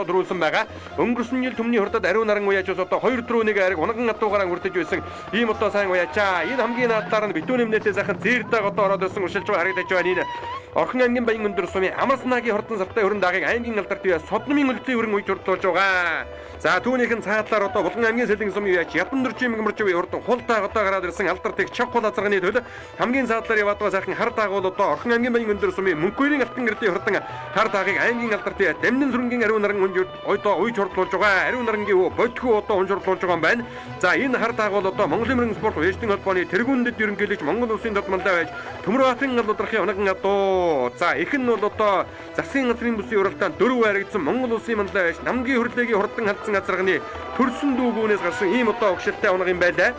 들어올сэн байгаа. Өнгөрсөн жил төмний хурдад ариун наран уяаж одоо 2-4-1 ариг унган атуугаараа үрдэж байсан. Ийм одоо сайн уяачаа. Энэ хамгийн наадлаар нь битүүн нэмнэтээ сайхан зээрдэг одоо ороод ирсэн уршилж байгаа харагдаж байна. Энэ Орхон аймгийн баян өндөр сумын Амарснагийн хурдан сартай хөрөн дагийг аймгийн алдарт бие Содномын үлдсэн өрн үйж хурдуулж байгаа. За түүнийхэн цаадлаар одоо Булган аймгийн сэлэн сумын уяач Ядан дөржийн мөржөв хурдан хултаа одоо гараад ирсэн алдарт их чавхул азарганы төлөө хамгийн цаадлаар яваадгаа сайхан хар даагуул одоо Орхон аймгийн баян өндөр сумын Мөнхбөрийн алтан гэрдийн хурдан хар даагийг аймгийн алдарт бие Дамнин сүрэнгийн ариун наран одоо үйж хурдуулж байгаа. Ариун нарангийн бодхоо одоо унжруулж байгаа юм байна. За энэ хар даагуул одоо Монголын мөрөн спорт вэжлэн холбооны тэргүүндэд ерөнхийлөгч Монгол улсын тодмолтой байж Төмөрбаатарын алудрахын оногн адуу. За их нь бол одоо засгийн газрын бүсийн уралдаанд 4 харагдсан Монгол улсын манлай байж намгийн хөрлөгийн хурдан хандсан азарганы төрсөн дүүгүүнээс гарсан ийм одоо огшилтай оног юм байлаа.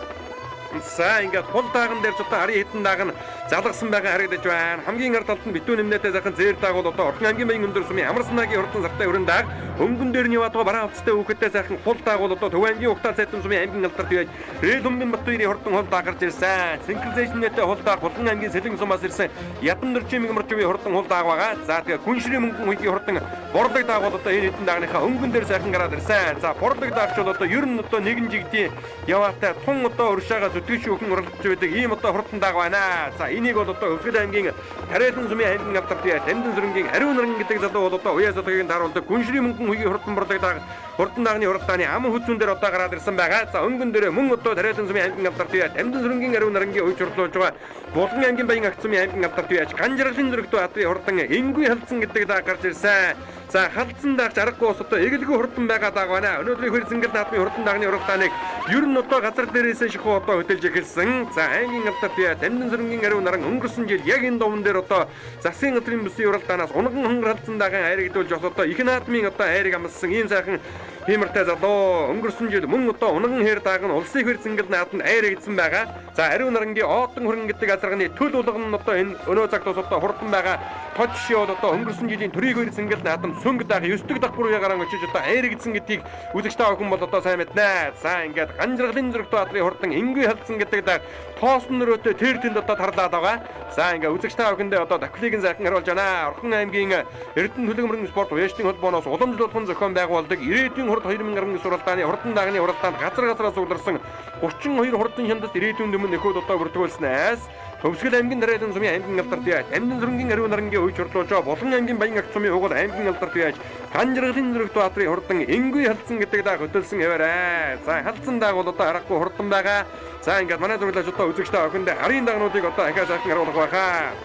За ингээд хул дааган дээр ч одоо ари хитэн дааг нь залгасан байгаа харагдаж байна. Хамгийн ард талд нь битүүн нэмнэтээ сайхан зээр дааг бол одоо Орхон аймгийн баян өндөр сумын Амарснагийн хурдан сартай өрн дааг өнгөн дээр нь яваадгаа бараа хувцастай хүүхэдтэй сайхан хул дааг бол одоо Төв аймгийн Угтаа цайтан сумын аймгийн алдарт байж Рэлумбын Батбаярын хурдан хул дааг гарч ирсэн. Синхронизашн нэтэ хул дааг Булган аймгийн Сэлэн сумаас ирсэн Ядан дөржийн мөржөвийн хурдан хул дааг байгаа. За тэгээ Күншрийн мөнгөн үйгийн хурдан борлог дааг бол одоо энэ хитэн даагныхаа өнгөн дээр сайхан гараад ирсэн. За борлог даагч бол одоо ер нь одоо нэгэн жигдийн яваатай тун одоо уршаага зүтгэж шүүхэн уралдаж байдаг ийм одоо хурдан дааг байна. За энийг бол одоо Өвсгөл аймгийн Тариалан сумын аймгийн алдарт бие Дамнин сүрэнгийн ариун наран гэдэг залуу бол одоо уяа залгагийн даруулдаг Күншрийн мөнгөн үйгийн хурдан борлог дааг хурдан даагны уралдааны ам хүзүүн дээр одоо гараад ирсэн байгаа. За өнгөн дээр мөн одоо Тариалан сумын аймгийн алдарт бие Дамнин сүрэнгийн ариун нарангийн үйж хурлуулж байгаа Булган аймгийн баян агц сумын аймгийн алдарт бие Ганжралын зөрөгтөө адрын хурдан энгүй халдсан гэдэг дааг гарч ирсэн. За халдсан даагч аргагүй ус одоо эгэлгүй хурдан байгаа дааг байна. Өнөөдрийн хөрзөнгөл наадмын хурдан даагны уралдааныг ер нь одоо газар дээрээс шихүү одоо хөтэлж эхэлсэн. За аймгийн алдарт бие Дамнин сүрэнгийн ариун наран өнгөрсөн жил яг энэ довн дээр одоо засгийн газрын бүсийн уралдаанаас унган хонгор халдсан даагийн хайрагдуулж бас одоо их наадмын одоо хайрыг амссан ийм сайхан хэмэртэй залуу өнгөрсөн жил мөн одоо унган хэр дааг нь улсын хөрзөнгөл наадманд хайрагдсан байгаа. За ариун нарангийн оодон хөрөн гэдэг азарганы төл улган нь одоо энэ өнөө цагт бас одоо хурдан байгаа. Тод жишээ бол одоо өнгөрсөн жилийн төрийн хөрзөнгөл наадам сөнгө дааг 9 дэх давхрын гараан очиж одоо хайрагдсан гэдгийг үзэгч та бүхэн бол одоо сайн мэднэ. За ингээд Ганжралын зөрөгтөө адрын хурдан энгүй халдсан гэдэг дааг тоосон нөрөөтэй тэр тэнд одоо тарлаад байгаа. За ингээ үзэгч та бүхэндээ одоо давхлыг сайхан харуулж байна. Орхон аймгийн Эрдэнэ төлөмөрөн спорт вэжлэн холбооноос уламжлуулсан зохион байгуулдаг ирээдүйн хурд 2019 суралдааны хурдан даагны уралдаанд газар газраас уларсан 32 хурдан шандас ирээдүйн өмнө нөхөд одоо бүртгүүлснээс Өвсгөл аймгийн Тариалан сумын аймгийн алдарт бие Дамнин сүрэнгийн ариун нарангийн үйж хурлуулж байгаа Булган аймгийн баян агц сумын угол аймгийн алдарт бие Ганжралын зөрөгтөө адрын хурдан энгүй халдсан гэдэг дааг хөтөлсөн яваарай. За халдсан дааг бол одоо аргагүй хурдан байгаа. За ингээд манай зөвлөж одоо үзэгч та охиндээ арын дагнуудыг одоо ахиа сайхан харуулах байхаа.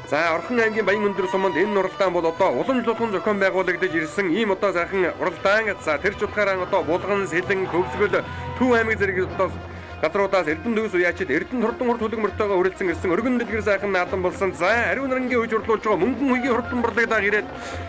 За Орхон аймгийн баян өндөр суманд энэ уралдаан бол одоо уламжлуулсан зохион байгуулагдаж ирсэн ийм одоо сайхан уралдаан. За тэр ч утгаараа одоо Булган, Сэлэн, Өвсгөл, Төв аймаг зэрэг одоо газруудаас Эрдэнэ төгс уяачид Эрдэнэ хурдан хурд хөлөг мөртөөгөө үрэлцэн ирсэн өргөн дэлгэр сайхан наадам болсон. За ариун нарангийн үйж хурлуулж байгаа мөнгөн үйгийн хурдан борлог дааг ирээд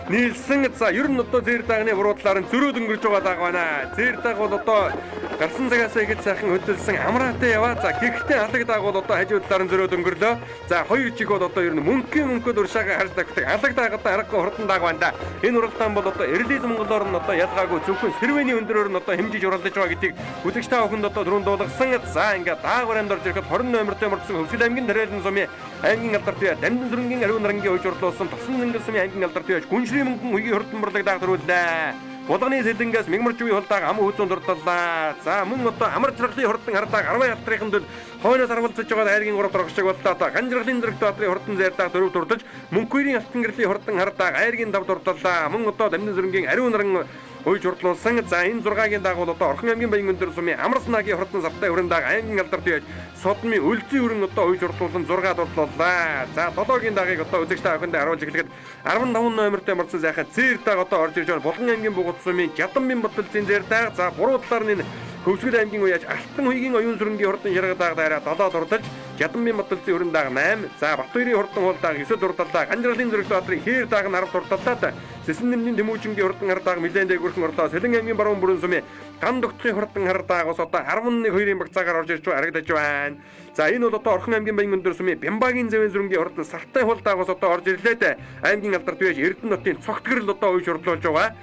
нийлсэн. За ер нь одоо зээр даагны буруудлаар нь зөрөөд өнгөрч байгаа дааг байна. Зээр дааг бол одоо гарсан цагаас ихэд сайхан хөдөлсөн амраатай яваа. За гэхдээ алаг дааг бол одоо хажуудлаар нь зөрөөд өнгөрлөө. За хоёр жиг бол одоо ер нь мөнхөд уршаага харж тагдаг алаг дааг одоо аргагүй хурдан дааг байна да. Энэ уралдаан бол одоо Эрлиз Монголоор нь одоо ялгаагүй зөвхөн Сэрвэний өндрөөр нь одоо хэмжиж уралдаж байгаа гэдгийг үзэгч та бүхэнд одоо түрүүнд дуулгасан. За ингээд даагваранд орж ирэхэд 20 номертой мөрдсөн Өвсгөл аймгийн Тариалан сумын аймгийн алдарт бие Дамнин сүрэнгийн ариун нарангийн үйж хурлуулсан Тосон зэнгэл сумын аймгийн алдарт бие Күншрийн мөнгөн үйгийн хурдан борлог дааг төрүүллээ. Булганы Сэлэнгээс мэгмэрчүвийн хулдааг ам хүзүүнд дурдлаа. За мөн одоо амар чаргалын хурдан хардааг 10 алтрын дэд хойноос аргалзаж байгаа хайргийн 3 дургшиг боллоо. Одоо Ганжралын зөрөгтөө адрын хурдан зайрдааг 4 дурдж Мөнхбөрийн алтан гэрлийн хурдан хардааг хайргийн 5 дурдлаа. Мөн одоо Дамнин сүрэнгийн ариун наран үйж хурлуулсан. За энэ 6-гийн дагуу одоо Орхон аймгийн баян өндөр сумын Амарснагийн хурдан сартай өрн дааг аймгийн алдарт бие Содномын үлзий өрн одоо үйж хурлуулсан 6 дурдлууллаа. За 7-гийн дагыг одоо үзэгч та охиндээ харуулж эхлэхэд 15 номертой морцсон сайхан зээр дааг одоо орж ирж байгаа Булган аймгийн Бугут сумын Жаданбын бодлын зээр дааг. За буруу талаар нь Өвсгөл аймгийн уяач Алтан хуйгийн оюун сүрэнгийн хурдан шарга дааг даараа 7 дурдж Жаданбын бодлын өрн дааг 8. За Батбаярын хурдан хул дааг 9 дурдлаа. Ганжралын зөрөгтөө адрын хээр дааг 10 дурдлаа. Сэсэн нэмний Тэмүүжингийн хурдан хар дааг нэлээд дээгүүрхэн орлоо. Сэлэн аймгийн баруун бүрэн сумын Ган догтгийн хурдан хар дааг бас одоо 11-2-ийн багцаагаар орж ирж харагдаж байна. За энэ бол одоо Орхон аймгийн баян өндөр сумын Бямбагийн зэвэн сүрэнгийн хурдан сартай хул дааг бас одоо орж ирлээ дээ. Аймгийн алдарт бие Эрдэнэ нутгийн цогт гэрэл одоо үйж хурлуулж байгаа.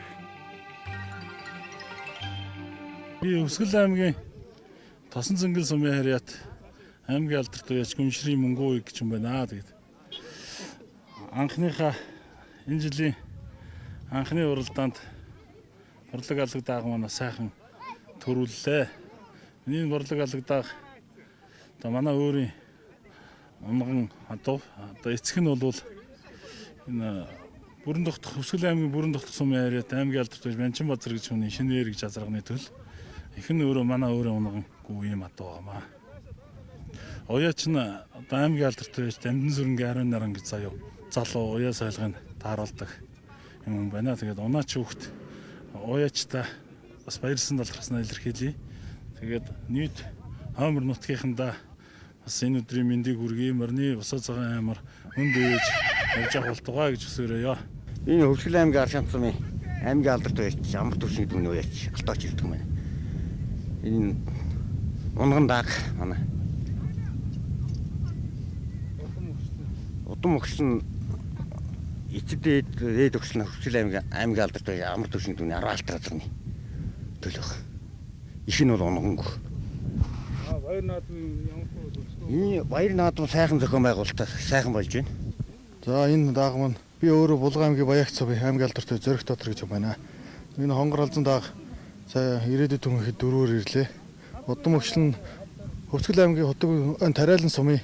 Би Өвсгөл аймгийн Тосон зэнгэл сумын харьяат аймгийн алдарт бие Күншрийн мөнгөө гэж юм байна. Тэгээд анхныхаа энэ жилийн анхны уралдаанд борлог алга дааг манай сайхан төрүүллээ. Энэ борлог алга дааг одоо манай өөрийн унган одоо эцэг нь бол энэ Бүрэн Дохтох Хөвсгөл аймгийн Бүрэн Дохтох сумын хариат аймгийн алдарт Манчинбазар гэж хүний шинээр гэж азарганы төл их нь өөрөө манай өөрийн унгангүй юм адуу гамаа. Уяач нь одоо аймгийн алдарт байж Дамжин сүрэнгийн 10 наран гэж заяа залуу уяа сайлгыг тааруулдаг юм байна. Тэгээд унаач хүүхд уяачтай бас баярсан талархснаа илэрхийлье. Тэгээд нийт Хоймор нутгийнхандаа бас энэ өдрийн мэндийг хүргэе. Морины босоо цагаан аймар хүнд ээж явж явах болтугай гэж хүсээрээ. Энэ Хөвсгөл аймгийн Аршаан сумын аймгийн алдарт байж амар төвшин гэдэг нь уяач алтаач ирдэг юм байна. Энэ унган дааг манай удам өгсөн эцэг дээд өгсөн Хөвсгөл аймгийн алдарт байж амар төвшин гэдэг нь 10 алтар азарны төлөөх. Их нь бол унгангүй. Баяр наадам ямар хөө Энэ баяр наадам сайхан зохион байгуулалтаа сайхан болж байна. За энэ дааг маань би өөрөө Булган аймгийн Баягц цовын аймгийн алдарт Зориг дотор гэж юм байна. Энэ хонгор алзан дааг сая ирээдүйд түнхэд 4-өөр ирлээ. Удам өгшил нь Хөвсгөл аймгийн Хотог Тариалан сумын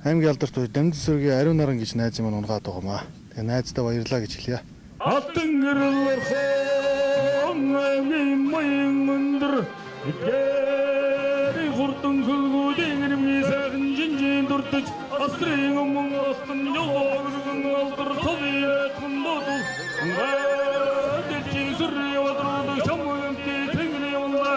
аймгийн алдарт Дамжин сүргийн Ариун наран гэж найз маань унгаад байгаамаа. Тэгээ найздаа баярлаа гэж хэлье. Алтан гэрэлхэн аймгийн маян өндөр итгэри хурдан хөлгүүдийн ирмний сайхан жинжин дуртаж астрын өмнө алтан ёоргон алдар цовын хөндөө дэжин сүрри вадрууд шамуунти тэнгэрийн унда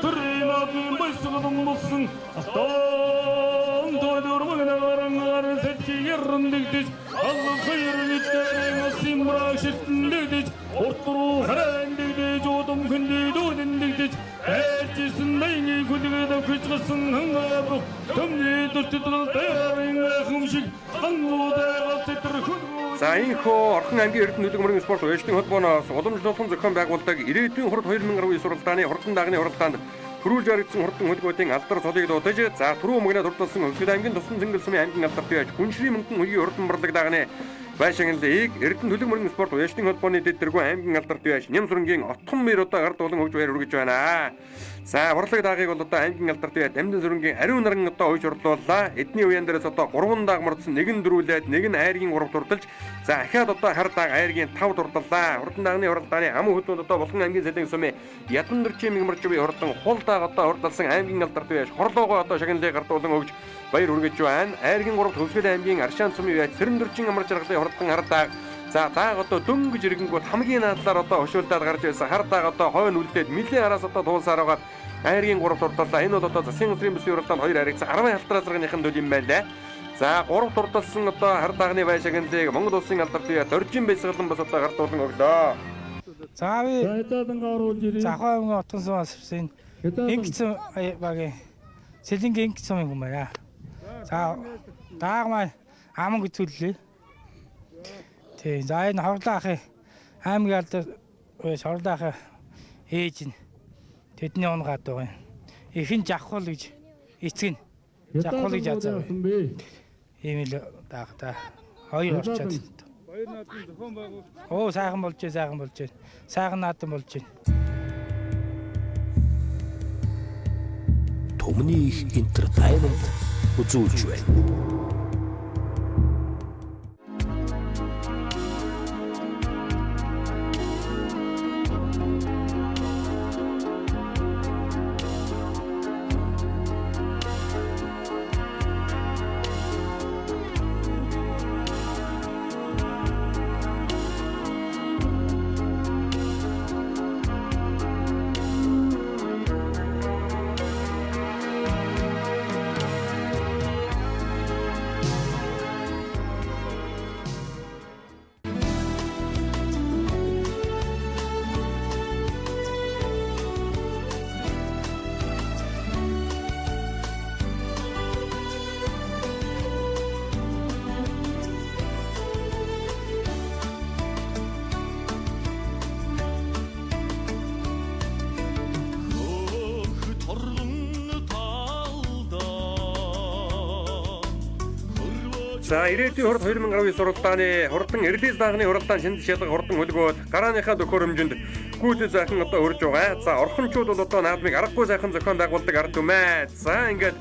төрийн адын байсгадам болсон алтан тойдор мэгнаран сэчигэрэн дэгдэж алган хайрын итгэрийн асимраа ширтэн дэгдэж уртруу харан дэгдэж удам хэнди дүүдэн дэгдэж ээрчсэн найны хүлгээд хүчгсэн хангаабах төмний дөртөдөл дээрэн хүмшиг ангуудаа тэтэр хүн. За энэхүү Орхон аймгийн Эрдэнэ Нүлэг мөрийн спорт уяачдын холбооноос уламжлуулсан зохион байгуулдаг ирээдүйн хурд 2019 суралдааны хурдан дагны уралдаанд хөрвүүлж харагдсан хурдан хөлгүүдийн алдар цолыг дуудаж за түрүү мөгнө дурдсан Хөвсгөл аймгийн Тусан Цэнгэл сумын аймгийн алдарт байж Хүншрийн мөнгөн үеийн хурдан борлог дагны Байшинлыг Эрдэнэ Нүлэг мөрийн спорт уяачдын холбооны дэд тэргүүн аймгийн алдарт байж Нямсүрэнгийн Отхон мөр одоо гард болон хөгж баяр хүргэж байна. За борлог даагыг бол одоо аймгийн алдарт байж Дамжин сүрэнгийн Ариун наран одоо хойж орлууллаа. Эдний уян дээрээс одоо 3 дааг мордсон, нэг нь дөрүүлээд, нэг нь айргийн 3 дурдалж, за ахаад одоо хар дааг айргийн 5 дурдаллаа. Хурдан дагны уралдааны аман хөдлөнд одоо Булган аймгийн Сэлэн сумын Ядан дэрчим мэржвийн хурдан хул дааг одоо хурдалсан аймгийн алдарт байж хорлоогоо одоо шагналыг гард болон хөгж баяр хүргэж байна. Айргийн 3 Хөвсгөл аймгийн Аршаан сумын байж Сэрэн дэрчин амар жаргалын хурдан хар дааг. За дааг одоо дөнгөж ирэнгүүт хамгийн наадлаар одоо хошуулдаад гарч байсан хар дааг одоо хойно үлдээд мөлийн араас одоо туулсаар байгаа айргийн 3 дурдаллаа. Энэ бол одоо засгийн газрын бүсийн уралдаанд 2 харигдсан 10 халтар азаргийнхын төл юм байлаа. За 3 дурдалсан одоо хар даагны байшаганлыг Монгол улсын алдарт бие дөржин бэлсгэлэн бас одоо гардуулан өглөө. За би Захаа аймгийн Отгон сумаас ирсэн. Ингэсэн багийн Сэлэнгийн ингэсэн сумын хүн байна. За дааг маань аман гүцүүллээ. Тий, за энэ хорлоохын аймгийн алдарт хорлоохын ээж нь тэдний унгаад байгаа юм. Ихэн жавхал гэж эцэг нь жавхал гэж yazаа. Ийм л даах та. Хоёр орчаад. Баяр наадмын зохион байгуулалт. Оо сайхан болж байна, сайхан болж байна. Сайхан наадам болж байна. Түмний их entertainment үзүүлж байна. За ирээдүйн хурд 2019 суралдааны хурдан эрлиз даагны уралдаан шинж шалгах хурдан хөлгөөд гарааныхаа төхөөрөмжөнд сэтгүүлээ сайхан одоо хөрж байгаа. За орхончууд бол одоо наадмыг аргагүй сайхан зохион байгуулдаг ард түмээ. За ингээд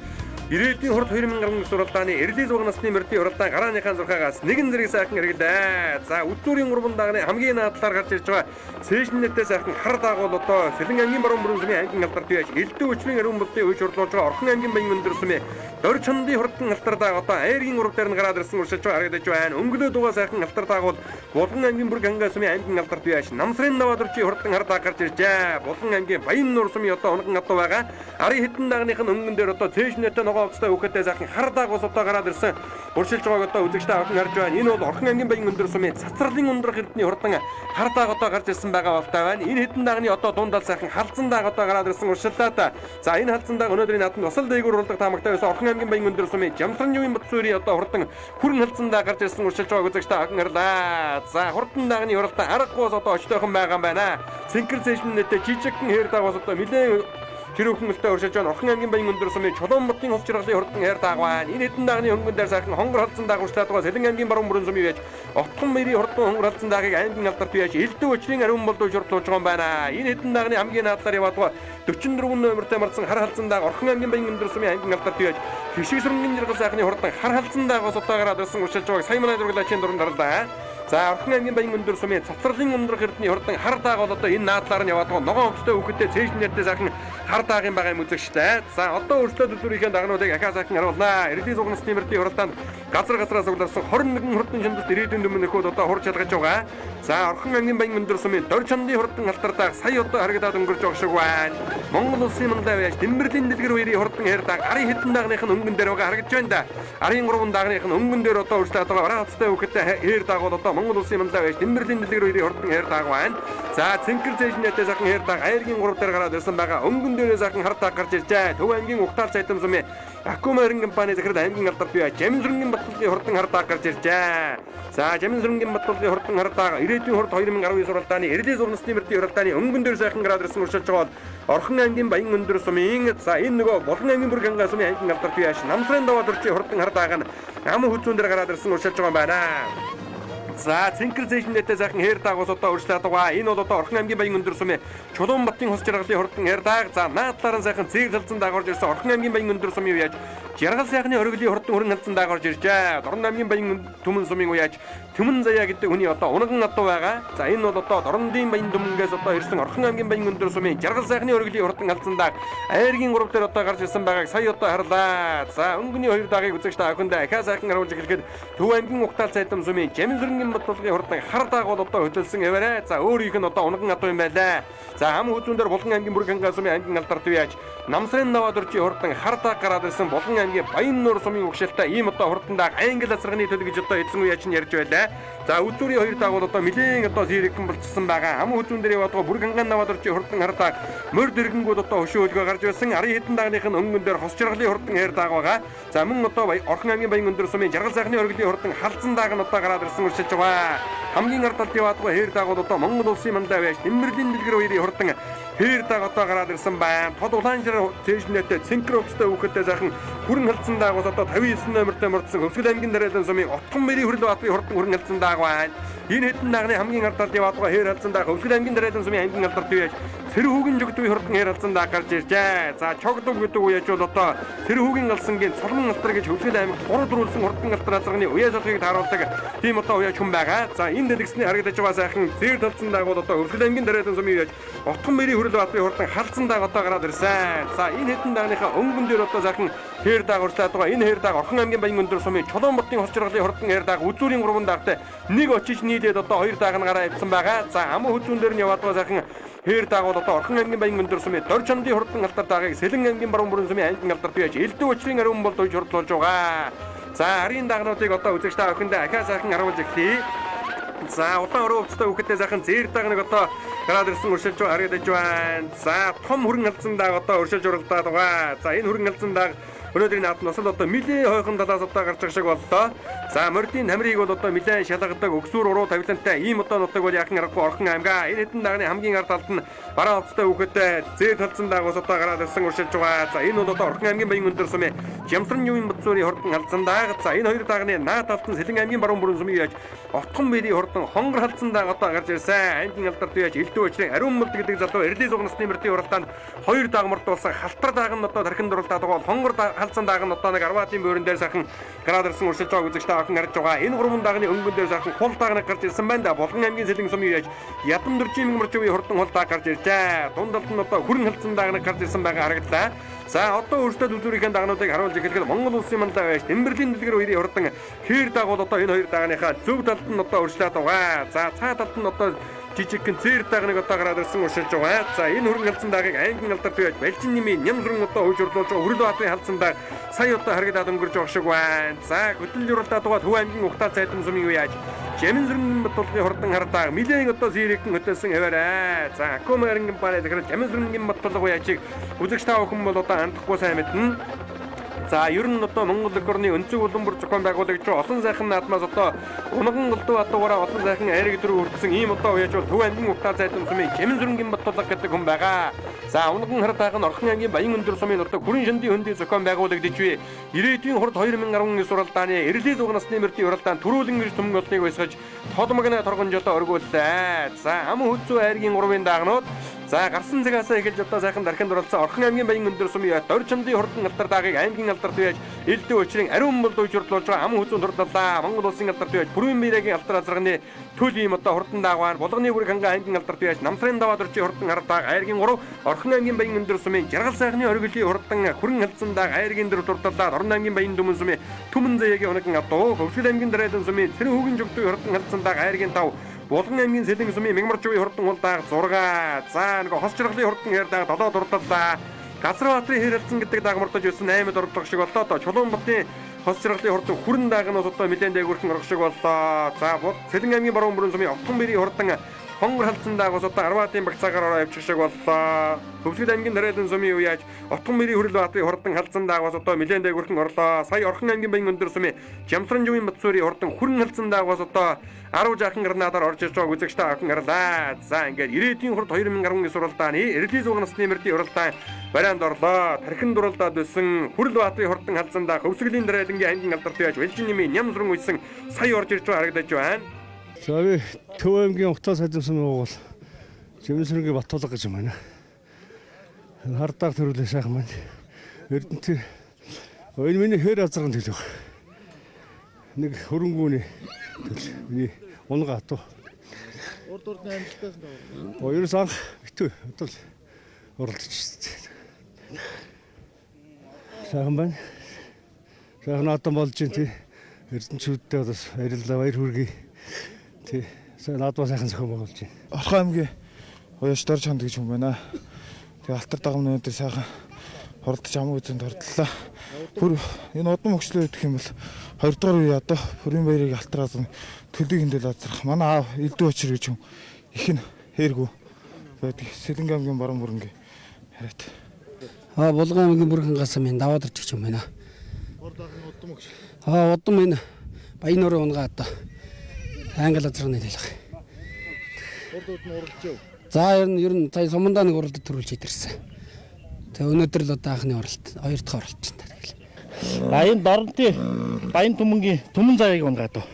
ирээдүйн хурд 2019 суралдааны эрдэнэ зуг насны мөрдийн уралдаан гарааныхаа зурхаагаас нэгэн зэрэг сайхан хэрэглээ. За үдүүрийн 3 дагны хамгийн наадлаар гарч ирж байгаа цээжнэтээ сайхан хар даагуул одоо Сэлэн аймгийн баруун бүрэн сумын аймгийн алдарт байж элдв өчрийн ариун болтын үеж урлуулж байгаа Орхон аймгийн баян өндөр сумын Дор чондын хурдан алтар дааг одоо айргийн 3 дээр нь гараад ирсэн уршилж харагдаж байна. Өнгөлөө дугаа сайхан алтар даагуул Булган аймгийн бүр ганга сумын аймгийн алдарт байж намсрын наваадурчийн хурдан хар дааг гарч иржээ. Булган аймгийн баян нур сумын одоо унган адуу байгаа. Арын хитэн дагных нь өнгөн дээр одоо цээжнэтээ ногоолцтой үхэтэй сайхан хар даагуус одоо гараад ирсэн уршилж байгааг одоо үзэгчтэй авсан харж байна. Энэ бол Орхон аймгийн баян өндөр сумын цацралын ундрах эрдний хурдан хар дааг одоо гарч ирсэн байгаа болтой байна. Энэ хитэн дагны одоо дундал сайхан халзан дааг одоо гараад ирсэн уршиллаа. За энэ халзан дааг өнөөдрийн наадманд бас л дээгүүр уралдаг таамагтай байсан Орхон аймгийн баян өндөр сумын Жамсран юуны бат суурийн одоо хурдан хүрэн халзан дааг гарч ирсэн уршилж байгааг үзэгчтэй авсан харлаа. За хурдан дагны уралдаан аргагүй одоо очтойхон байгаа юм байна. Цэнкэр цээжнэтээ жижигхэн хээр даагаас одоо нэлээд Тэрүүхэн мөлтөө уршилж байгаа Орхон аймгийн баян өндөр сумын Чулуунбатын хос чиргалын хурдан хайр дааг байна. Энэ хэдэн дагны хөнгөн дээр сайхан хонгор халзан дааг уршлаад байгаа Сэлэн аймгийн баруун бүрэн сумын байж Отхон мэрийн хурдан хонгор халзан даагийг аймгийн алдарт байж элдв өчрийн ариун болдож урдлуулж байгаа юм байна. Энэ хэдэн дагны хамгийн наадлаар яваад байгаа 44 номертэй марцсан хар халзан дааг Орхон аймгийн баян өндөр сумын аймгийн алдарт байж хишиг сүрэнгийн жиргал сайхны хурдан хар халзан даагаас одоо гараад ирсэн уршилж байгааг сайн манай зурглаачийн дуранд харлаа. За Орхон аймгийн баян өндөр сумын цацралын ундрах эрдний хурдан хар дааг бол одоо энэ наадлаар нь яваад байгаа ногоон өмчтэй үхэтэй цээжнэтээ сайхан хар даагийн байгаа юм үзэгчтэй. За одоо өршлөө төлөвлөрийнхээ дагнуудыг ахаа сайхан харуулнаа. Эрдэнэ зуг насны мөрдийн уралдаанд газраас угларсан 21 хурдан шандалт ирээдүйн дүмнөхөд одоо хурж ялгаж байгаа. За Орхон аймгийн баян өндөр сумын Дор чондын хурдан алтар дааг сая одоо харагдаад өнгөрч байгаа шиг байна. Монгол улсын мандаа байж Дэмбэрлийн дэлгэр үерийн хурдан хайр дааг арын хэдэн дагных нь өнгөн дээр байгаа харагдж байна да. Арын 3 дагных нь өнгөн дээр одоо урьдчилаад байгаа бараацтай үхэтэй хайр дааг бол одоо Монгол улсын мандаа байж Дэмбэрлийн дэлгэр үерийн хурдан хайр дааг байна. За Цэнкэр цээжнэтээ сайхан хайр дааг айргийн 3 дээр гараад ирсэн байгаа. Өнгөн дээрээ сайхан хар дааг гарч иржээ. Төв аймгийн Ухтаар цайтам сумын Аккумарын компани захирал аймгийн алдарт бие Жамин сүрэнгийн батлын хурдан хар дааг гарч иржээ. За Жамин сүрэнгийн батлын хурдан хар дааг ирээдүйн хурд 2019 суралдааны эрдэнэ зур насны мөрдийн уралдааны өнгөн дээр сайхан гараад ирсэн уршилж байгаа Орхон аймгийн баян өндөр сумын за энэ нөгөө Булган аймгийн бүр ганга сумын аймгийн алдарт бие намсрын даваадурчийн хурдан хар дааг нь ам хүзүүн дээр гараад ирсэн уршилж байгаа юм байна. За Цэнкэр цээжнэтээ сайхан хайр даагаас одоо урьдчилаад байгаа. Энэ бол одоо Орхон аймгийн баян өндөр сумын Чулуунбатын хос чиргалын хурдан хайр дааг. За наадлаар нь сайхан цэг халзан дааг орж ирсэн Орхон аймгийн баян өндөр сумын үеж жаргал сайхны оргилын хурдан хүрэн халзан дааг орж иржээ. Дорн аймгийн баян түмэн сумын үеж Түмэн заяа гэдэг хүний одоо унган адуу байгаа. За энэ бол одоо Дорндын баян түмэнгээс одоо ирсэн Орхон аймгийн баян өндөр сумын жаргал сайхны оргилын хурдан халзан дааг айргийн 3 дээр одоо гарч ирсэн байгааг сая одоо харлаа. За өнгөний 2 даагийг үзэгчтэй авахында ахаа сайхан харуулж ирэхэд Төв аймгийн Ухтаар цайтам сумын Жамин сүрэнгийн батлын хурдан хар дааг бол одоо хөдөлсөн яваарэ. За өөрийнх нь одоо унган адуу юм байлаа. За хам хүзүүн дээр Булган аймгийн бүр ганга сумын аймгийн алдарт бияж намсрын наваадурчийн хурдан хар дааг гараад ирсэн Булган аймгийн баян нур сумын өгшөлтэй ийм одоо хурдан дааг англи асарганы төлөв гэж одоо эзэн үеч нь ярьж байлаа. За үзүүрийн 2 дааг бол одоо нэлээд одоо зэрэгхэн болчихсон байгаа. Хам хүзүүн дээр яваад бүр гангаан наваадурчийн хурдан хар дааг мөр дэргэнгүүд одоо хөшөөлгөө гарч байсан. Арын хэдэн дагных нь өнгөн дээр хос чиргалын хурдан хайр дааг байгаа. За мөн одоо Орхон аймгийн баян өндөр сумын жаргал сайхны оргилын хурдан халзан дааг нь одоо гараад ирсэн уршилж байгаа. Хамгийн ард талд яваад байгаа хайр дааг бол одоо Монгол улсын мандаа байж Дэмбэрлийн дэлгэр үерийн хурдан хайр дааг одоо гараад ирсэн байна. Тод улаанчраа цээжнэтээ Цэнкэр өвчтэй үхэтэй сайхан хүрэн халзан дааг бол одоо 59 номертэй мордсон Хөвсгөл аймгийн дараалан сумын Отхон мэрийн хүрэл баатны хурдан хүрэн халзан дааг байна. Энэ хэдэн дагны хамгийн ард талд яваад байгаа хайр халзан дааг Хөвсгөл аймгийн дараалан сумын аймгийн алдарт байж Цэрхүүгийн жогдгийн хурдан хайр халзан дааг гарч иржээ. За чогдов гэдэг үеж бол одоо Цэрхүүгийн алсангийн цулман алтар гэж Хөвсгөл аймагт 3 дөрвөлсөн хурдан алтар алсганы уяа залхыг тааруулдаг тийм одоо уяа хүн байгаа. За энэ дэлгэсний харагдаж байгаа сайхан зэр талцсан дааг бол одоо Хөвсгөл аймгийн дараалан сумын яаж Отхон мэрийн хүрэл баатны хурдан халзан дааг одоо гараад ирсэн. За энэ хэдэн дагныхаа өнгөн дээр одоо сайхан хайр дааг урьдчилаад байгаа. Энэ хайр дааг Орхон аймгийн баян өндөр сумын Чулуунбатын хос чиргалын хурдан хайр дааг үзүүрийн 3 даагтай нэг очиж нийлээд одоо 2 дааг нь гараа ивсэн байгаа. За ам хүзүүн дээр нь яваад байгаа сайхан хайр дааг бол одоо Орхон аймгийн баян өндөр сумын Дор чондын хурдан алтар даагийг Сэлэн аймгийн баруун бүрэн сумын аймгийн алдарт байж элдв өчрийн ариун болдож хурдлуулж байгаа. За арын дагнуудыг одоо үзэгчтэй авахында ахаа сайхан харуулж эхлэе. За улаан орон өвчтэй үхэтэй сайхан зэр дагныг одоо гараад ирсэн уршилж харагдаж байна. За том хүрэн халзан дааг одоо уршилж уралдаад байгаа. За энэ хүрэн халзан дааг өнөөдрийн наадмаас л одоо нэлээд хойхон талаас одоо гарч байгаа шиг боллоо. За мордын намрыг бол одоо нэлээд шалгадаг өксүр уруу тавилантай ийм одоо нутаг бол яхан аргагүй Орхон аймгаа. Энэ хэдэн дагны хамгийн ард талд нь бараа өвчтэй үхэтэй зэр халзан дааг одоо гараад ирсэн уршилж байгаа. За энэ бол одоо Орхон аймгийн баян өндөр сумын Жамсран юуны бат Бацуурын хурдан халдсан даагц. За энэ хоёр даагны наа талтан Сэлэн аймгийн баруун бүрэн сумын яаж Отхон бэрийн хурдан хонгор халдсан дааг одоо гарч ирсэн. Аймгийн алдарт яаж элдв өчрийн ариун мөлд гэдэг залуу эрдээ зугнасны мөртийн уралдаанд хоёр дааг мордуулсан халтар дааг нь одоо тархинд уралдаад байгаа бол хонгор халдсан дааг нь одоо нэг 10-ийн бөөрөн дээр сайхан градерсэн уршилж байгаа үзэгчтэй охин харж байгаа. Энэ гурван даагны өнгөн дээр сайхан хул дааг нь гарч ирсэн байна да. Болгон аймгийн Сэлэн сумын яаж ядам дөржийн мөрчөвийн хурдан хул дааг гарч иржээ. Дундалд нь одоо хүрэн халдсан дааг нь гарч ирсэн байгаа харагдлаа. За одоо өөрсдөө үзүүрийн даагнуудыг харуулж эхлэхэд Монгол улсын мандаа байж Тэмбэрлийн дэлгэр хоёрын хурдан хээр дааг бол одоо энэ хоёр даагныхаа зөв талд нь одоо өршлээд байгаа. За цаа талд нь одоо жижигхэн цээр даагныг одоо гараад ирсэн уршилж байгаа. За энэ хөрөнгө халдсан даагийг аймгийн алдарт байж Балжин нэмийн нямсрын одоо хөөж орлуулж байгаа Хүрэл Баатарын халдсан дааг сая одоо харагдаад өнгөрч байгаа шиг байна. За хөдөлгөөн юралдаад байгаа Төв аймгийн Ухтаа цайдан сумын юу яаж Жаминсрын Батулгын хурдан хардаг нэлээд одоо сэрэгэн хөтөлсөн хэвээрээ. За Акомерингийн барай захирал Жаминсрын Батулгын яачиг үзэгч та бүхэн бол одоо андахгүй сайн мэднэ. За ер нь одоо Монгол эх орны өнцөг улам бүр зохион байгуулагч олон сайхан наадмаас одоо унган голдуу атуугаараа олон сайхан айраг дөрөв хүртсэн ийм одоо яаж бол Төв аймгийн Ухтаа цайдан сумын Жаминсрын Батулга гэдэг хүн байгаа. За унган хартайхан Орхон аймгийн Баян өндөр сумын одоо хүрэн шөндийн хөндийн зохион байгуулагдж буй ирээдүйн хурд 2019 уралдааны эрэлээ зугнасны мөртийн уралдаанд төрүүлэн гэрч төмөн голныг байсгаж тодмогны торгонжоо өргүүллээ. За ам хүзүү айргийн 3-ын даагнууд за гарсан цагаасаа эхэлж одоо сайхан дархинд оролцсон Орхон аймгийн Баян өндөр сумын дор чамдын хурдан алдар даагийг аймгийн алдарт байж элдв өчрийн ариун болд уйжруулж байгаа ам хүзүүн турдалаа. Монгол улсын алдарт байж Бүрэн Бэйрэгийн алдар азарганы төл ийм одоо хурдан даагваар Булганы бүрэг ханга аймгийн алдарт байж Намсрын даваа дөрчийн хурдан хардаг айргийн 3 Орхон аймгийн Баян өндөр сумын Жаргал сайхны оргилийн хурдан хүрэн халдсан дааг айргийн дөр турдалаа. Орон аймгийн Баян дүмэн сумын Түмэн заягийн өнөкөн атуу Хөвсгөл аймгийн Дарайдан сумын Цэрэн хүүгийн жогдгийн хурдан халдсан дааг айргийн 5 Булган аймгийн Сэлэн сумын Мягмарчувын хурдан хул дааг 6. За нэг хос чиргалын хурдан хэр дааг 7 турдалаа. Газрбаатарын хэрэлцэн гэдэг дааг мордож ирсэн 8 дурлах шиг боллоо. Одоо Чулуунбатын хос чиргалын хурдан хүрэн даагнаас одоо нэлээд дээгүүрхэн орох шиг боллоо. За Сэлэн аймгийн баруун бүрэн сумын Отхон бэрийн хурдан хонгор халдсан даагаас одоо 10-ийн багцаагаар ороо явчих шиг боллоо. Хөвсгөл аймгийн Дарайдан сумын юу яаж Отхон бэрийн Хүрэл Баатарын хурдан халдсан даагаас одоо нэлээд дээгүүрхэн орлоо. Сая Орхон аймгийн Баян өндөр сумын Жамсранжувын Бацуурын хурдан хүрэн халдсан даагаас одоо 10 жаахан гранатаар орж ирж байгааг үзэгчтэй охин харлаа. За ингээд ирээдүйн хурд 2019 уралдааны эрэлтийн зугнасны мөртийн уралдаан барианд орлоо. Тархинд уралдаад байсан Хүрэл Баатарын хурдан халдсан дааг Хөвсгөлийн Дарайлангийн аймгийн алдарт байж Балжин нэмийн нямсрын үйсэн сая орж ирж байгаа харагдаж байна. За би Төв аймгийн Ухтаа цайдан сумын угуул Жаминсрын Батулга гэж юм байна. Хардаг төрүүлээ сайхан байна. Эрдэнэт энэ миний хээр азарган төлөв. Нэг хөрөнгөний төлөв. Миний унга атуу. Урд урдны амжилтаас нь. Ерөөс анх битүү одоо уралдаж байна. Сайхан байна. Сайхан наадам болж байна тий. Эрдэнэчүүдтэй бас баярлалаа, баяр хүргэе. Тий. Наадмаа сайхан зохион байгуулж байна. Орхон аймгийн Уяаш Дор чанд гэж хүн байна. Тэгээ алтар дагамны өндөр сайхан хурдч амын үзэнд хордлоо. Бүр энэ удам хөгжлөө гэх юм бол 2 дугаар үе одоо Бүрэн Бэйрийг алтраас төлөв хиндээл азрах. Манай аав элдв өчр гэж юм их нь хэргүү байдаг. Сэлэн аймгийн баруун бүрэнгээ хараад. Булган аймгийн бүрэн гасан минь даваад ирчих юм байна. Удам хөгжл. Удам энэ Баян нурын унгаа одоо англи азрагны хэлэх. Урдууд нь уралж яв. За ер нь сая сумандаа нэг уралдад төрүүлж идэрсэн. Тэгээ өнөөдөр л одоо анхны уралд 2 дахь уралд чинь тэгэл. Энэ Доронтын Баян түмэнгийн Түмэн заягийн унгаа дөө.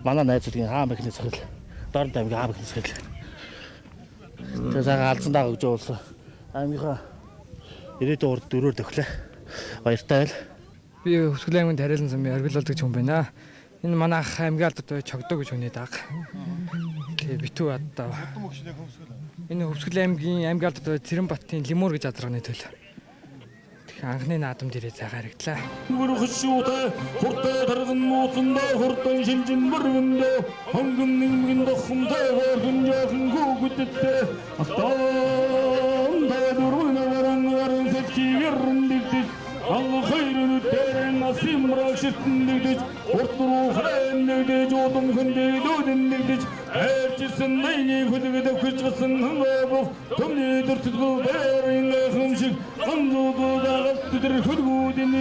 Манай найзуудын хаан бэхний захирал Доронт аймгийн хаан бэхний захирал. Тэгээ сайхан алдсан даа өгж уулсан. Аймгийнхаа ирээдүйн урд 4-өөр төглөө. Баяртай байл. Би Хөвсгөл аймгийн Дарайлан сумын оргилуулдаг хүн байна. Энэ манай ах аймгийн алдарт чогдоо гэж хүнээ дааг. Тэгээ битүү одоо. Энэ Хөвсгөл аймгийн алдарт Цэранбатын Лимуур гэж азрагны төлөө. Тэгэхээр анхны наадам дээрээ цайгаа харагдлаа. Хуршуутай хуртай тарган мууцанда хурдан шинжин мөргөндөө хонгон нэмгэн дохомтой хөргөн яхан гүгүдтэй алтан дөрвөн гаран сэтгийрэн дэгдэж алла хайрын дээрэн насимраг ширтэн урт руу хэн нэгдэж удам хөндөлөдөн нэгдэж айрчсан найны хөдөгд өгч гсэн хангав төмний дөртгөл бэрийн хэмшиг андуудаад тэр хөдгүүдэн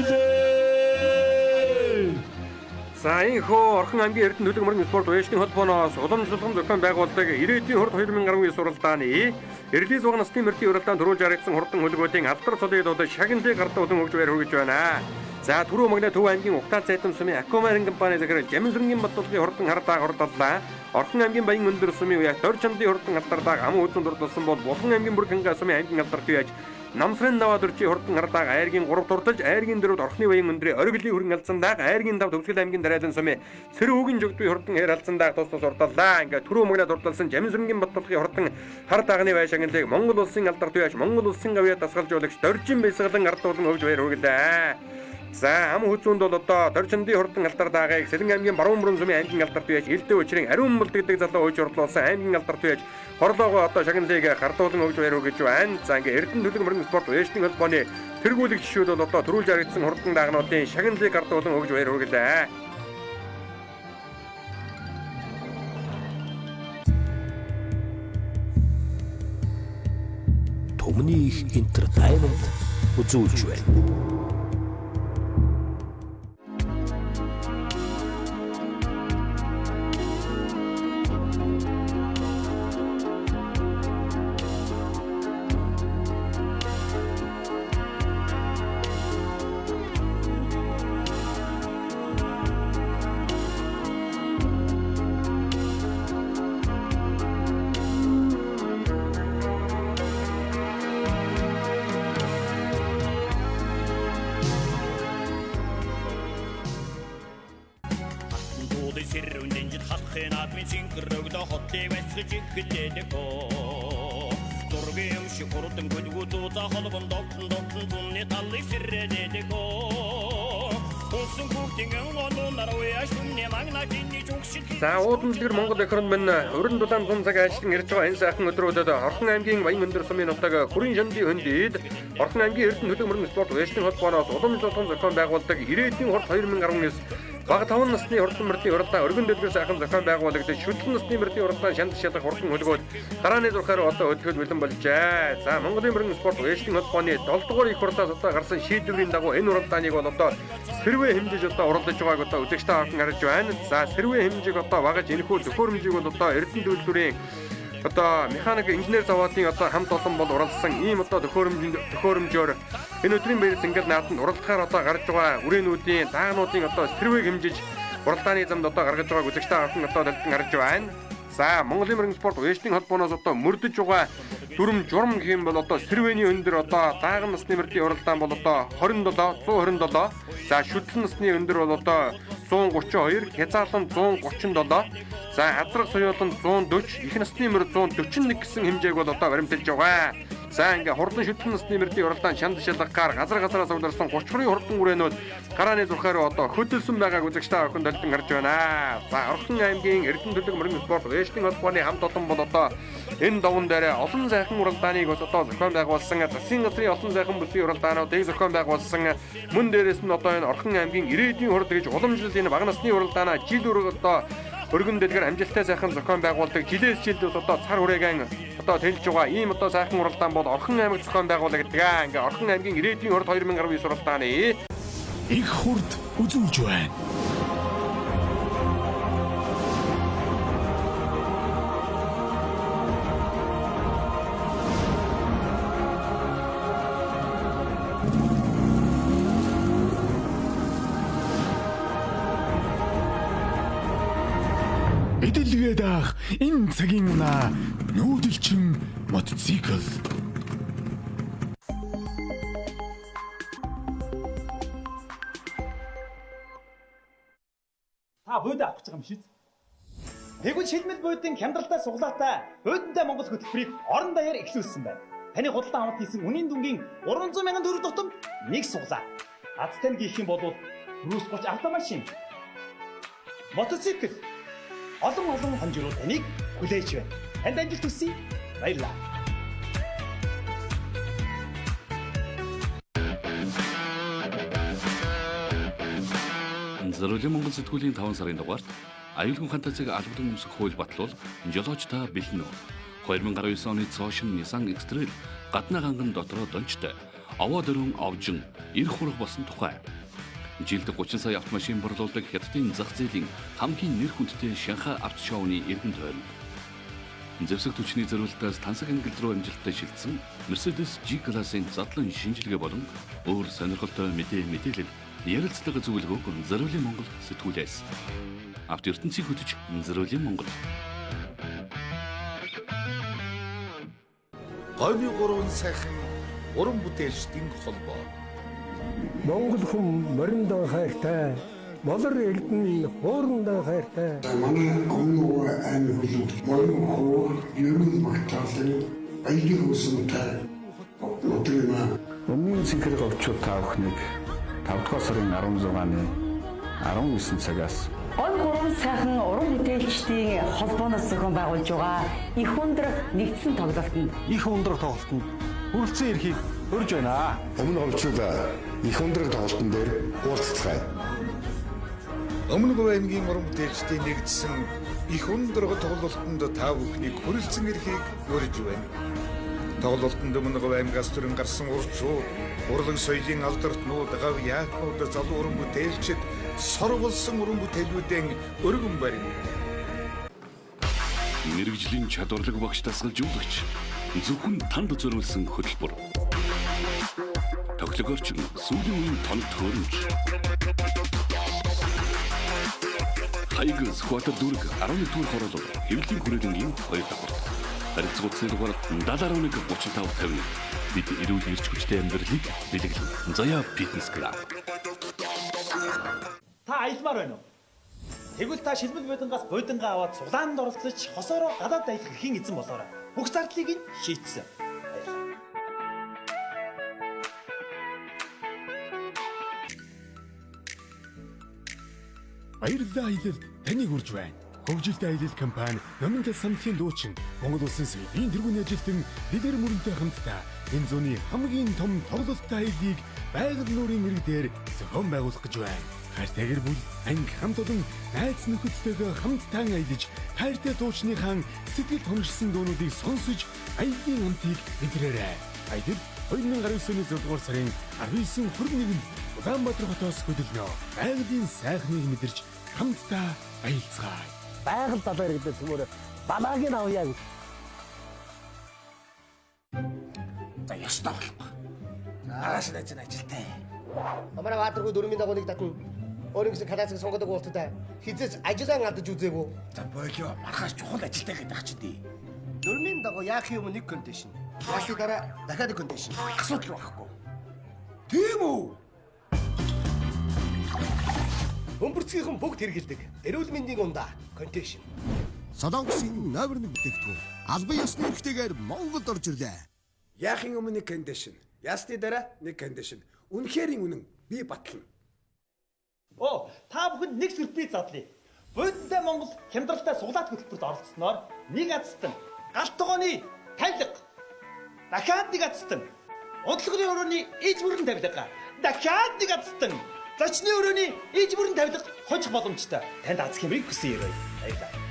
За энэ хөө Орхон аймгийн Эрдэнэ төлөв мөрөн спорт уяачны холбооноос уламжлалгын зохион байгуулдаг ирээдүйн хурд 2019 уралдааны эрэлтийн зугнасны мөртийн уралдаанд төрүүлж харагдсан хурдан хөлгүүдийн алдар цолын дууд шагналыг гардаг удам хөгж байр хүргэж байна. За Түрүү Магна Төв аймгийн Угтаа Цайтам сумын Аккумарин компани захирал Жаминсүргийн Батболгийн хурдан хартаа хурдлаа. Орхон аймгийн Баян өндөр сумын уяа Дор чамдын хурдан хартаа ам үзэн дурдсан бол Булган аймгийн Бүрхэнга сумын аймгийн алдарт яаж Намсрын Наваа дөрчийн хурдан хартаа айргийн 3 дурдж айргийн 4-д Орхны Баян өндрийн оргилын хүрэн алцсандааг айргийн 5 Төвсгөл аймгийн Дарайлан сумын Цэрүүгийн жогдгийн хурдан хэр алцсандааг тус урдаллаа. Ингээ Түрүү Магна дурдсан Жаминсүргийн Батболгийн хурдан хартаагны байшаанлыг Монгол улсын алдарт яаж Монгол улсын авьяа дасгалжуулагч Доржин Бэсгэлэн ард болон хөвж баяр хүргэлээ. За ам хүзүүнд бол одоо Доржиндын хурдан алдар даагааг Сэлэн аймгийн Баруун Бүрэн сумын аймгийн алдарт байж элдэ өчрийн ариун мулд гэдэг залуу хөөж орлуулсан аймгийн алдарт байж хорлоогоо одоо шагналыг хардуулан хөгж баяр гэж байна. За ингээ Эрдэнэ төлөв мөрөн спорт вэшлийн холбооны тэргүүлэг жишүүд бол одоо төрүүлж харагдсан хурдан даагнуудын шагналыг хардуулан хөгж баяр хүргэлээ. Түмний их entertainment үзүүлж байна. За уудамжлэгэр Монгол экран мань уран дулаан 100 цаг ажиллан ирж байгаа энэ сайхан өдрүүдэд Орхон аймгийн Баян өндөр сумын нутаг Хүрэн шандын хөндийд Орхон аймгийн Эрдэнэ төлөв мөрөн спорт вэшлийн холбооноос уламжлалт зохион байгуулдаг 90-ийн хорт 2019 бага 5 насны хурдан мөрдийн уралдаан өргөн дэлгэр сайхан зохион байгуулагдаж шүтлэн насны мөрдийн уралдаан шанд шалгах хурдан хөлгөөд гарааны зурхаар одоо хөдөлгөөл бэлэн болжээ. За Монголын мөрөн спорт вэшлийн холбооны 7 дугаар их хурлаас одоо гарсан шийдвэрийн дагуу энэ уралдааныг бол одоо сэрвэ хэмжиж одоо уралдаж байгааг одоо үзэгчтэй харан харж байна. За сэрвэ хэмжиг одоо багаж энэхүү төхөөрөмжийг бол одоо Эрдэнэ төлөвлөрийн одоо механик инженер заводын одоо хамт олон бол уралдсан ийм одоо төхөөрөмжөөр энэ өдрийн баярс ингээд нааданд уралдахаар одоо гарч байгаа үрээнүүдийн даагнуудын одоо сэрвэг хэмжиж уралдааны замд одоо гаргаж байгааг үзэгчтэй харан одоо дэлгэн харж байна. За Монголын мөрөн спорт вэшлийн холбооноос одоо мөрдөж байгаа дүрм журам гэх юм бол одоо сэрвэний өндөр одоо дааган насны мөрдийн уралдаан бол одоо 27 127. За шүтлэн насны өндөр бол одоо 132, хязаалан 137. За хазрах соёолон 140, их насны мөр 141 гэсэн хэмжээг бол одоо баримталж байгаа. За ингээ хурдан шүтлэн насны мөрдийн уралдаан шанд шалгахаар газраас удирсан 30 хүрийн хурдан үрээнүүд гарааны зурхаар одоо хөдөлсөн байгааг үзэгчтэй охин дэлгэн харж байна. За Орхон аймгийн Эрдэнэ төлөв мөрөн спорт вэшлийн холбооны хамт олон бол одоо энэ даван дээр олон сайхан уралдааныг одоо зохион байгуулсан засгийн газрын олон сайхан бүсийн уралдаануудыг зохион байгуулсан мөн дээрээс нь одоо энэ Орхон аймгийн ирээдүйн хурд гэж уламжлал энэ бага насны уралдаанаа жил бүр одоо өргөн дэлгэр амжилттай сайхан зохион байгуулдаг жилээс жилд одоо цар хүрээгэн одоо тэлж байгаа ийм одоо сайхан уралдаан бол Орхон аймаг зохион байгуулагддаг. Ингээ Орхон аймгийн ирээдүйн хурд 2019 уралдааны их хурд үзүүлж байна. Эдэлгээд ах энэ цагийн нүүдэлчин мотоцикл. Та бод авах гэж байгаа юм шиг. Тэгвэл шилмэл бодийн хямдралтай суглаатай бодонтой Монгол хөтөлбөрийг орон даяар эхлүүлсэн байна. Таны худалдан авалт хийсэн үнийн дүнгийн 300 мянган төгрөг тутамд нэг суглаа. Азтай гэх юм бол Брус 30 автомашин. Мотоцикл олон хонжруу таныг хүлээж байна. Танд амжилт хүсье. Баярлалаа. Зориулын Монгол сэтгүүлийн 5 сарын дугаарт аюулгүй фантазиг албан өмсөх хууль батлуул жолоочтой бэлэн үү. 2019 оны цоошин Nissan X-Trail гаднаа ганган дотроо дончтой овоо дөрвөн овжин ирэх хург болсон тухай. Жилд 30 сая автомашин борлуулдаг Хятадын зах зээлийн хамгийн нэр хүндтэй Шанхай авто шоуны эргэн тойронд зэвсэг түвшний зориултаас тансаг ангил руу амжилттай шилжсэн Mercedes G-классын задлан шинжилгээ болон өөр сонирхолтой мэдээлэл ярилцлага зөвлөгөөг Зориулын Монгол сэтгүүлээс. Авто ертөнцийг хөтөж Зориулын Монгол. Гойны 3 сайхан уран бүтээлчдийн холбоо. Монгол хүн мориндоо хайртай, молор элдэн хоорондоо хайртай. Манай өмнө аймаг хөлөг морин хоор ерөн багтаалын баялаг усантай өдрөмө. Өмнө цэнхэр говчууд та бүхнийг 5 дугаар сарын 16-ны 19 цагаас Гол 3 сайхан уран бүтээлчдийн холбооноос зохион байгуулж байгаа их өндөр нэгдсэн тоглолтод хүрэлцэн эрхийг өрж байна. Өмнө говчууд их өндөр тоглолтын дээр уулзцгаая. Өмнө говьгийн уран бүтээлчдийн нэгдсэн их өндөр тоглолтод та бүхнийг хүрэлцэн эрхийг өрж байна. Тоглолтод өмнө говь аймгаас төрөн гарсан урчууд, урлаг соёлын алдартнууд, гав яатнууд, залуу уран бүтээлчид сорволсон уран бүтээлүүдийн өргөн барина. Мэргэжлийн чадварлаг багш дасгалжуулагч зөвхөн танд зориулсан хөтөлбөр. Тоглогоорч сүүлийн үеийн тоног төхөөрөмж. Хайг скватер дүрэг 11 дугаар хороолол хэвлэлийн хүрээлэнгийн 2 давхар. Харилцагчдын дугаар 70113550. Бид эрүүл эрч хүчтэй амьдралыг бэлэглэн. Заяа фитнес клуб. Та аялмаар байна уу? Тэгвэл та шилбэл бодонгоос бодонгаа аваад цуглаанд оролцож хосоороо гадаад аялах эрхийн эзэн болоорой. Бүх зардлыг нь шийдсэн. Баярлалаа аялал таныг урьж байна. Хөгжилтэй аялал компани Номинкал самтын дуучин Монгол Улсын соёлын тэргүүний ажилтан лидер мөрөнтэй хамтдаа энэ зууны хамгийн том тоглолттой аяллыг байгаль нуурын мэрэгдээр зохион байгуулах гэж байна. Хайртай гэр бүл анги хамт олон найз нөхөдтэйгээ хамтдаа аялаж хайртай дуучныхаа сэтгэл тоногсон дуунуудыг сонсож аяллаа амтыг мэдрээрэй. Аялал 2019 оны 6 дугаар сарын 19 хүрээнд Улаанбаатар хотоос хөдөлнө. Байгалийн сайхныг мэдэрч хамтдаа аялцгаая. Байгаль талаар гэдэг сүмээр балаагийн авъя гэж. За ястаа болохгүй. Агаас найз ажилтай. Манай Баатаргүй дөрмийн дагуулыг татна. Өөрийн гэсэн кадацыг сонгодог болттой. Хизээч ажиллаа алдаж үзээгүй. За болио мархаас чухал ажилтай гэдэг ч дээ. Дөрмийн дагуу яах юм нэг кондишн. Яахны дараа дахиад нэг кондишн. Асуудал байхгүй. Тийм үү? Бөмбөрцгийнхэн бүгд хэрэгэлдэг. Эрүүл мэндийн ундаа контейшн. Солонгосын номер 1 бүтээгдэхүүн. Албан ёсны эрхтэйгээр Монголд орж ирлээ. Яахын өмнө нэг кондишн. Ясны дараа нэг кондишн. Үнэхээр үнэн. Би батлана. Оо, та бүхэнд нэг сюрприз задлаа. Бодтой Монгол хямдралтай суглаат хөтөлбөрт оролцсноор нэг азтан галт тогооны тавилга. Дахиад нэг азтан унтлагын өрөөний иж бүрэн тавилга. Дахиад нэг азтан зочны өрөөний иж бүрэн тавилга хожих боломжтой. Танд аз хэмрийг хүсэн ярив. Баярлалаа.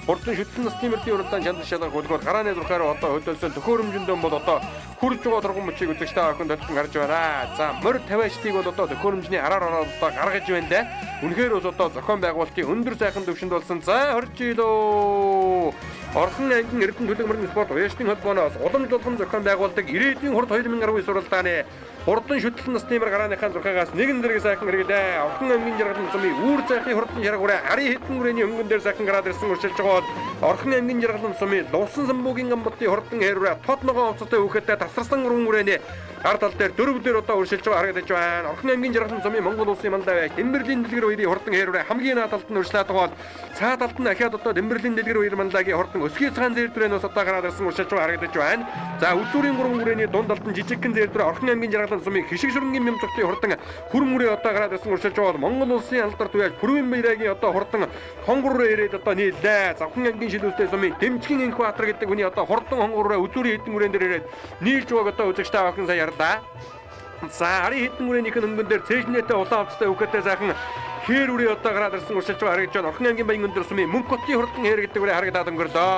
Хурдан шүтлэн насны мөрдийн уралдаан чандан шалгах хөлгөөр гарааны зурхаараа одоо хөдөлсөн төхөөрөмжөндөө бол одоо хүрж байгаа турган мөчийг үзэгчтэй охин толгон гарч байна. За морь тавиачдыг бол одоо төхөөрөмжний араар ороод гаргаж байна да. Үнэхээр бас одоо зохион байгуулалтын өндөр сайхан төвшөнд болсон. За хорж ийлөө. Орхон ангин Эрдэнэ төлөв мөрний спорт уяачдын холбооноос уламж болгон зохион байгуулдаг ирээдүйн хурд 2019 уралдааны хурдан шүтлэн насны мөр гарааныхаа зурхаагаас нэгэн дэрэг сайхан хэрэглээ. Орхон ангин жаргалын сумын үүр цайхны хурдан шаргуураа ари хэдэн хүрээний хөнгөн дээр сайхан гараад ирсэн үржилж байгаа. Орхон ангин жаргалын сумын лувсан самбуугийн гамбатын хурдан хэрвээ тот ногоон уцтай үхэтэй тасарсан өргөн хүрээний ард тал дээр дөрөв дээр одоо үржилж байгаа харагдаж байна. Орхон ангин жаргалын сумын Монгол улсын мандаа байж Дэмбэрлийн дэлгэр хоёрын хурдан хэрвээ хамгийн наадалд нь үржилээд байгаа бол цаа талд нь ахаад одоо Дэмбэрлийн дэлгэр хоёр мандагийн хурдан өсгий цаан зэр төрөөс одоо гараад ирсэн үржилж байгаа харагдаж байна. За үлдүүрийн гурван хүрээний дунд талд нь жижигхэн зэр төрөө Орхон ангин жаргалын сумын хишиг шүрэнгийн мэмцэгтийн хурдан хүрэн мөрөө одоо гараад ирсэн үржилж байгаа бол Монгол улсын алдарт үеж Пүрвэн Баярагийн одоо хурдан хонгороо ирээд одоо нийлээ. Завхан ангийн шилүүстэй сумын Дэмчгийн энх Баатар гэдэг хүний одоо хурдан хонгороо үзүүрийн хэдэн хүрэн дээр ирээд нийлж байгааг одоо үзэгчтэй охин сайн ярьлаа. За ари хэдэн хүрээнийх нь өнгөн дээр цээжнээтэй улаан хувцастай үхэтэй сайхан хээр үрээ одоо гараад ирсэн уршилж байгаа харагдж байна. Орхон аймгийн баян өндөр сумын Мөнхбодын хурдан хээр гэдэг үрээ харагдаад өнгөрлөө.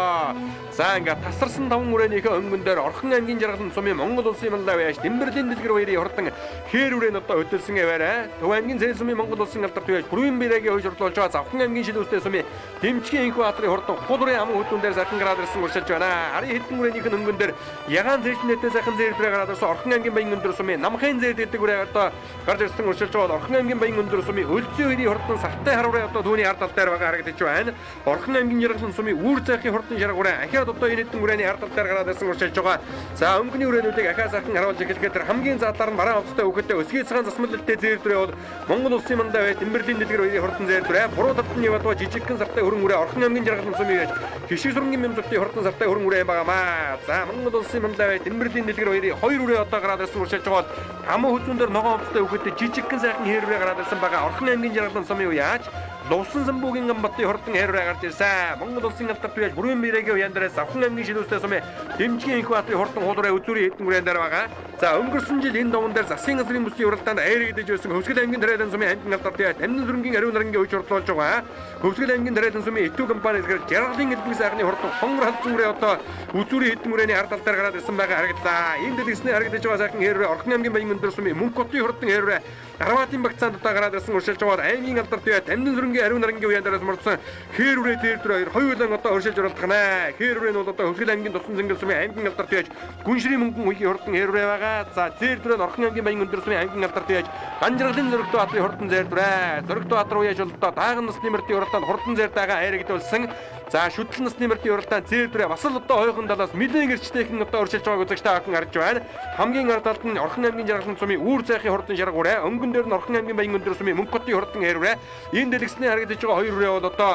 За ингээд тасарсан 5 үрээнийхээ өнгөн дээр Орхон аймгийн жаргалан сумын Монгол улсын мандаа байж Дэмбэрлийн дэлгэр баярын хурдан хээр үрээн одоо хөтөлсөн аваарай. Төв аймгийн Зээл сумын Монгол улсын алдарт байж Бүрэн бэрэгийн хойшруулж байгаа Завхан аймгийн Шилүүстэй сумын Дэмчгийн Энхүү баатрын хурдан хулуурын аман хөтөн дээр сайхан гараад ирсэн уршилж байна. Ари хэдэн үрээнийх нь өнгөн дээр ягаан зэжнэтэй сайхан зээрдрээ гараад ирсэн Орхон аймгийн баян өндөр сумын Намхан зээд гэдэг үрээ одоо гарч ирсэн уршилж байгаа. Орхон аймгийн баян өндөр сумын Өлзөө хоёрын хурдан сартай харуурын одоо түүний ард тал дээр байгаа харагдаж байна. Орхон аймгийн жаргалан сумын Үүр цайхын хурдан шарга үрээ ахиад одоо энэ хэдэн үрээний ард тал дээр гараад ирсэн уршилж байгаа. За өнгөний үрээнүүдийг ахаа сайхан харуулж эхлэхэд хамгийн задлаар нь бараан хувцастай өгөхөдөө өсгий цагаан засмалтай зээрдрээ бол Монгол улсын мандаа байж Дэмбэрлийн дэлгэр хоёрын хурдан зээрдрээ буруу татны явдгаа жижигхэн сартай хөрөн үрээ Орхон аймгийн жаргалан сумын байж Хишиг сүрэнгийн мэмзэгтийн хурдан сартай хөрөн үрээ байгаамаа. За Монгол улсын мандаа байж Дэмбэрлийн дэлгэр хоёрын хоёр үрээ одоо гараад ирсэн уршилж байгаа. Аман хөтөн дээр ногоон хувцастай өгөхөдөө жижигхэн сайхан хээр үрээ гараад ирсэн байгаа. Орхон аймгийн жаргалан сумын яаж Лувсан самбуугийн Гамбатын хурдан хэрвээ гарч ирсэн. Монгол улсын алдарт байж Бүрэн бэрэгийн уяндараас Завхан аймгийн Шилүүстэй сумын Дэмчгийн Энхүү баатрын хурдан хулуурын үзүүрийн хэдэн үрээн дээр байгаа. За өнгөрсөн жил энэ даван дээр Засгийн газрын бүсгийн уралдаанд айрагдж байсан Хөвсгөл аймгийн Тариалан сумын аймгийн алдарт байж Амнин зүрэнгийн ариун нарангийн үеч хурлуулж байгаа. Хөвсгөл аймгийн Тариалан сумын Итүү компани зэрэг жаргалын элбэг сайхны хурдан хонгор халдсан үрээ одоо үзүүрийн хэдэн үрээний ард тал дээр гараад ирсэн байгаа харагдлаа. Энэ дэлгэсний харагдаж байгаа сайхан хэрвээ Орхон аймгийн баян өндөр сумын Мөнхбодын хурдан хэрвээ Арватын багцаанд одоо гараад ирсэн уршилж байгаа. Аймгийн алдарт байж Амнин зүрэнгийн ариун нарангийн уяндараас мордсон хээр үрээ дээр хоёулаа одоо уршилж оруулах нэ. Хээр үрээ нь бол одоо Хөвсгөл аймгийн Тусан зэнгэл сумын аймгийн алдарт байж Гүншрийн мөнгөн үеийн хурдан хээр үрээ байгаа. За зээр дээр Орхон аймгийн баян өндөр сумын аймгийн алдарт байж Ганжиргалын Зөрөгтөө баатрын хурдан зээр дээр Зөрөгтөө баатар уяж болдоо дааган насны мөртийн уралдаанд хурдан зээр дагаа айрагдуулсан. За шүтлэн насны мөртийн уралдаанд зээр дээр бас л одоо хойхон талаас мэдэн гэрчтэйхэн одоо уршилж байгааг үзэгчтэй хахан харж байна. Хамгийн ард талд нь Орхон аймгийн жаргалан сумын Үүр цайхын хурдан шарга үрээ өнгөн дээр нь Орхон аймгийн баян өндөр сумын Мөнхбодын хурдан хээр үрээ. Энэ дэлгэсний харагдаж байгаа хоёр үрээ бол одоо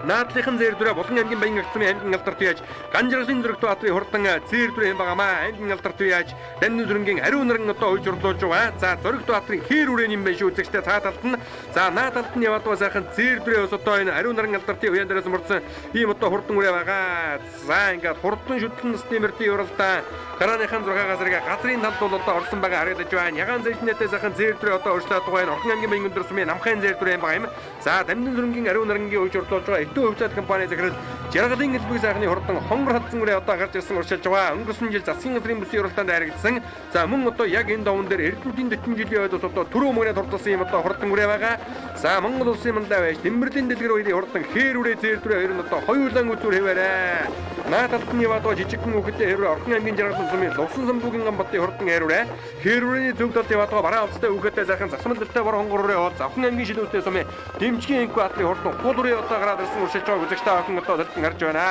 наадлынхан зээрдүрэ Булган аймгийн баян агцмын аймгийн алдарт яаж Ганжиргалын Зөрөгтөө баатрын хурдан зээрдүрэ юм байгаамаа. Аймгийн алдарт яаж Данин зүрэнгийн ариун наран одоо уйж урлуулж байгаа. За Зөрөгтөө баатрын хээр үрэн юм байна шүү үзэгчтэй цаа талд нь. За наад талд нь яваад байгаа сайхан зээрдүрэ ус одоо энэ ариун наран алдартын уян дээрээс мөрдсөн ийм одоо хурдан үрээ байгаа. За ингээд хурдан шүтлэн насны мөртийн уралдаан гарааныхан 6 газрыг газрын талд бол одоо орсон байгаа харагдаж байна. Ягаан зэжнэтэй сайхан зээрдүрэ одоо урьшлаад байгаа. Орхон аймгийн баян өндөр сумын Намхан зээрдүрэ юм байгаа юм. За Данин зүрэнгийн ариун нарангийн уйж урлуулж байгаа. Итүү хөвцөд компани захирал жаргалын элбэг сайхны хурдан хонгор халдсан үрээ одоо гарч ирсэн уршилж байгаа. Өнгөрсөн жил Засгийн газрын бүсгийн уралдаанд харагдсан. За мөн одоо яг энэ даван дээр Эрдэнэтийн 40 жилийн ойдос одоо түрүү мөрөд хурдсан юм одоо хурдан үрээ байгаа. За Монгол улсын мандаа байж Дэмбэрлийн дэлгэр хоёрын хурдан хээр үрээ зээрдүрэ хоёр нь одоо хоёулаан үзүүр хэвээрээ. Наад талд нь яваад жижигхэн хүүхэдтэй хэрвээ Орхон аймгийн жаргалан сумын Лувсан самбуугийн Гамбатын хурдан хээр үрээ. Хээр үрээний зөв талд яваад бараан хувцастай хүүхэдтэй сайхан засмалтай бор хонгор үрээ бол Завхан аймгийн Шилүүстэй сумын Дэмчгийн Энхүү баатрын хурдан хулуурын одоо гараад ирсэн уршилж байгаа үзэгчтэй хахан одоо талдан харж байна.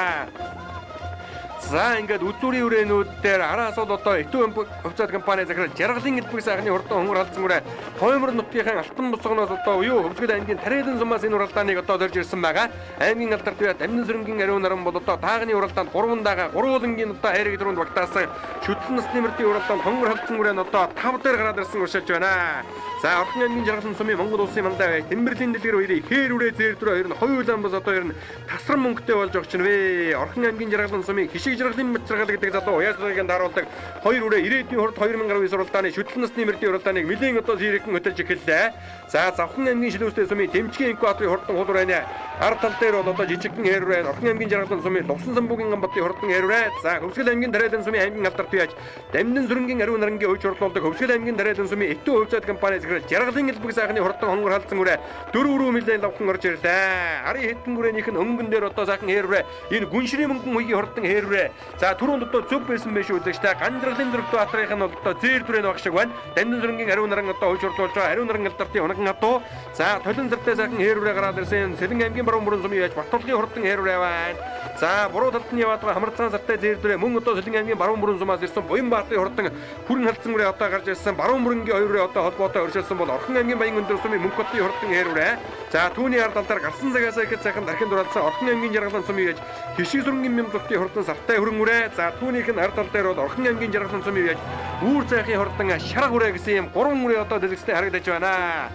За ингээд үзүүрийн үрээнүүд дээр араас бол одоо Итүү хувьцаат компани захирал жаргалын элбэг сайхны хурдан хонгор халдсан үрээ Хоймор нутгийн алтан босгоноос одоо юу Хөвсгөл аймгийн Тариалан сумаас энэ уралдааныг одоо зорж ирсэн байгаа. Аймгийн алдарт бай Амнин зүрэнгийн ариун наран бол одоо таагны уралдаанд 3 дагаа 3 улангийн одоо хайрыг дөрөнд багтаасан шүтлэн насны мөртийн уралдаанд хонгор халдсан үрээ нь одоо 5 дээр гараад ирсэн уршилж байна. За Орхон аймгийн жаргалан сумын Монгол улсын мандаа бай Дэмбэрлийн дэлгэр хоёрын хээр үрээ зээрдүрэ хоёр нь хоёулаан бас одоо ер нь тасран мөнгөтэй болж өгч нь вэ. Орхон аймгийн жаргалан сумын Хишиг жаргалын материал гэдэг залуу уяасрыг даруулдаг хоёр үрээ ирээдүйн хурд 2019 уралдааны шүтлэн насны мөртийн уралдааныг нэлээд одоо зэрэгэн хөтөлж эхэллээ. За Завхан аймгийн Шилүүстэй сумын Дэмчгийн Энхүү баатрын хурдан хулуурайны ард тал дээр бол одоо жижигхэн хээр үрээ Орхон аймгийн жаргалан сумын Лувсан самбуугийн Гамбатын хурдан хээр үрээ. За Хөвсгөл аймгийн Тариалан сумын аймгийн алдарт байж Дамнин зүрэнгийн ариун нарангийн уйж урлуулдаг Хөвсгөл аймгийн Тариалан сумын Итүү хувьцаат компани захирал жаргалын элбэг сайхны хурдан хонгор халдсан үрээ 4 милион лавхан орж ирлээ. Ари хэдэн үрээнийх нь өнгөн дээр одоо сайхан хээр үрээ энэ Гүншрийн мөнгөн үеийн хурдан хээр үрээ. За түрүүнд одоо зөв байсан байх шүү үзэгчтэй. Ганжиргалын Зөрөгтөө баатрынх нь бол одоо зээрдүрээ баг шиг байна. Данин зүрэнгийн ариун наран одоо уйж урлуулж байгаа. Ариун наран алдартын унаган адуу. За толон зартай сайхан хээр үрээ гараад ирсэн. Сэлэн аймгийн баруун бүрэн сумын яаж Бартолгийн хурдан хээр үрээ байна. За буруу талд нь яваад байгаа Хамарцаан зартай зээрдүрээ мөн одоо Сэлэн аймгийн баруун бүрэн сумаас ирсэн Буян баатарын хурдан хүрэн халдсан үрээ одоо гарч ирсэн. Баруун бүрэнгийн хоёр үрээ одоо холбоотой өршөлсөн бол Орхон аймгийн баян өндөр сумын Мөнхбодын хурдан хээр үрээ. За түүний ард талдаар гарсан цагаасаа ихэд сайхан дархин дураалсан Орхон аймгийн жаргалан сумын яаж Хишиг сүрэнгийн мэмзэгтийн хурдан сартай хөрөн үрээ. За түүнийх нь ард тал дээр бол Орхон аймгийн жаргалан сумын яаж Үүр цайхын хурдан шарга үрээ гэсэн юм 3 үрээ одоо дэлгэстэй харагдаж байна.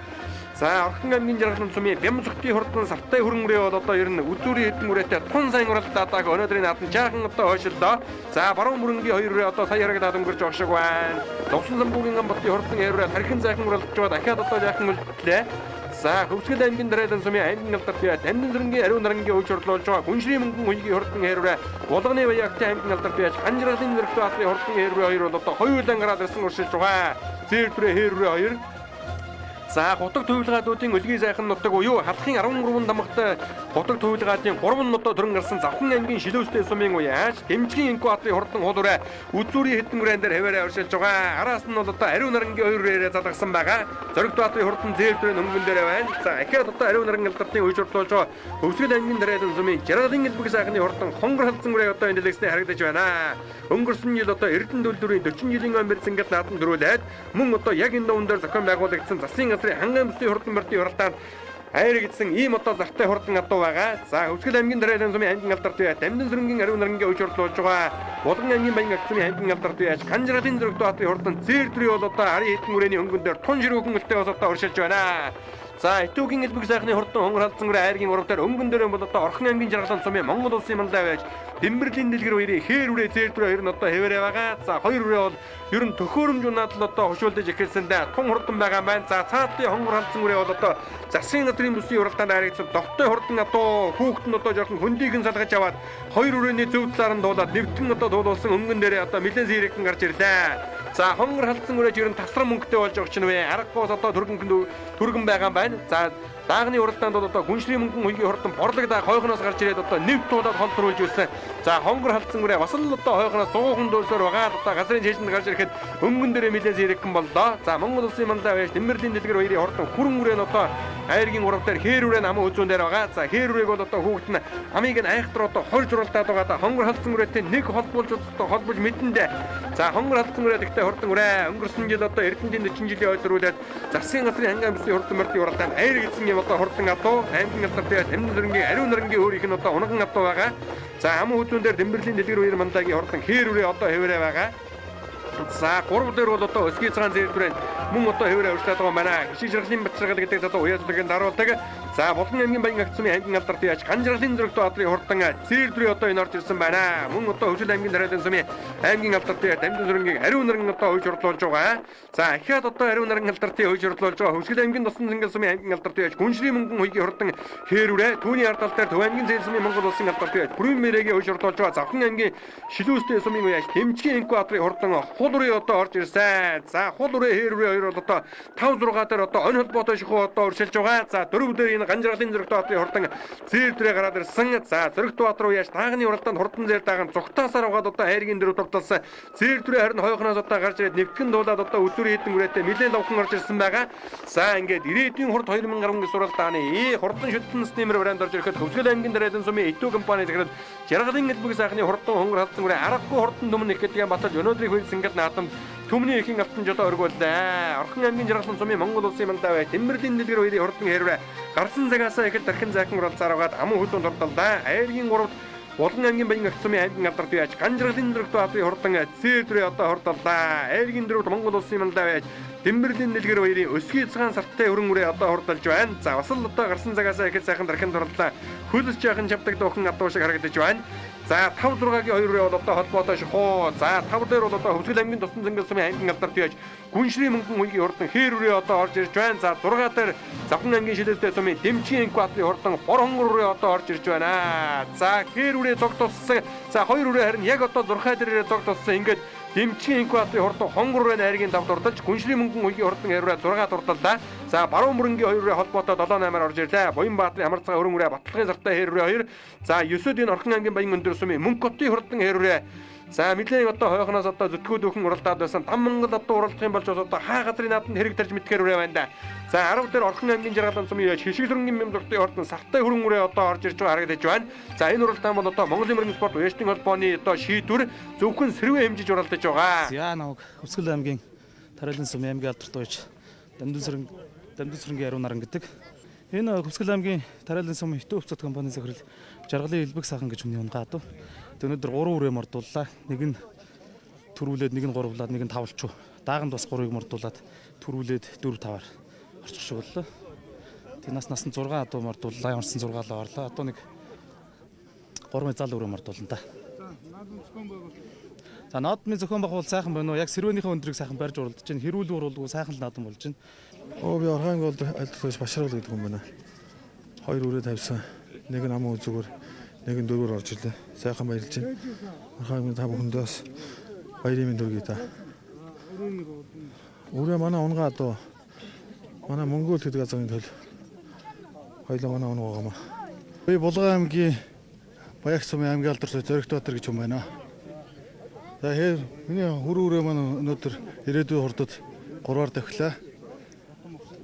За Орхон аймгийн жаргалан сумын Бямцогтын хурдан сартай хөрөн үрээ бол одоо ер нь үзүүрийн хэдэн үрээтэй тун сайн уралдаадаг өнөөдрийн наадан жаахан одоо хойшлоо. За баруун бүрэнгийн хоёр үрээ одоо сая харагдаад өнгөрч байгаа шиг байна. Лувсан самбуугийн Гамбатын хурдан хээр үрээ тархин зайхан уралдаж байгаа дахиад одоо жаахан үлдлээ. За Хөвсгөл аймгийн дараадан сумын аймгийн алдарт бие Дамжин зэрэнгийн ариун нарангийн өвч хурлуулж байгаа Гүншрийн мөнгөн үеийн хурдан хэрвээ Булганы баягтын аймгийн алдарт бие Ханжралын зэрэгт баатрын хурдан хэрвээ хоёр бол одоо хоёулаа гараад ирсэн уршилж байгаа. Зээртрээ хэрвээ хоёр. За гутаг туйлгаадуудын өлгийн сайхан нутаг буюу халахын 13 дамгтай гутаг туйлгаадын 3 нутаг төрөн гарсан Завхан аймгийн Шилөөстэй сумын уяаж Дэмжгийн инкубаторын хурдан хуулуурай үзүүрийн хэдэн гүрэн дээр хэвээрээ уршилж байгаа. Араас нь бол одоо ариун нарангийн хоёр үрээрээ залгасан байгаа. Зоригт баатрын хурдан зээлтрээ нөнгөн дээр байна. За ахиад одоо ариун наран алдартын үеж урдуулж байгаа Хөвсгөл аймгийн дараадан сумын Жаргалын элбэг сайхны хурдан хонгор халдсан үрээ одоо энэ дэлгэснээр харагдаж байна. Өнгөрсөн жил одоо Эрдэнэ төлөвлөрийн 40 жилийн омбер зингэд наадам дөрүүлээд мөн одоо яг энэ дуун дээр зохион байгуулагдсан засгийн ханган бүсийн хурдан мөрдийн уралдаанд айр гэсэн ийм одоо зартай хурдан адуу байгаа. За Хөвсгөл аймгийн дараадан сумын аймгийн алдарт бие Дамжин зэрэнгийн ариун нарангийн өвч хурлуулж байгаа. Булган аймгийн баян агцны аймгийн алдарт бие Ханжралын зэрэгт баатрын хурдан зээртрээ бол одоо ари хэдэн үрээний өнгөн дээр тун ширүүхэн өлтэй бас одоо уршилж байна. За Этүүгийн элбэг сайхны хурдан хонгор халдсан гүрэ айргийн урав дээр өнгөн дээр бол одоо Орхон аймгийн Жаргалан сумын Монгол улсын мандаа байж Дэмбэрлийн дэлгэр хоёрын хээр үрээ зээлтрээ хоёр нь одоо хэвээрээ байгаа. За хоёр үрээ бол ер нь төхөөрөмж унаад л одоо хушуулдаж эхэлсэндээ тун хурдан байгаа маань. За цаатын хонгор халдсан гүрээ бол одоо засгийн газрын бүсийн уралдаанд харагдсан догтой хурдан адуу хүүхэд нь одоо жоохон хөндийгэн салгаж аваад хоёр үрээний зөв талаар нь дуулаад нэвтэн одоо дуулуулсан өнгөн дээрээ одоо нэлээд зэрэгэн гарч ирлээ. За хонгор халдсан гүрээ ер нь тасран мөнгөтэй болж байгаа ч нэ аргагүй одоо түргэн байгаа юм байна. За даагны уралдаанд бол одоо Гүншрийн мөнгөн үеийн хурдан борлогдаа хойхноос гарч ирээд одоо нэвт туулаад холдруулж ирсэн. За хонгор халдсан гүрээ бас л одоо хойхноос зуухан дөөсөөр байгаа. Одоо газрын жижигт гарч ирэхэд өнгөн дээрээ нэлээд зэрэгэн боллоо. За Монгол улсын мандаа байж Дэмбэрлийн дэлгэр хоёрын хурдан хүрэн үрээ нь одоо айргийн урав дээр хээр үрээ намын үзүүн дээр байгаа. За хээр үрээг бол одоо хүүхэд нь амийг нь айхтар одоо хорж уралдаад байгаа. Да хонгор халдсан үрээтэй нэг холбуулж одоо холбож мэдэндээ. За хонгор халдсан үрээ гэхдээ хурдан үрээ өнгөрсөн жил одоо Эрдэнэгийн 40 жилийн ойдлруулаад засгийн газрын ханган бүсийн хурдан мөрдийн уралдаанд айр гэсэн юм одоо хурдан адуу аймгийн алдарт бие Дамжин зэрэнгийн ариун нарангийн өөрийнх нь одоо унган адуу байгаа. За амын үзүүн дээр Дэмбэрлийн дэлгэр хоёр мандагийн хурдан хээр үрээ одоо хэвээрээ байгаа. За 3 дээр бол одоо өсгий цагаан зээлбэрэн мөн одоо хэвээрээ урьдчилаад байгаа юм байна. Хишиг жаргалын бацрагал гэдэг одоо уяаслагын даруулдаг. За Булган аймгийн баян агцны аймгийн алдарт яаж Ханжралын зэрэгт баатрын хурдан зээлбэрээ одоо энэ орж ирсэн байна. Мөн одоо Хөвсгөл аймгийн дараадан сумын аймгийн алдарт Дамжин зэрэнгийн ариун наран одоо хойж хурлуулж байгаа. За ахиад одоо ариун наран алдартын хойж хурлуулж байгаа Хөвсгөл аймгийн Тусан зингэл сумын аймгийн алдарт яаж Гүншрийн мөнгөн үеийн хурдан хээр үрээ түүний ард тал дээр Төв аймгийн зээл сумын Монгол улсын алдарт яаж Бүрэн мэрэгийн хойж хурлуулж байгаа. Завхан аймгийн Шилөөстэй сумын уяаж Дэмжгийн инкубаторын хурдан хул үрээ одоо орж ирсэн. За хул үрээ хээр үрээ хоёр бол одоо 5 6 дээр одоо онь холбоотой шихүү одоо уршилж байгаа. За дөрөв дээр энэ Ганжралын зэрэгт баатрын хурдан зээлтрээ гараад ирсэн. За зэрэгт баатар уяаж таагны уралдаанд хурдан зээл дааган цугтаасаар угаад одоо айргийн дөрөв тогтолсон. Зээлтрээ харин хойхноос одоо гарч ирээд нэвтгэн дуулаад одоо үзүүрийн хэдэн үрээтэй нэлээд лавхан орж ирсэн байгаа. За ингээд ирээдүйн хурд 2010 суралдааны хурдан шүтэн стимер вариант орж ирэхэд Хөвсгөл аймгийн дараадан сумын Этүү компани захирал Жаргалын элбэг сайхны хурдан хонгор халдсан үрээ аргагүй хурдан дүмэн их гэдгийг баталж өнөөдрийн хөл зингэд наадамд Түмний ихийн автан жолоо өргүүллээ. Орхон аймгийн Жаргалан сумын Монгол улсын мандаа бай Дэмбэрлийн дэлгэр хоёрын хурдан хэрвээ гарсан цагаасаа ихэл дархан зайхан уралцаар угаад аман хөлөнд ордолдоо. Айргийн 3-т Булган аймгийн баян агц сумын аймгийн алдарт байж Ганжралын зэрэгт баатрын хурдан зээлтрээ одоо хордоллоо. Айргийн 4-т Монгол улсын мандаа байж Дэмбэрлийн дэлгэр хоёрын өсгий цагаан сарттай өрөн үрээ одоо хордолж байна. За бас л одоо гарсан цагаасаа ихэл сайхан дархан дурлаа. Хөлс жаахан чавдаг дуухан адуу шиг харагдаж байна. За 5 6-гийн 2 үрээ бол одоо холбоотой шихуу. За 5 дээр бол одоо Хөвсгөл аймгийн Тусан зингэл сумын аймгийн алдарт байж Гүншрийн мөнгөн үеийн хурдан хээр үрээ одоо орж ирж байна. За 6 дээр Завхан аймгийн Шилөөстэй сумын Дэмжгийн инкубаторын хурдан бор хонгор үрээ одоо орж ирж байна. За хээр үрээ зогтолсон. За 2 үрээ харин яг одоо 6 дээрээ зогтолсон. Ингээд Дэмжгийн инкубаторын хурдан хонгор үрээ айргийн давд урдалж Гүншрийн мөнгөн үеийн хурдан хэрвээ 6 дурдаллаа. За баруун мөрөнгийн 2 үрээ холбоотой 7-8-аар орж ирлээ. Буян баатрын амар цагаан өрөн үрээ батлагын сартай хээр үрээ 2. За 9-д энэ Орхон аймгийн баян өндөр сумын Мөнгөтийн хурдан хээр үрээ. За мэдээ одоо хойхноос одоо зүтгүүд өхөн уралдаад байсан. Там Монгол одоо уралдах юм болж одоо хаа газрын нааданд хэрэг тарж мэдхээр үрээ байна да. За 10 дээр Орхон аймгийн Жаргалан сумын хишгэлрэнгийн мэмзуртын хурдан сартай хүрэн үрээ одоо орж ирж байгаа харагдаж байна. За энэ уралдаан бол одоо Монголын мөрөн спорт уяжтын холбооны одоо шийдвэр зөвхөн сэрвээ хэмжиж уралдаж байгаа. За намайг Хөвсгөл аймгийн Тарайлан сумын аймгийн алдарт байж Дамжин зэрэнгийн ариун наран гэдэг. Энэ Хөвсгөл аймгийн Тарайлан сумын Этүү хувьцат компани захирал Жаргалын элбэг сайхан гэж хүний унгаа дуу. Өнөөдөр 3 үрээ мордууллаа. Нэг нь төрүүлээд, нэг нь гурвлаад, нэг нь тавлчуу. Дааганд бас 3-ыг мордуулаад төрүүлээд 4-5-аар орчих шиг боллоо. Тэг нас нь 6 адуу мордууллаа. Ямарсан 6 л орлоо. Одоо нэг 3 зал үрээ мордуулна та. За наадмын зохион байгуул сайхан байна уу? Яг сэрвэнийхээ өндрийг сайхан барьж уралдаж байна. Хэрүүл уралдгүй сайхан л наадам болж байна. Би Орхайн голд альдагч Башаргал гэдэг хүн байна. 2 үрээ тавьсан. Нэг нь амын үзүүгээр, нэг нь дөрвөр орж ирлээ. Сайхан баярлж байна. Орхайн та бүхэндээс баярын дөргий та. Үрээ манай унгаа доо. Манай Монгол гэдэг газрын төл. Хоёлоо манай унгаа гамаа. Би Булган аймгийн Баягт сумын аймгийн алдартай Зоригт Баатар гэж хүн байна. За миний хүрээ маань өнөөдөр ирээдүйн хурдад 3-аар давхилаа.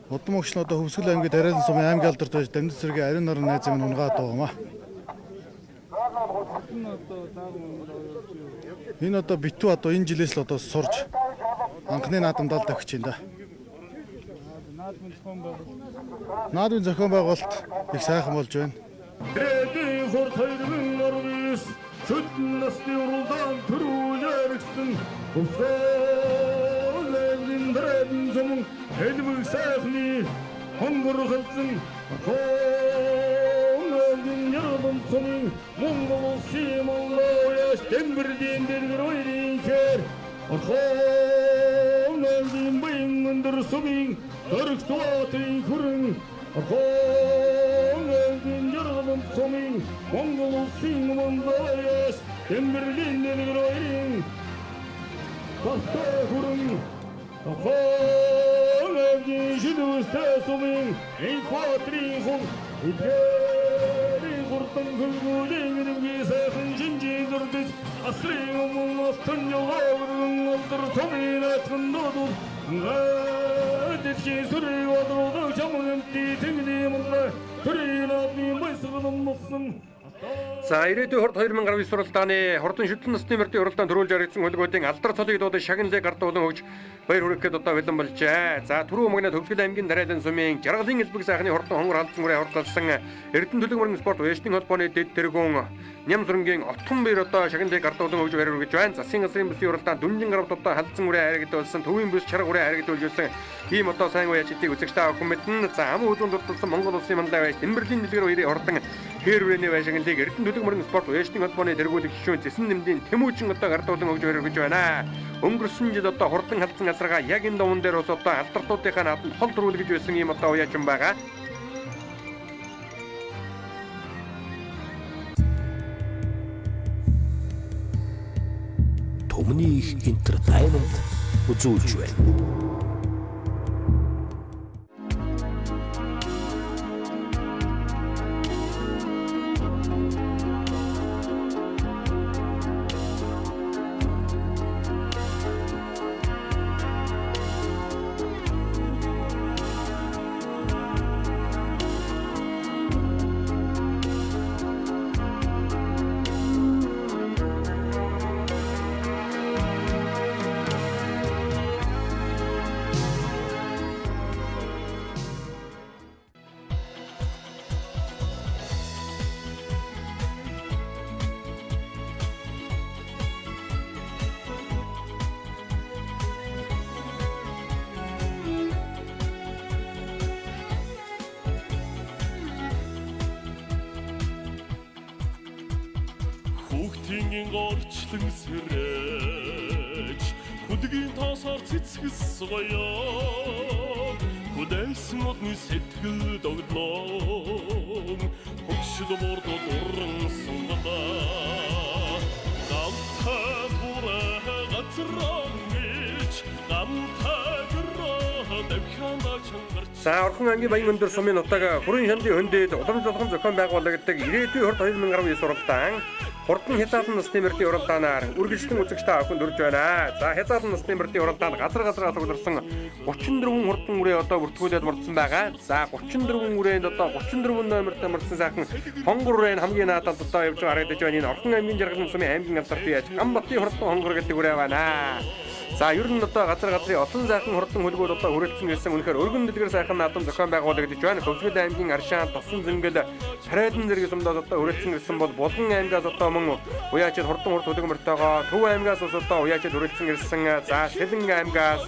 Удам огшин одоо Хөвсгөл аймгийн Дараалан сумын аймгийн алдартай Дамжин цэргийн Ариун нарын найзын унгаа дуугамаа. Энэ одоо битүү одоо энэ жилээс л одоо сурж анхны наадамд давхиж байна да. Наадмын зохион байгуулалт их сайхан болж байна. Ирээдүйн хурд 2019 шүтэн насны уралдаан төрүүлээрсэн Хөвсгөл аймгийн Дараалан сумын хэлбэг сайхны хонгорхолцсон аймгийн Яралан сумын Монгол улсын маллаяш Дэмбэрдийн дэргэр хоёрын хэр Орхон аймгийн Баян өндөр сумын Зоригт Баатарын хүрэн Орхон аймгийн Яралан сумын Монгол улсын маллаяш Дэмбэрдийн дэргэр хоёрын хүрэн Орхон аймгийн Шилүүстэй сумын Баатарын хүн Хурдан хөлгүүлийн ирэмгийн сайхан шинжийг өрдөж Асрын өмнө алтан яваарын алдар цомын атхан додул Дэдшийн сүрэй вадруудаг чамгамти тэнгний мунда Төрийн адмын байсгалан мусан За ирээдүйн хурд 2019 суралдааны хурдан шүтэн насны мөрдийн уралдаан төрүүлж харагдсан хөлгүүдийн алдар цолыг дуудаж шагналыг гардуулан хөгж баяр хүргэхэд одоо бэлэн болжээ. За түрүү магнад Хөвсгөл аймгийн Дараалан сумын Жаргалын элбэг сайхны хурдан хонгор халдсан үрээ хурдалсан Эрдэнэ төлөв мөрөн спорт уяачны холбооны дэд тэргүүн Ням сүрэнгийн отхон бэр одоо шагналыг гардуулан хөгж баяр хүргэж байна. Засгийн газрын бүсийн уралдаан дүнжин гаравд одоо халдсан үрээ харагдуулсан төвийн бүс чарга үрээ харагдуулжсэн ийм одоо сайн уяач эдийг үзэгч та бүхэн мэднэ. За ам үзүүн дурдсан Монгол улсын мандаа байж Дэмбэрлийн дэлгэр хоёрын хурдан хээр үрээний байшаглалыг Эрдэнэ төлөв мөрөн спорт уяачны холбооны тэргүүлэг гишүүн Зэсэн нэмдийн Тэмүүжин одоо гардуулан хөгж баяр хүргэж байна. Өнгөрсөн жил одоо хурдан халдсан газаргаа яг энэ дуун дээр ус одоо алдартуудынхаа наадамд хол төрүүлгэж байсан ийм одоо уяачин байгаа. Түмний их entertainment үзүүлж байна. Хүүхдийн орчлон сэрэж Хүдгийн тасаар цэцгэс гоёо Хүдэлсэн модны сэтгэл догдлоо Хөгшил мордод уран сунгада Гамтай тураа газраа гэж Гамтай гэраа дэвхэнда чангарч За Орхон аймгийн Баян өндөр сумын нутаг хүрэн шандын хөндөд уламжлалгын зохион байгуулагддаг ирээдүйн хурд 2019 суралдаан хурдан хязгаарлан насны мөрдийн уралдаанаар үргэлжлэн үзэгч та бүхэнд хүрж байна. За хязгаарлан насны мөрдийн уралдаанд газар тоглорсон 34 хурдан үрээ одоо бүртгүүлээд мордсон байгаа. За 34 үрээнд одоо 34 номертой мордсон сайхан хонгор үрээн хамгийн наадад одоо явж харагдаж байна. Энэ Орхон аймгийн Жаргалан сумын аймгийн алдартай яаж Гамбатын хурдан хонгор гэдэг үрээ байна. За ер нь одоо газрын олон сайхан хурдан хөлгүүд одоо хүрээлцэн ирсэн үнэхээр өргөн дэлгэр сайхан наадам зохион байгуулагдаж байна. Хөвсгөл аймгийн Аршаан, Тосон зэнгэл, Харайдан зэрэг сумдаас одоо хүрээлцэн ирсэн бол Булган аймгаас одоо мөн уяачид хурдан хурд хөдөлгөмөртөөгөө Төв аймгаас одоо уяачид хүрээлцэн ирсэн. За Шилэн аймгаас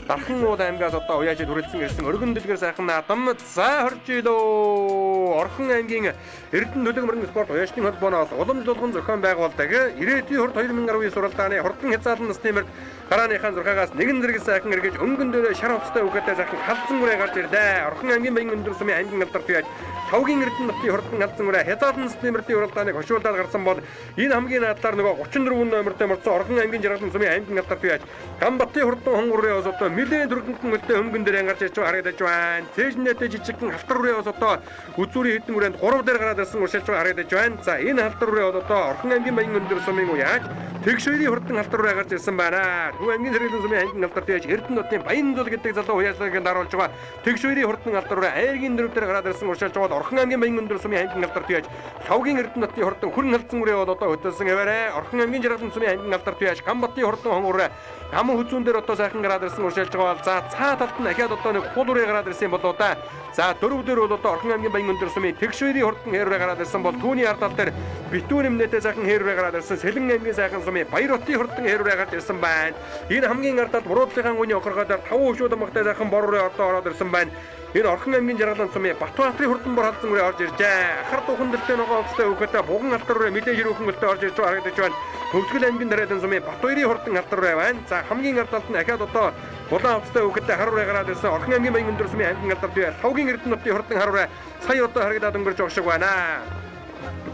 Дархан аймгаас одоо уяаж хүрэлцэн ирсэн өргөн дэлгэр сайхан наадам за хорж илөө Орхон аймгийн Эрдэнэ нүлэг мөрөн спорт уяачны холбооноос уламжлуулгын зохион байгуулдаг ирээдүйн хурд 2019 суралдааны хурдан хязгаарлан насны мөрд гарааныхаа 6-аас нэгэн зэрэг сайхан эргэж өнгөн дээрээ шар хувцастай үгээтэй сайхан халдсан үрээ гарч ирлээ. Орхон аймгийн баян өндөр сумын аймгийн алдарт яаж Тавгийн Эрдэнэ нутгийн хурдан халдсан үрээ хязгаарлан насны мөрдийн уралдааныг хошуулаад гарсан бол энэ хамгийн наадаар нөгөө 34 номертой мөрдсөн Орхон аймгийн жаргалан сумын аймгийн алдарт яаж Гамбатын хурдан хонгорын ус одоо нэлээд дөрөнгөн мөлтэй хөнгөн дээр ангарч ирж харагдаж байна. Цээжнэтэй жижигхэн халтар үрээ ус одоо үзүүрийн хэдэн үрээнд 3 дээр гараад ирсэн уршилж харагдаж байна. За энэ халтар үрээ одоо Орхон аймгийн баян өндөр сумын уяаж Тэгшүүрийн хурдан халтар үрээ гарч ирсэн байна. Төв аймгийн зэрэглэн сумын аймгийн алдарт яаж Эрдэнэ нутгийн баян зул гэдэг залуу уяажлагыг даруулж байгаа. Тэгшүүрийн хурдан халтар үрээ айргийн дөрөв дээр гараад ирсэн уршилж байгаа. Орхон аймгийн баян өндөр сумын аймгийн алдарт яаж Тавгийн Эрдэнэ нутгийн хурдан хүрэн халдсан үрээ бол одоо хөтөлсөн хэвээрээ. Орхон аймгийн жаргалан сумын аймгийн алдарт яаж Гамбатын хурдан хонгороо Аман хүзүүн дээр одоо сайхан гараад ирсэн уршилж байгаа бол за цаа талд нь ахаад одоо нэг хул үрээ гараад ирсэн болоо да. За дөрөв дээр бол одоо Орхон аймгийн баян өндөр сумын Тэгшүүрийн хурдан хэрвээ гараад ирсэн бол түүний ард тал дээр битүүр эмнэтэй сайхан хэрвээ гараад ирсэн Сэлэн аймгийн сайхан сумын Баярутын хурдан хэрвээ гараад ирсэн байна. Энэ хамгийн ард талд буруудлынхаа үний охоргоод 5 өшөө дамгтай сайхан бор үрээ одоо ороод ирсэн байна. Энэ Орхон аймгийн жаргалан сумын Батбаатарын хурдан бор халдсан үрээ орж иржээ. Ахар духан дэлтэй ногоо онцтой өгөхөд богон алтар үрээ мэдээ ширүүхэн мөлтэй орж ирж байгаа харагдаж байна. Хөвсгөл аймгийн дараадан сумын Батбаатарын хурдан алтар үрээ байна. За хамгийн ард талд нь ахаад одоо улаан онцтой өгөхөд хар үрээ гараад ирсэн Орхон аймгийн баян өндөр сумын аймгийн алдарт бай. Тавгийн Эрдэнэ нутгийн хурдан хар үрээ сая одоо харагдаад өнгөрч байгаа шиг байна.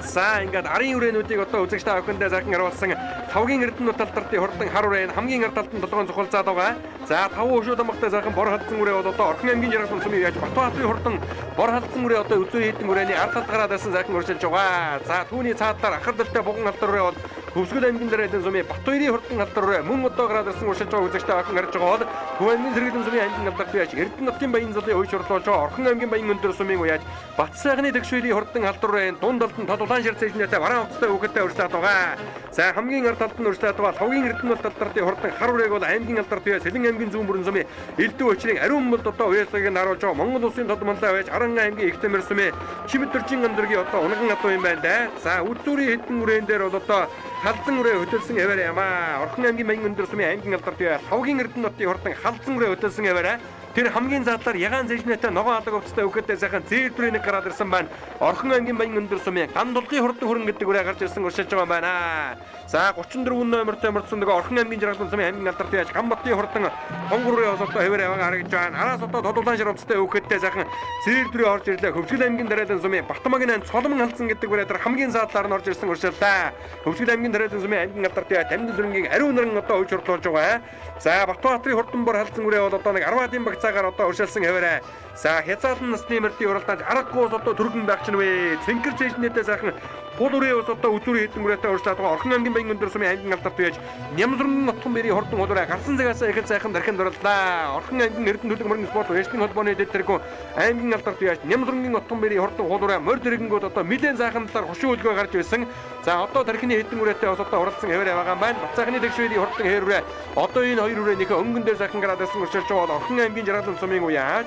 За ингээд арын үрээнүүдийг одоо үзэгчтэй авахындаа сайхан харуулсан Тавгийн Эрдэнэ нут талдартын хурдан хар үрээ хамгийн ард талд нь толгойн цохолцаад байгаа. За 5 өшөө дамгтай сайхан бор халдсан үрээ бол одоо Орхон аймгийн жаргалан сумын яаж Батбаатарын хурдан бор халдсан үрээ одоо үзүүр хийдэн үрээний ард талд гараад ирсэн сайхан уршилж байгаа. За түүний цаадлаар ахар дэлтэй богон алтар үрээ бол Хөвсгөл аймгийн дараадан сумын Батбаатарын хурдан алтар үрээ мөн одоо гараад ирсэн уршилж байгаа үзэгчтэй авах гарч байгаа бол Төв аймгийн зэрэглэн сумын аймгийн алдарт яаж Эрдэнэ нутгийн баян зулын үе шурлуулж байгаа Орхон аймгийн баян өндөр сумын уяаж Бат сайхны Тэгшүүрийн хурдан алтар үрээ дунд талд нь тодулаан шир цэжнэтэй бараан хувцастай өгөхөдтэй урьдчилаад байгаа. За хамгийн ард талд нь урьдчилаад байгаа Тавгийн Эрдэнэ нут талдартын хурдан хар үрээг бол аймгийн алдарт бай Сэлэн аймгийн зүүн бүрэн сумын элдв өчрийн ариун мөлд одоо уяажлагыг харуулж байгаа Монгол улсын тодмонлоо байж Аран аймгийн их тамир сумын Чимэд төржин андургийн одоо унган адуу юм байна да. За үзүүрийн хэдэн үрээн дээр бол одоо халдсан үрээ хөтөлсөн хэвээр ямаа. Орхон аймгийн баян өндөр сумын аймгийн алдарт бай Тавгийн Эрдэнэ нутгийн хурдан халдсан үрээ хөтөлсөн хэвээр тэр хамгийн задлаар ягаан зэжнэтэй ногоон алга хувцастай өгөхөдтэй сайхан зээлбэрийн нэг гараад ирсэн байна. Орхон аймгийн баян өндөр сумын ган дулгын хурдан хүрэн гэдэг үрээ гарч ирсэн уршилж байгаа юм байна. За 34 номертой мөрдсөн нөгөө Орхон аймгийн жаргалан сумын аймгийн алдарт яаж Гамбатын хурдан хонгор үрээ одоо хэвээр яваа харагдж байна. Араас одоо тодулаан шир хувцастай өгөхөдтэй сайхан зээлбэрийн орж ирлээ. Хөвсгөл аймгийн дараадан сумын Батмагийн цолмон халдсан гэдэг үрээ тэр хамгийн задлаар нь орж ирсэн уршиллаа. Хөвсгөл аймгийн дараадан сумын аймгийн алдарт яаж Тамдын зүрэнгийн ариун нэрэн одоо үе шурлуулж байгаа. За Батбаатарын хурдан бор халдсан үрээ бол одоо нэг 10-ын багцаагаар одоо уршилсан хэвээрээ. За хязгаарлан насны мөрдийн уралдаанд аргагүй ус одоо түргэн байх ч нүвэ. Цэнхэр цэжнэтэй сайхан пул үрээ ус одоо үзүүрийн хэдэн үрээтэй урьдчилаад байгаа Орхон аймгийн баян өндөр сумын аймгийн алдарт байж Нямзрын нутган бэрийн хурдан хулуураа гарсан цагаасаа ихэд сайхан дархинд орлоо. Орхон аймгийн Эрдэнэ төлөв мөрөн спорт уяачны холбооны дэвтэргүй аймгийн алдарт байж Нямзрын нутган бэрийн хурдан хулуураа морь дэргэнгүүд одоо нэлээд сайхан талаар хошуу хөлгөө гарч байсан. За одоо дархины хэдэн үрээтэй ус одоо уралдсан хэвээр байгаа юм байна. Бацаахны Тэгшүүрийн хурдан хэрвээ одоо энэ хоёр үрээнийхээ өнгөн дээр сайхан гараад ирсэн уршилж байгаа бол Орхон аймгийн жаргалан сумын уяаж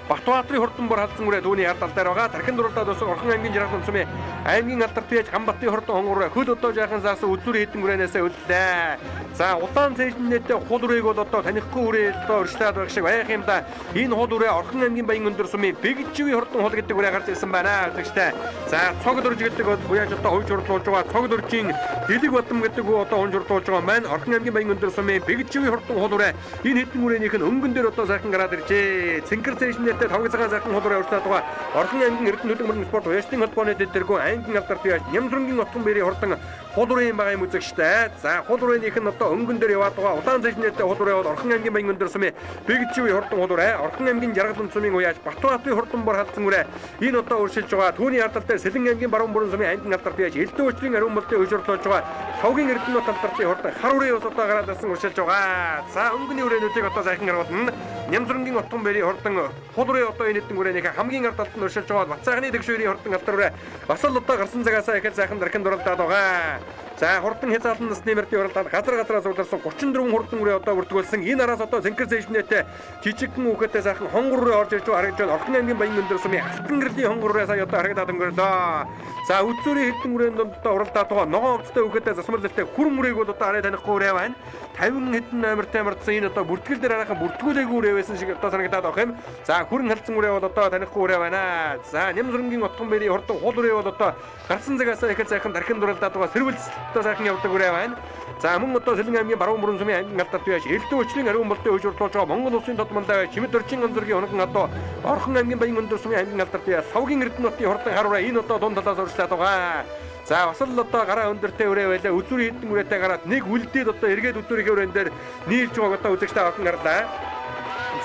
Батбаатарын хурдан бор халдсан үрээ түүний ард тал дээр байгаа. Тархинд уралдаад усан Орхон аймгийн жаргалан сумын аймгийн алдарт байж Гамбатын хурдан хонгор хөл одоо жаахан заасан үзүүрийн хэдэн үрээнээсээ үлдлээ. За улаан цэжнэтэй хул үрээг бол одоо танихгүй үрээ одоо урьдчилаад байх шиг байх юм да. Энэ хул үрээ Орхон аймгийн баян өндөр сумын Бэгживийн хурдан хул гэдэг үрээ гарч ирсэн байна үзэгчтэй. За цог дөрж гэдэг бол буяаж одоо хувь шурлуулж байгаа. Цог дөржийн дэлэг батам гэдэг үү одоо хүн шурлуулж байгаа маань Орхон аймгийн баян өндөр сумын Бэгживийн хурдан хул үрээ энэ хэдэн үрээнийх нь өнгөн дээр одоо сайхан гараад иржээ. Цэнхэр цэжнэтэй тавг цагаан сайхан хул үрээ урьдчилаад байгаа. Орхон аймгийн Эрдэнэ төлөв мөрөн спорт уяачны холбооны дэвтэргүй аймгийн алдарт байж Нямзрынгийн нутган бэрийн хурдан хул үрээ байгаа юм үзэгчтэй. За хул үрээнийх нь одоо өнгөн дээр яваад байгаа улаан цэжнэтэй хул үрээ бол Орхон аймгийн баян өндөр сумын Бэгживийн хурдан хул үрээ Орхон аймгийн жаргалан сумын уяаж Батбаатарын хурдан бор халдсан үрээ энэ одоо уршилж байгаа. Түүний ард талд Сэлэн аймгийн баруун бүрэн сумын аймгийн алдарт байж элдв өчрийн ариун мөлтэй үе шурлуулж байгаа. Тавгийн Эрдэнэ нут талдартын хурдан хар үрээ ус одоо гараад ирсэн уршилж байгаа. За өнгөний үрээнүүдийг одоо сайхан харуулна. Нямзрынгийн утган бэрийн хурдан хул үрээ одоо энэ хэдэн үрээнийхээ хамгийн ард талд нь уршилж байгаа. Бацаахны Тэгшүүрийн хурдан алтар үрээ бас л одоо гарсан цагаасаа ихэд сайхан дархинд уралдаад байгаа. За хурдан хязгаалсан насны мөрдийн уралдаанд газраас ударсан 34 хурдан үрээ одоо бүртгүүлсэн. Энэ араас одоо синхронизэйшнэтэй жижигхэн хүүхэдтэй сайхан хонгор руу орж ирж харагдж байна. Орхон аймгийн Баян өндөр сумын алтан гэрлийн хонгор руу сая одоо харагдаад өнгөрлөө. За үзүүрийн хэдэн үрээнд одоо уралдаад байгаа ногоон овцтой хүүхэдтэй засмарлалтай хүрэн үрээг бол одоо арай танихгүй үрээ байна. 50 хэдэн номертай мартсан энэ одоо бүртгэл дээр харахад бүртгүүлээгүй үрээ байсан шиг одоо санагдаад байгаа юм. За хүрэн халдсан үрээ бол одоо танихгүй үрээ байна. За Нямсрынгийн Отгон бэрийн хурдан хул үрээ бол одоо гарсан цагаас ихэл сайхан дархин дуралдаад байгаа сэрвэлц одоо сайхан явдаг үрээ байна. За мөн одоо Сэлэн аймгийн Баруун бүрэн сумын аймгийн алдарт байж элдв өчлийн ариун болтой хөгжүүлж байгаа Монгол улсын тодмондоо Чимэд орчин онцоргийн хоногн одоо Орхон аймгийн Баян өндөр сумын аймгийн алдарт яа Савгийн Эрдэнэтийн хурдан харуу энэ одоо дунд талаас урьдчилаад байгаа. За бас л одоо гараа өндөртэй үрээ байлаа. Үзүүрийн хэдэн үрээтэй гараад нэг үлдээд одоо эргээд үзүүрийн үрээн дээр нийлж байгааг одоо үзэгчтэй авах гарлаа.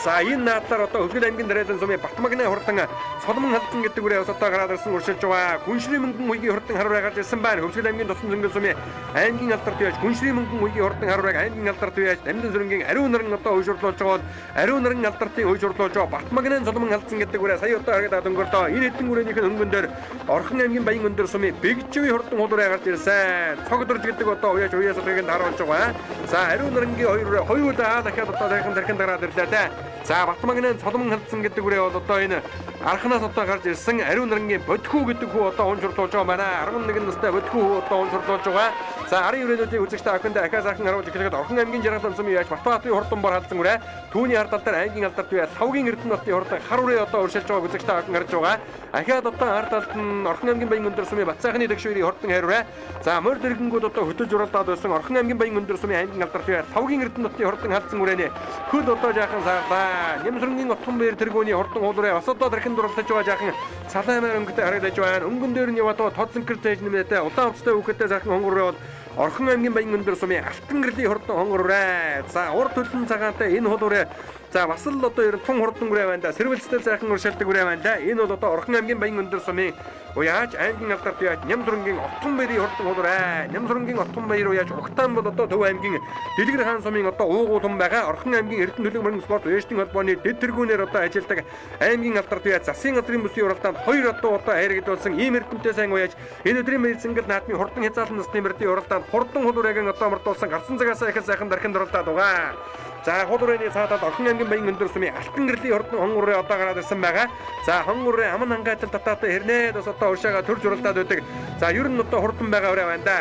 За энэ наадлаар одоо Хөвсгөл аймгийн Дарайлан сумын Батмагны хурдан Соломон халдсан гэдэг үрээ бас одоо гараад ирсэн уршилж байгаа. Гүншрийн мөнгөн үеийн хурдан харуур гарч ирсэн байна. Хөвсгөл аймгийн Тусан зөнгөн сумын аймгийн алдарт байж Гүншрийн мөнгөн үеийн хурдан харуур аймгийн алдарт байж Дамдын сүрэнгийн ариун наран одоо хойшуурлуулж байгаа. Ариун наран алдартын хойшуурлуулж байгаа Батмагны Соломон халдсан гэдэг үрээ сая одоо харагдаад өнгөрлөө. Энэ хэдэн үрээнийх нь өнгөн дээр Орхон аймгийн Баян өндөр сумын Бэгживийн хурдан хуулураа гарч ирсэн. Цогдорж гэдэг одоо уяас урыг нь харуулж байгаа. За ариун нарангийн хоёулаа дахиад одоо дархан дараад ирлээ. За Батмагны Соломон халдсан гэдэг үрээ бол одоо энэ арханаас одоо гарч ирсэн ариун нарангийн бодхуу гэдэг хүү одоо уншруулж байгаа байна. 11 настай бодхуу одоо уншруулж байгаа. За арын үрээнүүдийн үзэгчтэй ахынд ахаа сайхан харуулж эхлэхэд Орхон аймгийн Жаргалан сумын яаж Батбаатарын хурдан бор халдсан үрээ түүний хардал дээр аймгийн алдарт бай Савгийн Эрдэнэтийн хурдан хар үрээ одоо уршилж байгааг үзэгчтэй ахын харж байгаа. Ахаад одоо хардалд нь Орхон аймгийн Баян өндөр сумын Батцайхны дэгшүүрийн хурдан харь за морь дэргэнгүүд одоо хөтөлж уралдаад байсан Орхон аймгийн Баян өндөр сумын аймгийн алдарт бай Савгийн Эрдэнэтийн хурдан халдсан үрээний хөл одоо жаахан саглаа. Нямсрынгийн Отгон бэр тэргүүний хурдан хуулураа бас одоо дархин дурлаж байгаа жаахан салаамаар өнгөтэй харагдаж байна. Өнгөн дээр нь яваад тод синхронизэйшн нэмэтэй улаан хувцастай хүүхэдтэй сайхан хонгор бол Орхон аймгийн Баян өндөр сумын алтан гэрлийн хурдан хонгор үрээ. За урд төлөн цагаантай энэ хул үрээ за бас л одоо ер нь тун хурдан үрээ байна да. Сэрвэлцтэй сайхан уршилдаг үрээ байна да. Энэ бол одоо Орхон аймгийн Баян өндөр сумын уяаж аймгийн алдарт яаж Нямсрынгийн Отгон бэрийн хурдан хул үрээ. Нямсрынгийн Отгон бэр уяаж Угтаан бол одоо Төв аймгийн Дэлгэр хаан сумын одоо уугуул байгаа. Орхон аймгийн Эрдэнэ төлөв мөрөн спорт вэштинг холбооны дэд тэргүүнээр одоо ажилладаг аймгийн алдарт яаж Засын газрын бүсийн уралдаанд 2 одоо хайрагдуулсан ийм эрдэмтэй сайн уяаж энэ өдрийн мэйцэнгэл наадмын хурдан хязгаалсан насны мөрдийн уралдаанд хурдан хул үрээгийн одоо мартуулсан гарсан цагаас ихэл сайхан дархин дурлаад байгаа. За хул үрээний цаадад Орхон аймгийн Баян өндөр сумын алтан гэрлийн хурдан хонгор үрээ одоо гараад ирсэн байгаа. За хонгор үрээ аман хангайтал татаатай хэрнээ бас одоо уршаага төрж уралдаад байдаг. За ер нь одоо хурдан байгаа үрээ байна да.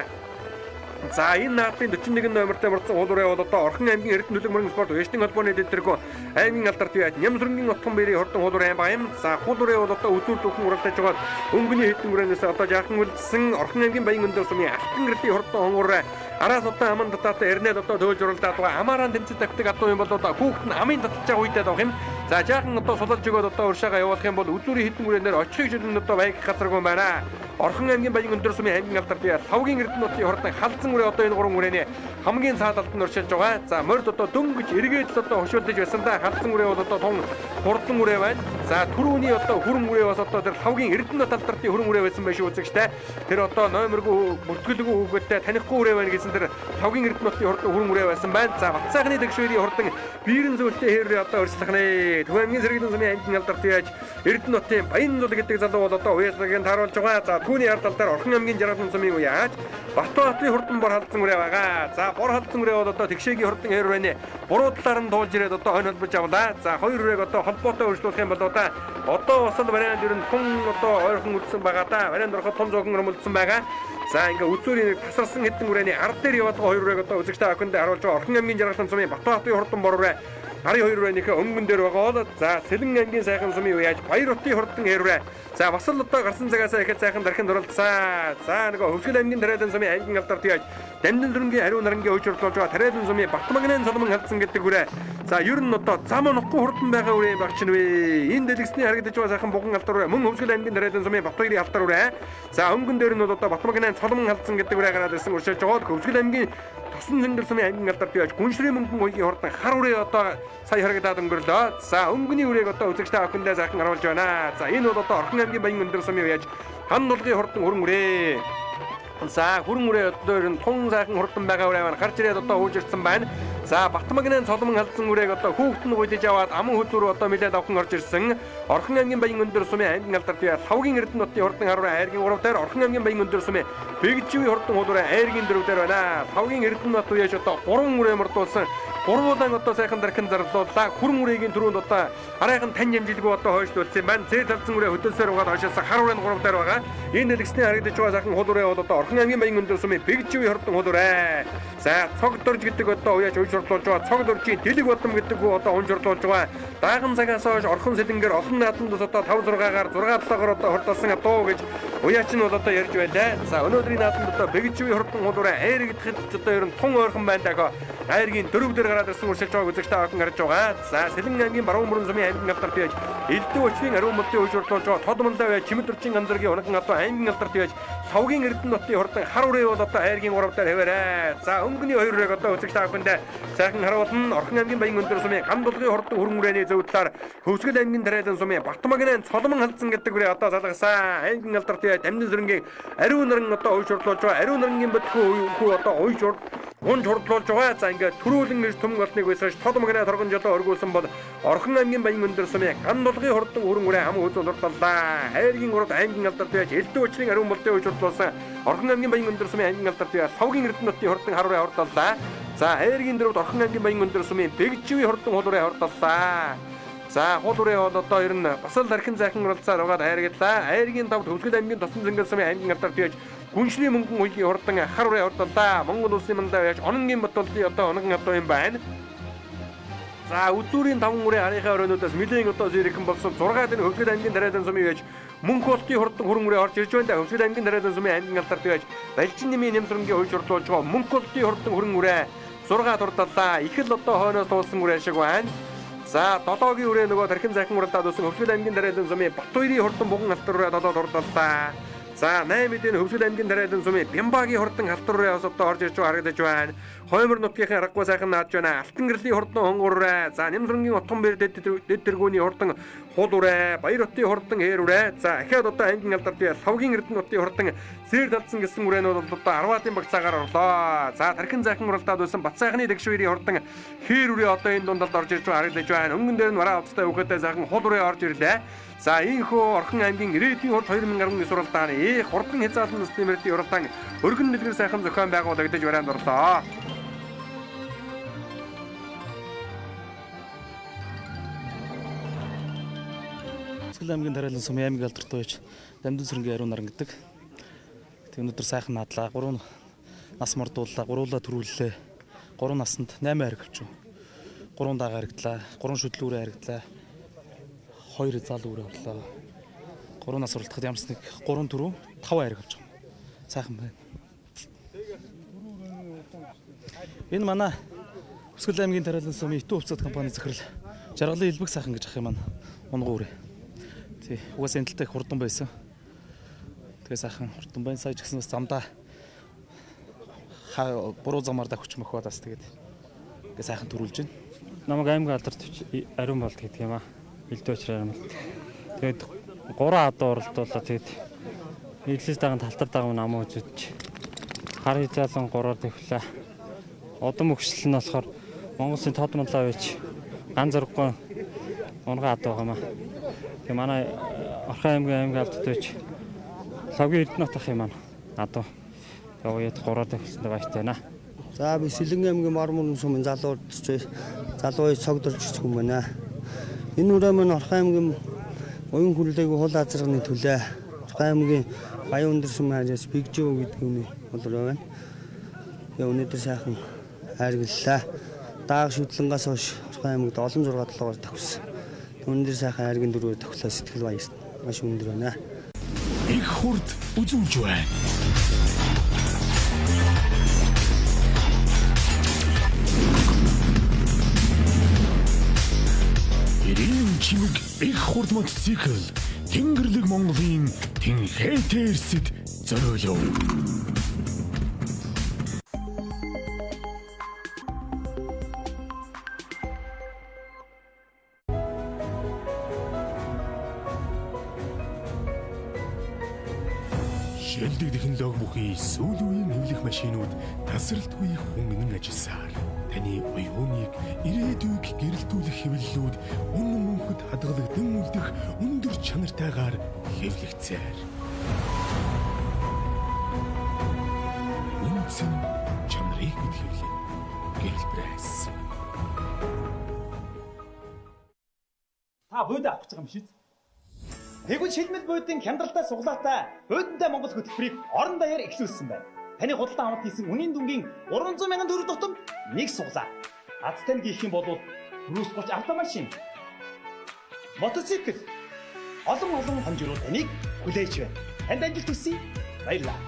За энэ наадмын 41 номертой мөрдсөн хул үрээ бол одоо Орхон аймгийн Эрдэнэ төлөв мөрөн спорт вэштинг холбооны дэд тэргүү аймгийн алдарт байж Нямсрынгийн Отгон бэрийн хурдан хул үрээ байгаа юм. За хул үрээ бол одоо үзүүр дүүхэн уралдаж байгаа өнгөний хэдэн үрээнээс одоо жаахан үлдсэн Орхон аймгийн Баян өндөр сумын алтан гэрлийн хурдан хонгор араас одоо аман татаатай эрнээд одоо төөлж уралдаад байгаа. Амаараа тэмцэл тавьдаг адуу юм бол одоо хүүхэд нь амын татж байгаа үедээ байгаа юм. За жаахан одоо сулалж өгөөд одоо уршаага явуулах юм бол үзүүрийн хэдэн үрээнээр очихыг шилэн одоо байг газаргүй байна. Орхон аймгийн Баян өндөр сумын аймгийн алдарт бай Савгийн Эрдэнэтийн хурдан халдсан үрээ одоо энэ гурван үрээний хамгийн цаадалд нь уршилж байгаа. За морд одоо дөнгөж эргээд л одоо хошуулж байсан да. Халдсан үрээ бол одоо тун хурдан үрээ байна. За түрүүний одоо хүрэн үрээ бас одоо тэр Савгийн Эрдэнэт алдартын хүрэн үрээ байсан байх шүү үзэгчтэй. Тэр одоо номергүй бүртгэлгүй хүүхэдтэй танихгүй үрээ байна гэсэн тэр Савгийн Эрдэнэтийн хурдан хүрэн үрээ байсан байна. За Батцайхны дэгшүүрийн хурдан биерэн зөвлөлтөй хэрэг одоо урьдчилах нэ. Төв аймгийн Сэргэлэн сумын аймгийн алдарт яаж Эрдэнэтийн Баян зул гэдэг залуу бол одоо уяаслагын тааруулж байгаа. За түүний ард талдаар Орхон аймгийн Жаргалан сумын уяаж Батбаатарын хурдан бор халдсан үрээ байгаа. За бор халдсан үрээ бол одоо тэгшээгийн хурдан хэр байна. Буруу талаар нь дуулж ирээд одоо хонь холбож авлаа. За хоёр үрээг одоо холбоотой өргөжлүүлэх юм бол одоо бас л вариант ер нь тун одоо ойрхон үлдсэн байгаа да. Вариант ороход тун зогон өрмөлдсөн байгаа. За ингээ үзүүрийн тасарсан хэдэн үрээний ард дээр яваад байгаа хоёр үрээг одоо үзэгчтэй ахынд харуулж байгаа. Орхон аймгийн Жаргалан сумын Батбаатарын хурдан бор үрээ 12 үрээнийхээ өнгөн дээр байгаа бол за Сэлэн аймгийн сайхан сумын уяаж Баяр утын хурдан хэрвэ. За бас л одоо гарсан цагаас ихэл сайхан дархин дурлцсан. За нөгөө Хөвсгөл аймгийн Дарайлан сумын аймгийн алдарт яаж Дамдын сүрэнгийн ариун нарангийн хойчруулж байгаа Дарайлан сумын Батмагны Соломон халдсан гэдэг үрээ. За ер нь одоо зам онохгүй хурдан байгаа үрээ багч нь вэ. Энэ дэлгэсний харагдаж байгаа сайхан буган алдар үрээ. Мөн Хөвсгөл аймгийн Дарайлан сумын Батбаярын алдар үрээ. За өнгөн дээр нь бол одоо Батмагны Соломон халдсан гэдэг үрээ гараад ирсэн уршилж байгаа. Хөвсгөл аймгийн Тусан зөнгөр сумын аймгийн алдарт яаж Гүншрийн мөнгөн уягийн хурдан хар үрээ одоо сая харагдаад өнгөрлөө. За өнгөний үрээг одоо үзэгчтэй ахындаа сайхан харуулж байна. За энэ бол одоо Орхон аймгийн Баян өндөр сумын уяаж хан дулгын хурдан хүрэн үрээ. За хүрэн үрээ одоо ер нь тун сайхан хурдан байгаа үрээ маань гарч ирээд одоо хөөж ирсэн байна. За Батмагнын цолмон халдсан үрийг одоо хүүхэд нь гуйдаж аваад аман хөдлөөр одоо мэдээд авхан орж ирсэн. Орхон аймгийн баян өндөр сумын аймгийн алдарт бие Лавгийн Эрдэнэтийн хурдан харуурай айргийн 3 дээр Орхон аймгийн баян өндөр сумын Бэгживийн хурдан хуулуурай айргийн 4 дээр байна. Лавгийн Эрдэнэт үеж одоо 3 үрээ мөрдүүлсэн. 3 удаан одоо сайхан дархан зарлууллаа. Хүрэн үрээгийн түрүүнд одоо арайхан тань хэмжилгүй одоо хойшлуулсан байна. Зэр талцсан үрээ хөдөлсөөр угаад хойшилсан харуурын 3 дээр байгаа. Энэ нэлгсний харагдаж байгаа сайхан хуулуурай бол одоо Орхон аймгийн баян өндөр сумын Бэгживийн хурдан хуулуурай. За цог дорж гэдэг одоо уяж уйжруулж байгаа. Цог доржийн дэлэг бодом гэдэг одоо унжруулж байгаа. Дааган цагаас хойш Орхон сэлэнгээр олон наадмд одоо 5-6-аар 6-7-оор одоо хордолсон атуу гэж уяач нь бол одоо ярьж байлаа. За өнөөдрийн наадмд одоо Бэгживийн хурдан хуулуурай айр гэдэгт одоо ер нь тун ойрхон байна даа. Айргийн 4 дээр гараад ирсэн үршилж байгааг үзэгчтэй охин харж байгаа. За Сэлэн аймгийн Баруун мөрөн сумын аймгийн алдарт байж элдв өчгийн ариун модын уйжруулж байгаа. Тодмондоо байж Чимэд урчин гандргийн унаган одоо аймгийн алдарт байж Лавгийн Эрдэнэтийн хурдан харуурай бол одоо айргийн 3 дээр хэвээрээ. За өнгөний 2 үрийг одоо үзэгчтэй охиндаа сайхан харуулна. Орхон аймгийн баян өндөр сумын Гамдулгын хурдан хөрөн үрээний зөв талаар Хөвсгөл аймгийн Тариалан сумын Батмагнын цолмон халдсан гэдэг үрээ одоо залгасан. Аймгийн алдарт байж Дамжин сүрэнгийн ариун наран одоо уйжруулж байгаа. Ариун нарангийн бэлхүү одоо унж хурдлуулж байгаа. За ингээд төрүүлэн гэж төмөг болтныг байсан ш Тодмагнаа торгон жолоо өргүүлсэн бол Орхон аймгийн баян өндөр сумын Гамдулгын хурдан хөрөн үрээ ам хөдөлгөлдлаа. Хайргийн 3 аймгийн алдарт байж элдв өчрийн ариун болтын уйжруулсан. Орхон аймгийн баян өндөр сумын аймгийн алдарт байж Лавгийн Эрдэнэтийн хурдан харуурай хордоллаа. За хайргийн 4-д Орхон аймгийн баян өндөр сумын Бэгживийн хурдан хуулуурай хордоллаа. За хуулуурай бол одоо ер нь бас л дархан зайхан уралцаар угаад айргадлаа. Айргийн 5-д Хөвсгөл аймгийн Тосон зэнгэл сумын аймгийн алдарт байж Гүншлийн мөнгөн уйгийн хурдан харуурай хордоллаа. Монгол улсын мандаа байж Ононгийн Батулдын одоо оногн одоо юм байна. За үзүүрийн 5 үрээ харийнхаа өрөөнүүдээс нэлээд одоо зэрэгхэн болсон 6 дэх Хөвсгөл аймгийн Тариалан сумын байж мөнгө болтын хурдан хөрөн үрээ орж ирж байна. Хөвсгөл аймгийн Тариалан сумын аймгийн алдарт байж Балжин нэмийн нэмсрэнгийн уйжруулж байгаа мөнгө болтын хурдан хөрөн үрээ 6 дурдаллаа. Их л одоо хойноос туулсан үрээ шиг байна. За 7-гийн үрээ нөгөө тархин захин уралдаад uuсан Хөвсгөл аймгийн Тариалан сумын Батбаярын хурдан буган алтар үрээ 7 дурдаллаа. За 8-д Хөвсгөл аймгийн Тариалан сумын Бямбагийн хурдан алтар үрээ бас одоо орж ирж байгаа харагдаж байна. Хоймор нутгийн аргагүй сайхан наадж байна. Алтан гэрлийн хурдан хонгор үрээ. За Нэмсрэнгийн утган бэр дэд дэргүүний хурдан хул үрээ. Баяр хотын хурдан хээр үрээ. За ахаад одоо аймгийн алдарт бие Лавгийн Эрдэнэтийн хурдан зэр талцсан гэсэн үрээнүүд бол одоо 10-ийн багцаагаар орлоо. За тархин захин уралдаад байсан Батсайхны дэгшвэрийн хурдан хээр үрээ одоо энэ дундалд орж ирж байгаа харагдаж байна. Өнгөн дээр нь вараа уцтай өгөхөдөө сайхан хул үрээ орж ирлээ. За ийхүү Орхон аймгийн ирээдүйн хурд 2019 суралдааны их хурдан хязгаарлалт насны мэрдийн уралдаан өргөн дэлгэр сайхан зохион байгуулагдаж барайнд орлоо. Хөвсгөл аймгийн Тариалан сумын аймгийн алдарт байж Дамжин сүрэнгийн ариун наран гэдэг. Тэг өнөөдөр сайхан наадлаа. 3 нас мордууллаа, 3-лаа төрүүллээ. 3 наснд 8 хайр авч. 3 дагаа харагдлаа, 3 шүтлүүрээ харагдлаа. 2 зал үрээ орлоо. 3 нас уралдахад ямарс нэг 3 4 5 хайр авч байгаа. Сайхан байна. Энэ манай Хөвсгөл аймгийн Тариалан сумын Итүү хувьцаат компани захирал Жаргалын элбэг сайхан гэж ах юм маань. Унгуу үрээ. Тий, угаасаа энэ талтай их хурдан байсан. Тэгээ сайхан хурдан байна. Сая ч гэсэн бас замдаа буруу замаар давхич мөхөөд бас тэгээд ингээ сайхан төрүүлж байна. Намайг аймгийн алдарт ариун болт гэдэг юм аа. Элдв өчрөө ариун болт. Тэгээд 3 адуу оролдуулаад тэгээд нийлээс даган талтар дагам намаа үзэж хар хязаалан 3-оор дэвлээ. Удам өгшил нь болохоор Монгол Улсын Тодмонлоо байж ганц зурггүй унгаа адуу байгаа маа. Тэгээ манай Орхон аймгийн аймгийн алдарт байж Лавгийн Эрдэнэт ах юм аа. Адуу. Тэгээ уяад 3-оор дэвлэсэндээ баяртай байна. За би Сэлэн аймгийн Морморн сумын залуу цогдолж ирэх юм байна. Энэ үрээ маань Орхон аймгийн уян хүлээгүй хул азарганы төлөө Орхон аймгийн Баян өндөр сумын хажаас Бэгжив гэдэг юм бол байна. Тэгээ өнөөдөр сайхан хайрглалаа. Дааг шүтлэнгээс хойш Орхон аймагт олон 6-7-оор тохирсон. Өнөөдөр сайхан хайргийн 4-өөр тохиолоо сэтгэл баяр маш өндөр байна. Их хурд үзүүлж байна. Чимэг их хурд мотоцикл Тэнгэрлэг Монголын Тэнхээтэй эрсэд зориулав. Шилдэг технологи бүхий сүүл үеийн эвлэх машинууд тасралтгүй хөнгөн ажилласаар таны оюуныг ирээдүйг гэрэлтүүлэх хэвлэлүүд үнэн мөнхөд хадгалагдсан үлдэх өндөр чанартайгаар хэвлэгцээр. Үнцэн чанарыг хэвлэн гэлбрэс. Та бод авах гэж байгаа юм шít. Тэгвэл шилмэл бодийн хямдралтай суглаатай бодиндаа Монгол хөтөлбөрийг орон даяар эхлүүлсэн байна. Таны худалдан авалт хийсэн үнийн дүнгийн 300 мянган төгрөг тутамд нэг суглаа. Азтай гэх юм бол Брус 30 автомашин, мотоцикл, олон хамжируу таныг хүлээж байна. Танд амжилт хүсье. Баярлалаа.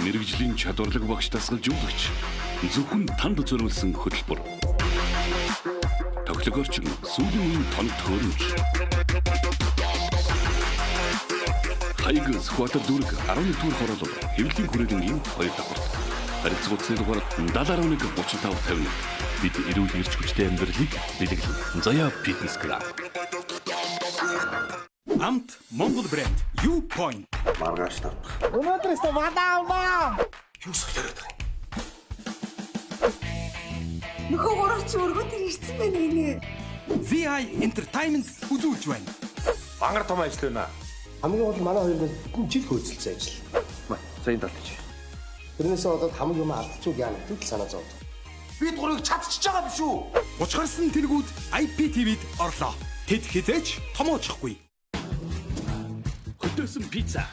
Мэргэжлийн чадварлаг багш дасгалжуулагч зөвхөн танд зориулсан хөтөлбөр. Тоглогоорч сүүлийн үеийн тоног төхөөрөмж. Хайг скватер дүрэг 11 дугаар хороолол хэвлэлийн хүрээлэнгийн 2 давхар. Харилцагчны дугаар 70113551. Бид эрүүл эрч хүчтэй амьдралыг бэлэглэн. Заяа фитнес клуб. Амт Монгол брэнд U-Point. Маргааш тавтах. Өнөөдөр өстө вадаа. Юу сөхлөөрөд байгаа юм? Нөхөө гурвч өргөд ирсэн байна гинэ. VI Entertainment үзүүлж байна. Мангар том ажил байна. Хамгийн гол манай хоёрын бүтэн жил хөөцөлсөн ажил. Сайн талч. Тэрнээсээ болоод хамгийн юм алдчихгүй яа гэдэг л санаа зовд. Бид гурыг чадчихж байгаа биш үү? Учгарсан тэргүүд IPTV-д орлоо. Тэд хизээч томоочихгүй. Хөдөөсөн пицца.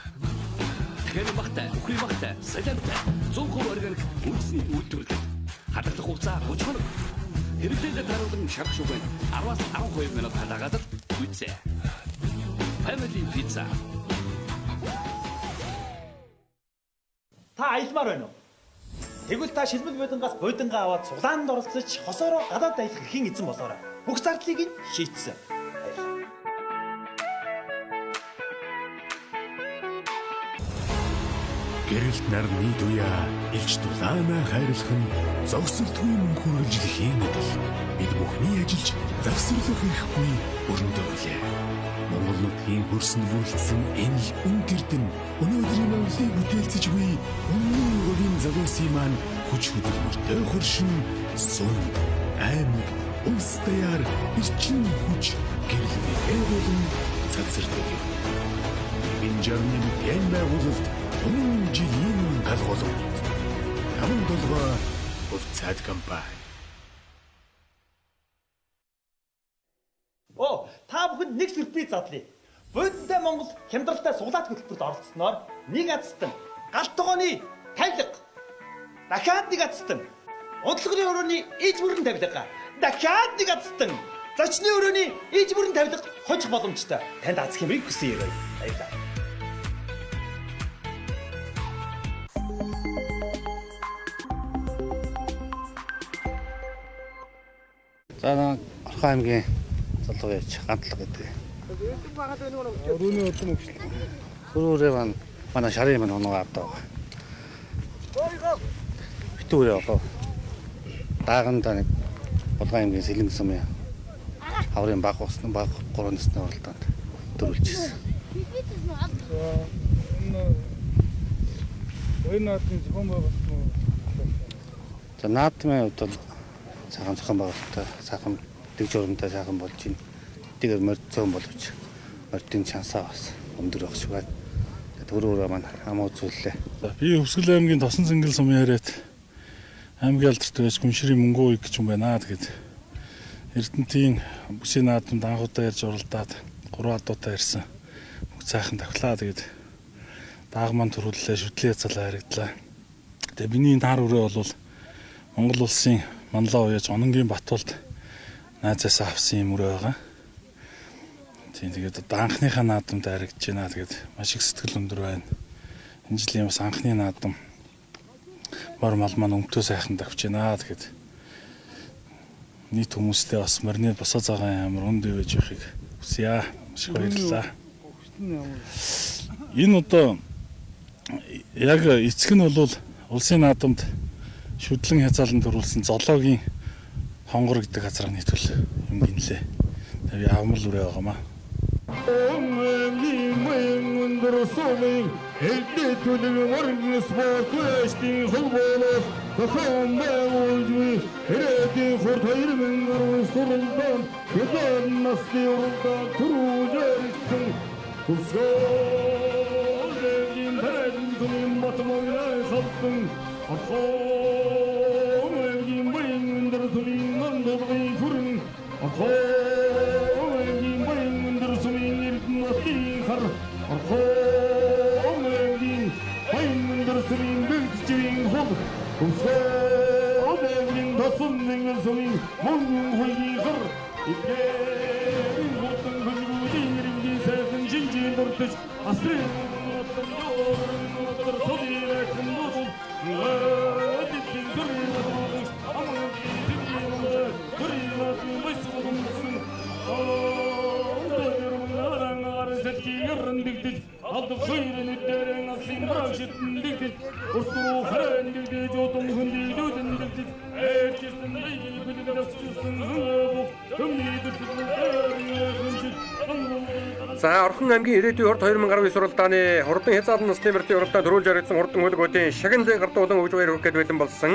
Тэхэр багтай, үхрийн багтай, саламтай, 100% органик үндэсний үйлдвэрлэл. Хадгалах хугацаа 30 хоног. Хэрэглээдээ таруулан шарах шугай 10-аас 12 минут хадаагаад л үйцээ. Family Pizza. Та аялмаар байна уу? Тэгвэл та шилмэл бодингаас бодингаа аваад суглаанд оролцож хосоороо гадаад аялах эрхийн эзэн болоорой. Бүх зардлыг нь шийдсэн. Гэрэлт нарны туяа илч дулаанаа хайрлах нь зогсолтгүй мөнхөр үржилхийн мэдэл. Бид бүхний ажиллаж завсарлах ихгүй өрөндөөглөө. Монгол нутгийн хөрсөнд бүрэлдсэн энэ л үнэрдэн өнөөдрийн авлыг бүтээлцэж буй өмнө өвгийн залуусын маань хүч хөдөлмөртэй хөршин сум аймаг улс даяар эрчим хүч гэрлэгээ болон цацардаг. Энэ жарны энэ байгуулалт өмнө жилийн галголт. Хамт долгоо хувьцаат компани. Та бүхэнд нэг сюрприз задлаа. Бодиндаа Монгол хямдралтай суглаат хөтөлбөрт оролцсноор нэг азтан галт тогооны тавилга. Дахиад нэг азтан унтлагын өрөөний иж бүрэн тавилга. Дахиад нэг азтан зочны өрөөний иж бүрэн тавилга хожих боломжтой. Танд аз хэмрийг хүсэн юм. Баярлалаа. За Орхон аймгийн залуу яж гантлаг гэдэг. Өрөөний өдөн өгчлээ. Өрөөрөө манай шарын маань оноо авдаг. Битүүрээ олоо. Дааганда нэг Булган аймгийн Сэлэн сумын хаврын баг усны баг 3 насны оролдоонд дөрүүлжсэн. Ой наадмын зохион байгуулалт нь. За наадмын хувьд сайхан зохион байгуулалттай сайхан дэг журамтай сайхан болж байна. Тэгээр морьцон боловч морьтын шансаа бас өндөр байх шиг байна. Төрөөрөө маань хамаа үзүүллээ. За би Өвсгөл аймгийн Тосон Цэнгэл сумын яриад аймгийн алдарт байж гүншрийн мөнгөө ийг гэж юм байна. Тэгэд Эрдэнэтийн бүсийн наадамд анхудаа ярьж оролдоод 3 адуутай ирсэн. Бүх цаахан тавхлаа. Тэгэд дааг маань төрүүллээ, шүтлээ яцалаа харагдлаа. Тэгээ миний таар өрөө бол Монгол улсын манлаа уяж Ононгийн Батуулд найзаас авсан юм өрөө байгаа. Тийм тэгээд анхныхаа наадамд харагдж байна. Тэгээд маш их сэтгэл өндөр байна. Энэ жилийн бас анхны наадам мор мал маань өмтөө сайхан давж байна. Тэгээд нийт хүмүүстэй бас морины босоо цагаан амар өнд өвөж явахыг хүсье. Маш их баярлалаа. Энэ одоо яг эцэг нь бол улсын наадамд шүтлэн хязгаалan төрүүлсэн зоологийн хонгор гэдэг газраа нийтүүл юм гинлээ. Тэгээ явмал үрээ байгаамаа. За Орхон аймгийн ирээдүйн урд 2019 суралдааны хурдан хязгаарлалт насны мөртийн уралдаанд төрүүлж харагдсан хурдан хөлгөөдийн шагналын гартуулан өгж баяр хүргээд бэлэн болсон.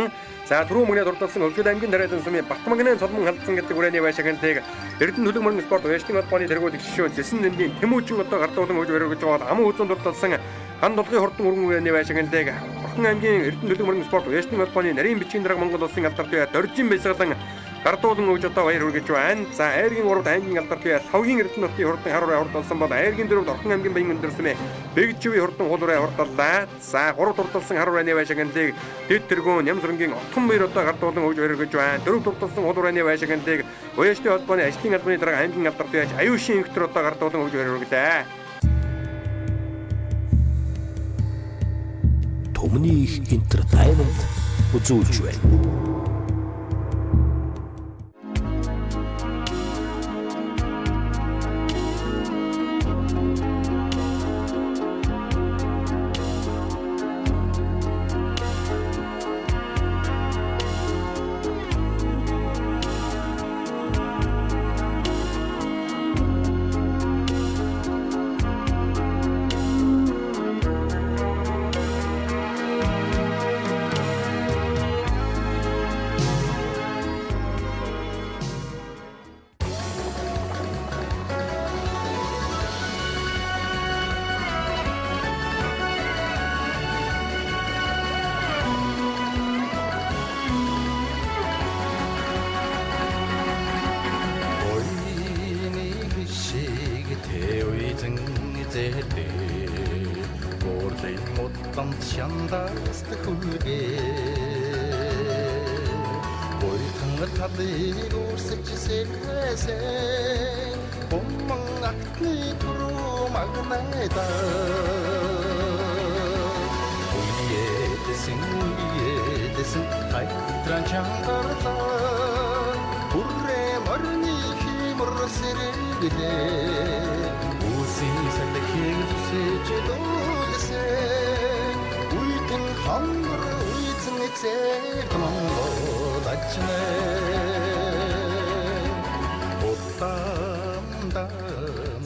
За түрүү мөнгөний дурдсан Өвчил аймгийн дараадан сумын Батмагнын цолмон халдсан гэдэг хүрээний байшаалтыг Эрдэнэ төлөв мөрөн спорт уяшны холбооны тэргүүлэгч шишөө Зэсэн нэмгийн Тэмүүжин одоо гартуулан өгж баяр хүргэж байгаа аман үзэн дурдсан хан дулгын хурдан өргөн хүрээний байшаалтыг Орхон аймгийн Эрдэнэ төлөв мөрөн спорт уяшны холбооны нарийн бичгийн дарга Монгол улсын алдарт бие дөржин бэлсгэлэн гартуулан өгж одоо баяр хүргэж байна. За Айргийн 3-д аймгийн алдарт бие Савгийн Эрдэнэ нутгийн хурдан харуулаа хурдалсан бол Айргийн 4-д Орхон аймгийн баян өндөрсмэ Бэгживийн хурдан хуулуураа хурдаллаа. За 3 дурдсан харуулааны байшаалтыг Дэд тэргүүн Нямсрангийн Отхон баяр одоо гартуулан өгж баяр хүргэж байна. 4 дурдсан хуулуураны байшаалтыг уяшны холбооны ажлын албаны дарга аймгийн алдарт бие Аюушийн инхтер одоо гартуулан өгж баяр хүргэлээ. Төмний их entertainment үзүүлж байна.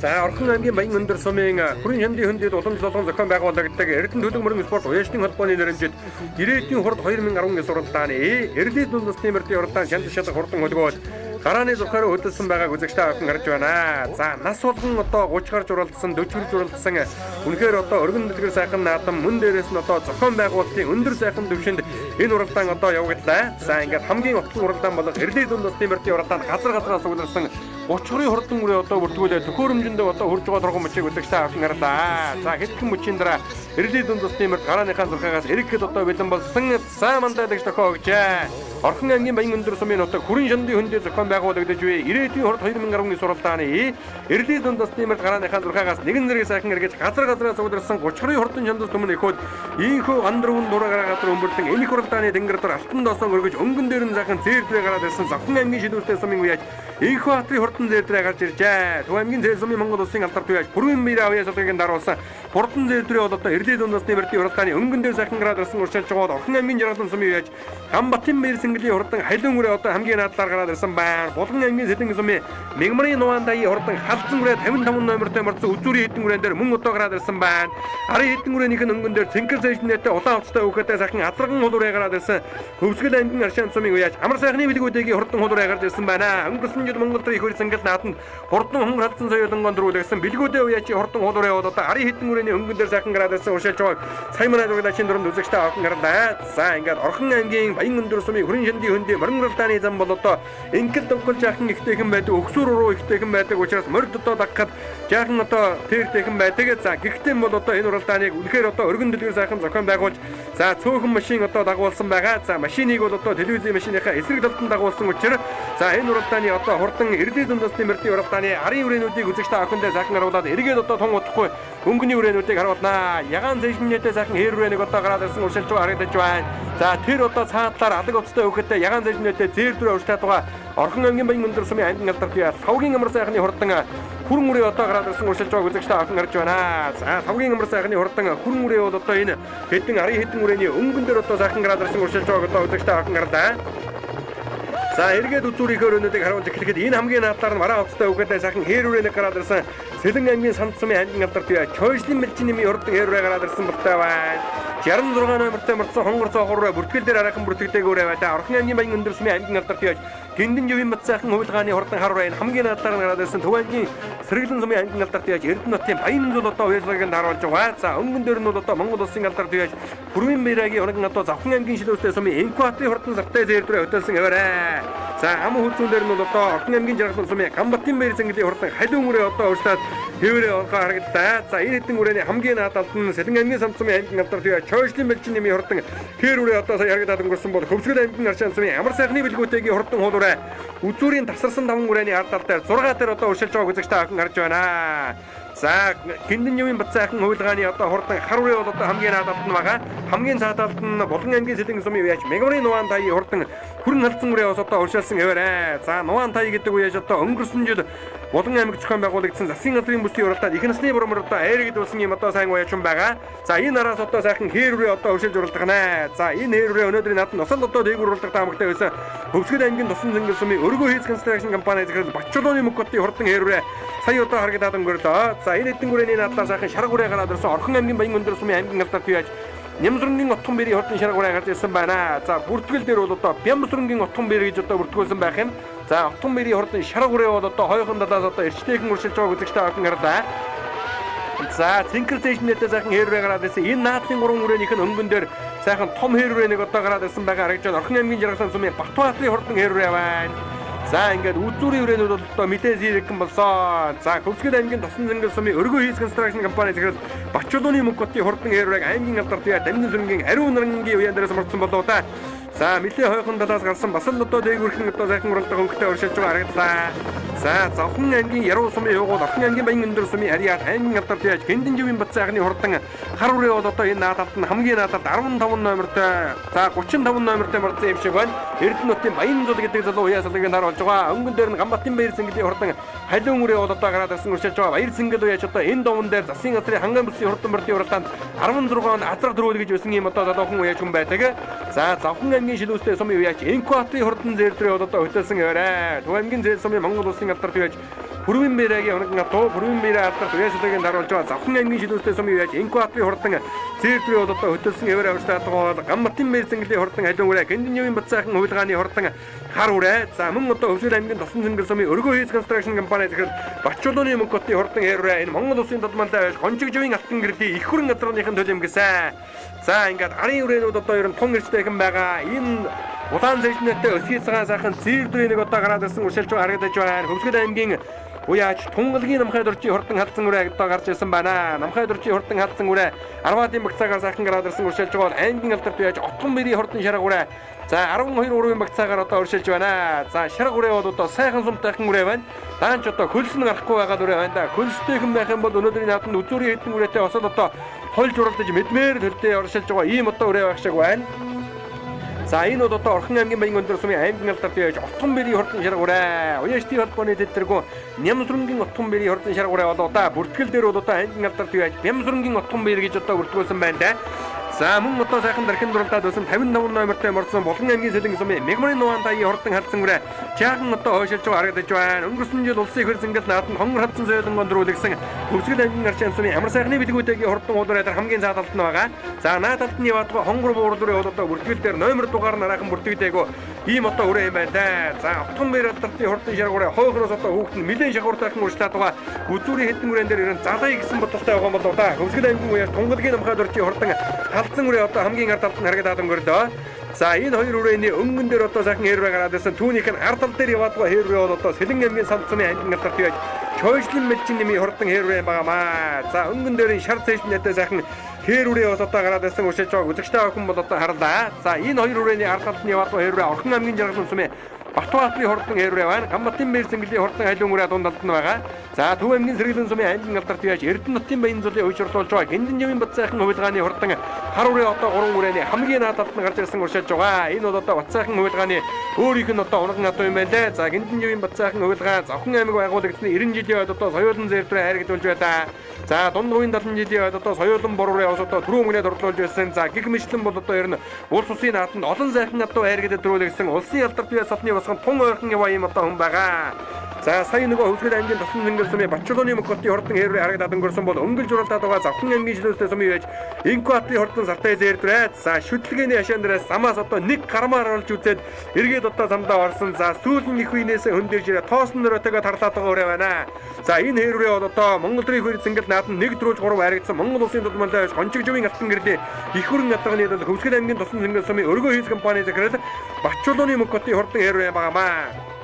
За Орхон аймгийн баян өндөр сумын хүрэн хямдын хөндөд уламж лолгон зохион байгуулагддаг Эрдэнэ төлөв мөрөн спорт уяшны холбооны нэрмжид ирээдүйн хурд 2019 суралдааны Эрдэнэ дундасны мөртийн уралдаан шанд шалгах хурдан хөлгөөд гарааны зурхаараа хөдөлсөн байгааг үзэгчтэй авсан харж байна. За нас болгон одоо 30 гарч уралдсан 40 гарч уралдсан үнэхээр одоо өргөн дэлгэр сайхан наадам мөн дээрээс нь одоо зохион байгуулалтын өндөр сайхан төвшөнд энэ уралдаан одоо явагдлаа. За ингээд хамгийн утгын уралдаан болох Эрдэнэ дундасны мөртийн уралдаанд газар газраас сугларсан 30 гаруй хурдан үрээ одоо бүртгүүлээ төхөөрөмжөндөө одоо хурж байгаа турган мөчийг үзэгчтэй авсан гарлаа. За хэдхэн мөчийн дараа Эрдэнэ дундасны мөрт гарааныхаа зурхаагаас эрэгэхэд одоо бэлэн болсон. За мандайлагч тохиогчээ. Орхон аймгийн баян өндөр сумын нутаг хүрэн шандын хөндөд зохион байгуулагдаж буй ирээдүйн хурд 2019 суралдааны Эрдэнэ дундасны мөрт гарааныхаа зурхаагаас нэгэн зэрэг сайхан эргэж газар газраас сугларсан 30 гаруй хурдан шандас түмэн ихөөд ийхүү гандрын дураараа газар өмбөрдөн энэ хуралдааны тэнгэр дотор алтан доосон өргөж өнгөн дээр нь сайхан зээрдрээ гараад ирсэн Завхан аймгийн шидүүртэй сумын үеж ийхүү хатрын хурд хурдан зээл дээр гарч иржээ. Төв аймгийн зээл сумын Монгол улсын алдар туяаж бүрэн мэрэ авьяас удаагийн даруулсан хурдан зээл дээр бол одоо эрдээ дунд насны мэрдийн уралдааны өнгөн дээр сайхан гараад ирсэн уршилж байгаа Орхон аймгийн Жаргалан сумын уяаж Хамбатын мэр сэнглийн хурдан халиун үрээ одоо хамгийн надлаар гараад ирсэн байна. Булган аймгийн Сэлэнг сумын Мягмарын Нуан даяи хурдан халдсан үрээ 55 номертой морцсон үзүүрийн хэдэн үрээн дээр мөн одоо гараад ирсэн байна. Арын хэдэн үрээнийх нь өнгөн дээр цэнхэр сайжнээтэй улаан хувцастай өгөхөдөө сайхан азарган хулуурэ гараад ирсэн. Хөвсгөл аймгийн Аршаан сумын уяаж амар сайхны бэлгүүдийн хурдан хулуурэ гарч ирсэн байна. Өнгөрсөн жил Монгол төрийн их цэнгэл наатанд хурдан хонгор халдсан соёлонгонд дөрүүлсэн бэлгүүдээ уяаж хурдан хулуурэ бол одоо арын хэдэн үрээний өнгөн дээр сайхан гараад ирсэн уршилж байгаа. Сайн манай зургаачин дөрөнд үзэгчтэй авах гарлаа. За ингээд Орхон аймгийн Баян өндөр сумын хүрэн шиндийн хөндий мөрөнгөрөлтааны зам бол одоо инкэл дөнгөл жаахан ихтэйхэн байдаг, өгсүр уруу ихтэйхэн байдаг учраас морд одоо дагахад жаахан одоо тэртэйхэн байдаг. За гэхдээ бол одоо энэ уралдааныг үнэхээр одоо өргөн дэлгэр сайхан зохион байгуулж за цөөхөн машин одоо дагуулсан байгаа. За машиныг бол одоо телевизийн машиныхаа эсрэг талд нь дагуулсан учраас за энэ уралдааны одоо хурдан эрдээ дунд насны мэрдийн уралдааны арын үрээнүүдийг үзэгчтэй авахындээ сайхан харуулад эргээд одоо тун удахгүй өнгөний үрээнүүдийг харуулнаа. Ягаан зэжнээтэй сайхан хээр үрээнийг одоо гараад ирсэн уршилж байгаа харагдаж байна. За тэр одоо цаатлаар алаг уцтай өгөхөдөө ягаан зэжнээтэй зээр дүрээ урьдчилж байгаа Орхон аймгийн Баян өндөр сумын аймгийн алдар туяа савгийн амар сайхны хурдан хүрэн үрээ одоо гараад ирсэн уршилж байгааг үзэгчтэй авах гарч байна. За савгийн амар сайхны хурдан хүрэн үрээ бол одоо энэ хэдэн арын хэдэн үрээний өнгөн дээр одоо сайхан гараад ирсэн уршилж байгааг одоо үзэгчтэй авах гарлаа. За эргээд үзүүрийнхөө өрөөнүүдийг харуулж эхлэхэд энэ хамгийн надлаар нь мараа хувцастай өгөхөдөө сайхан хээр үрээний гараад ирсэн Сэлэн аймгийн Санд сумын аймгийн алдар туяа Чойшлын мэлжийн нэмийн хурдан хээр үрээ гараад ирсэн болтой байна. 66 номертой морцсон хонгор цоохор бүртгэл дээр арайхан бүртгэдэг өрөө байлаа. Орхон аймгийн Баян өндөр сумын аймгийн алдар туяаж Гиндэн Жовын бат сайхан хувилгааны хурдан харуурай хамгийн надлаар гараад ирсэн Төв аймгийн Сэргэлэн сумын аймгийн алдар туяаж Эрдэнэтийн Баян зул одоо уяжлагыг харуулж байгаа. За өнгөн дээр нь бол одоо Монгол улсын алдар туяаж Бүрэн Бэрагийн урган одоо Завхан аймгийн шилүүстэй сумын Энкватри хурдан завтай зээрдрээ хөтөлсөн аваарай. За ам хурцун дээр нь бол одоо Орхон аймгийн Жаргалан сумын Хамбатын мэр сэнглийн хурдан халиун үрээ одоо урьдчилаад хэврээ олгоо харагдаа. За энэ хэдэн үрээний хамгийн наадалд нь Сэлэн аймгийн Санд сумын аймгийн алдар туяаж Чойшлын мэлжийн нэмийн хурдан хээр үрээ одоо сая харагдаад өнгөрсөн бол Хөвсгөл аймгийн Аршаан сумын амар сайхны бэлгүүтэйгийн хурдан хуулуурай үзүүрийн тасарсан 5 үрээний ард тал дээр 6 дээр одоо уршилж байгааг үзэгчтэй авах гарч байна. За Гиндэн Жовын бат сайхан хувилгааны одоо хурдан хар үрээ бол одоо хамгийн наадалд нь байгаа. Хамгийн цааталд нь Булган аймгийн Сэлэнг сумын уяаж Мягмарын Нуан даяи хурдан хүрэн халдсан үрээ бас одоо уршилсан аваарай. За Нуан тай гэдэг уяаж одоо өнгөрсөн жил Булган аймаг зохион байгуулагдсан засгийн газрын бүсгийн уралдаанд их насны бурмар одоо айрыг дүүлсэн юм одоо сайн уяачин байгаа. За энэ араас одоо сайхан хээр үрээ одоо уршилж уралдах нэ. За энэ хээр үрээ өнөөдрийн наадад носол одоо дээгүүр уралдах таамагтай байсан. Хөвсгөл аймгийн Тусан зэнгэл сумын Өргөө хийц констракшн компани захирал Бачулууны мөнгөтийн хурдан хээр үрээ сая одоо харагдаад өнгөрлөө. За энэ хэдэн үрээний надлаар сайхан шарга үрээ гараад ирсэн Орхон аймгийн Баян өндөр сумын аймгийн алдар туяаж Нямсрынгийн отхон бэрийн хурдан шарга үрээ гарч ирсэн байна. За бүртгэл дээр бол одоо Бямсрынгийн отхон бэр гэж одоо бүртгүүлсэн байх юм. За отхон бэрийн хурдан шарга үрээ бол одоо хойхон талаас одоо эрчтэйхэн уршилж байгааг үзэгчтэй авах гарлаа. За цэнхэр зэжнээтэй сайхан хээр үрээ гараад ирсэн. Энэ наадлын 3 үрээнийх нь өнгөн дээр сайхан том хээр үрээнийг одоо гараад ирсэн байгаа харагдаж байна. Орхон аймгийн Жаргалан сумын Батбаатарын хурдан хээр үрээ байна. За ингээд үзүүрийн үрээнүүд бол одоо мэдээ зэрэгэн болсон. За Хөвсгөл аймгийн Тусан зэнгэл сумын Өргөө хийц констракшн компани захирал Бачулууны мөнгөтийн хурдан хээр үрээг аймгийн алдар туяа Дамжин сүрэнгийн ариун нарангийн уян дээрээс морцсон болоо та. За мэлээ хойхон талаас гарсан бас л одоо дээгүүрхэн одоо сайхан уралдах өнгөтэй уршилж байгаа харагдлаа. За Завхан аймгийн Яруу сумын явгууд Орхон аймгийн Баян өндөр сумын Ариат аймгийн алдар туяаж Гиндэн Жовын бат сайхны хурдан хар үрээ бол одоо энэ наадалд нь хамгийн наадалд 15 номертой за 35 номертой морцсон юм шиг байна. Эрдэнэтийн Баян зул гэдэг залуу уяаслагыг харуулж байгаа. Өнгөн дээр нь Гамбатын баяр сэнглийн хурдан халиун үрээ бол одоо гараад ирсэн уршилж байгаа. Баяр сэнгэл уяаж одоо энэ довон дээр засгийн газрын ханган бүсийн хурдан мөрдийн уралдаанд 16 он азар дөрүүл гэж байсан юм одоо залуухан уяаж хүн байдаг. За Завхан аймгийн шилүүстэй сумын уяаж Энкватри хурдан зээрдрээ бол одоо хөтөлсөн аваарай. Төв аймгийн зээл сумын Монгол улсын алдар туяаж Бүрэн Бэрагийн урган атуу Бүрэн Бэра алдар уяаслагыг харуулж байгаа. Завхан аймгийн шилүүстэй сумын уяаж Энкватри хурдан зээрдрээ бол одоо хөтөлсөн аваарай авчтаад байгаа. Гамбатын баяр сэнглийн хурдан халиун үрээ Гиндэн Жовын бат сайхан хувилгааны хурдан хар үрээ. За мөн одоо Хөвсгөл аймгийн Тусан зэнгэл сумын Өргөө хийц констракшн компани захирал Бачулууны мөнгөтийн хурдан хээр үрээ энэ Монгол улсын тодмонтой байж Гонжиг Жовын алтан гэрлийн их хүрэн газрынхын төлөм гэсэн. За ингээд арын үрээнүүд одоо ер нь тун эрчтэйхэн байгаа. Энэ улаан зэжнээтэй өсгий цагаан сайхан зээр дүрэнийг одоо гараад ирсэн уршилж байгаа харагдаж байна. Хөвсгөл аймгийн уяаж Тунгалгийн намхай дурчийн хурдан халдсан үрээ одоо гарч ирсэн байна. Намхай дурчийн хурдан халдсан үрээ Арваадын багцаагаар сайхан гараад ирсэн уршилж байгаа бол аймгийн алдар туяаж Отгон бэрийн хурдан шарга үрээ за 12 ургийн багцаагаар одоо уршилж байна. За шарга үрээ бол одоо сайхан сумтайхан үрээ байна. Даанч одоо хөлс нь гарахгүй байгаа үрээ байна да. Хөлстэйхэн байх юм бол өнөөдрийн нааданд үзүүрийн хэдэн үрээтэй осол одоо хольж уралдаж мэдмээр төлдөө уршилж байгаа ийм одоо үрээ байх шиг байна. За энэ бол одоо Орхон аймгийн Баян өндөр сумын аймгийн алдарт байж Отгон бэрийн хурдан шаргуурай. Уяшти холбооны тэтэргүү Нямсрынгийн Отгон бэрийн хурдан шаргуурай бол одоо бүртгэл дээр бол одоо аймгийн алдарт байж Нямсрынгийн Отгон бэр гэж одоо бүртгүүлсэн байна да. За мөн одоо сайхан дархин дурлаад байсан 55 номертой морсон Булган аймгийн Сэлэнг сумын Мегмарын нугаан даяа хурдан хадсан үрэ жаахан одоо хойшилж харагдаж байна. Өнгөрсөн жил улсын их хурцангал наатан хонгор хадсан соёлон гондруулсан Өвсгөл аймгийн арчин сумын Амар сайхны бэлгүүтэйгийн хурдан уулуурайдар хамгийн цаад талд нь байгаа. За наад талд нь яваад хонгор буурлуурын бол одоо бүртгэл дээр номер дугаар нараахан бүртгэдэг ийм одоо үрэ юм байна да. За Отгон бэр алдартын хурдан шаргуурай хойхроос одоо хүүхэд нь нэлээд шахууртайхан урьдчилаад байгаа. Үзүүрийн хэдэн үрэн дээр ирэн залай гэсэн бодолтой байгаа юм бол да. Өвсгөл аймгийн уяас тунгалгийн намхаад орчийн хурдан халдсан үрэ одоо хамгийн ард талд нь харагдаад өнгөрлөө. За энэ хоёр үрээний өнгөн дээр одоо сайхан хэрвээ гараад байсан түүнийх нь ард тал дээр яваад байгаа хэрвээ бол одоо Сэлэнг аймгийн Самд сумын аймгийн алдарт байж Чойшлын мэлжин нэмийн хурдан хэрвээ байгаамаа. За өнгөн дээр шар цэжнэтэй сайхан хэрвээ бас одоо гараад байсан уршилж байгаа үзэгчтэй охин бол одоо харлаа. За энэ хоёр үрээний ард талд нь яваад байгаа хэрвээ Орхон аймгийн Жаргалан сумын Батбаатарын хурдан хэрвээ байна. Гамбатын бэр зингэлийн хурдан халуун үрээ дунд талд нь байгаа. За Төв аймгийн Сэргэлэн сумын аймгийн алдарт байж Эрдэнэтийн Баян зулын уйшруулж байгаа Гиндэн жавын бат сайхан хувилгааны хурдан хар үрээ одоо 3 үрээний хамгийн наад талд нь гарч ирсэн уршилж байгаа. Энэ бол одоо бат сайхан хувилгааны өөрийнх нь одоо унган адуу юм байна лээ. За Гиндэн жавын бат сайхан хувилгаа Завхан аймаг байгуулагдсан 90 жилийн үед одоо соёлын зэврээ харагдуулж байлаа. За дунд хувийн 70 жилийн үед одоо соёлын боруурын ус одоо түрүү мөнгөд орлуулж байсан. За гих мэтлэн бол одоо ер нь улс усын наатанд олон сайхан адуу хайргад төрүүлсэн улсын алдарт бие салны басхан тун ойрхон ява юм одоо хүн байгаа. За сая нөгөө Өвсгөл аймгийн Тосон зингэр сумын Бачулууны мөкөтийн хурдан хэрвээ харагдаад өнгөрсөн бол өнгөлж уралдаад байгаа Завхан аймгийн Шилөөстэй сумын байж Инкуатын хурдан сартай зээрдрээд за шүтлгээний хашаан дээрээс замаас одоо нэг гармаар олж үзээд эргээд одоо замдаа орсон. За сүүлийн их үеийнээс хөндөрж ирээ тоосон нөрөөтэйгээ тарлаад байгаа өрөө байна. За энэ хэрвээ бол одоо Монгол төрийн хөрийн зингэл наадан 1 4 3 харагдсан Монгол улсын тулмалтай гончиг жовын алтан гэрлийн их хөрөн гадагны Өвсгөл аймгийн Тосон зингэр сумын өргөө хийс компани захирал Бачулууны мөкөтийн хурдан хэрвээ байгаамаа.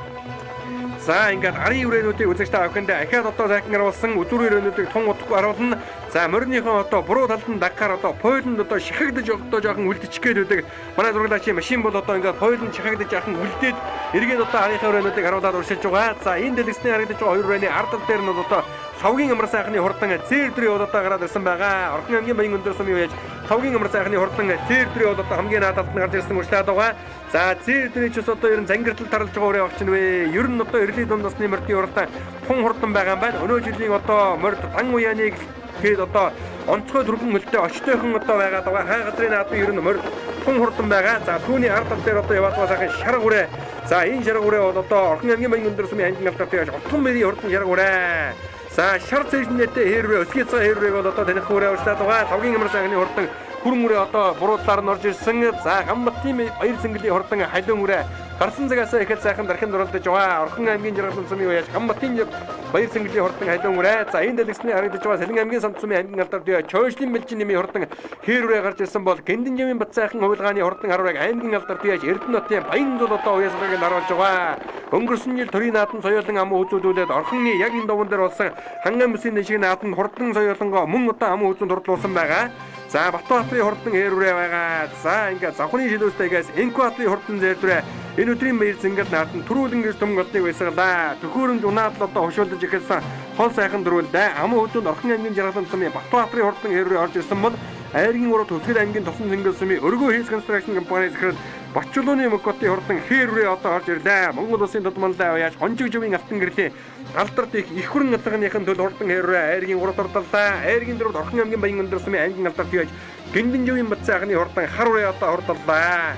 За ингээд арын үрээнүүдийг үзэгчтэй авахынд ахаад одоо сайхан харуулсан үзүүр үрээнүүдийг тун удахгүй харуулна. За морьныхон одоо буруу талд нь дагахаар одоо пойлонд одоо шахагдаж одоо жоохон үлдчих гээд үүдэг. Манай зургаалагчийн машин бол одоо ингээд пойлонд шахагдаж яахан үлдээд эргээд одоо арийнхаа үрээнүүдийг харуулаад уршилж байгаа. За энэ дэлгэцний харагдаж байгаа хоёр үрээний ард тал дээр нь одоо Савгийн амар сайхны хурдан зээр дөрөв бол одоо гараад ирсэн байгаа. Орхон аймгийн Баян өндөр сумын үеж Савгийн амар сайхны хурдан зээр дөрөв бол одоо хамгийн наад талд нь гарч ирсэн урьдчилаад байгаа. За зээр дөрөв ч одоо ер нь зангиртал тарлж байгаа үрээ огч нь вэ. Ер нь одоо эрлийн дунд насны морьтын хурдан тун хурдан байгаа юм байна. Өнөө жилийн одоо морьд дан уяаныг гээд одоо онцгой түргэн хөлтэй очтойхон одоо байгаад байгаа. Хай газрын наадмын ер нь морьд тун хурдан байгаа. За түүний ард тал дээр одоо яваад байгаа сайхан шарга үрээ. За энэ шарга үрээ бол одоо Орхон аймгийн Баян өндөр сумын аймгийн алдарт байж Отгон бэрийн хурдан шарга үрээ. За шар цэжнэтэй хэрвээ өсгий цаг хэрвээг бол одоо таних хүрээ урьдчилаад байгаа. Тавгийн амар сайхны хурдан хүрэн үрээ одоо буруудлаар нь орж ирсэн. За Гамбатын баяр зингэлийн хурдан халуун үрээ гарсан цагаас ихэд сайхан дархин дурлаж байгаа. Орхон аймгийн Жаргалан сумын үеж Гамбатын баяр зингэлийн хурдан халуун үрээ. За энэ дэлгэцний харагдаж байгаа Сэлэнг аймгийн Самд сумын аймгийн алдарт Чойшлын мэлжин нэмийн хурдан хэрвээ гарч ирсэн бол Гиндэн жавын бат сайхан хувилгааны хурдан харуурыг аймгийн алдарт яаж Эрдэнэтийн Баян зул одоо уяслагыг наруулж байгаа. Өнгөрсөн жил төрийн наадам соёлын амуу үзүүлүүлээд Орхонны яг энэ довон дээр болсон ханган бүсийн шиг наадам хурдан соёлонгоо мөн одоо амуу үзүүн дурдлуулсан байгаа. За Батбаатарын хурдан хэрвээ байгаа. За ингээд Завхны Шилөөстэйгээс Инкуатын хурдан зээрдрээ энэ өдрийн баяр зингэл наадам түрүүлэн гэж том голдыг байсгалаа. Төхөөрөмж унаадл одоо хошуулж ихэлсэн хол сайхан дөрвөлдөө амуу үзүүн Орхон аймгийн Жаргалан сумын Батбаатарын хурдан хэрвээ орж ирсэн бол Айргийн урд Өвсгөл аймгийн Тосон зингэл сумын өргөө хийс констракшн компани захирал Бачулууны мөкөтийн хурдан хэрвээ одоо орж ирлээ. Монгол улсын тулмалтай уяаж гончиг жовын алтан гэрлийн алдарт их хөрөн атганыхын төл хурдан хэрвээ Айргийн урд ордоллаа. Айргийн дөрөвд Орхон аймгийн Баян өндөр сумын аймгийн алдарт яаж Гиндэн жовын бат сайхны хурдан хар үрээ одоо ордоллаа.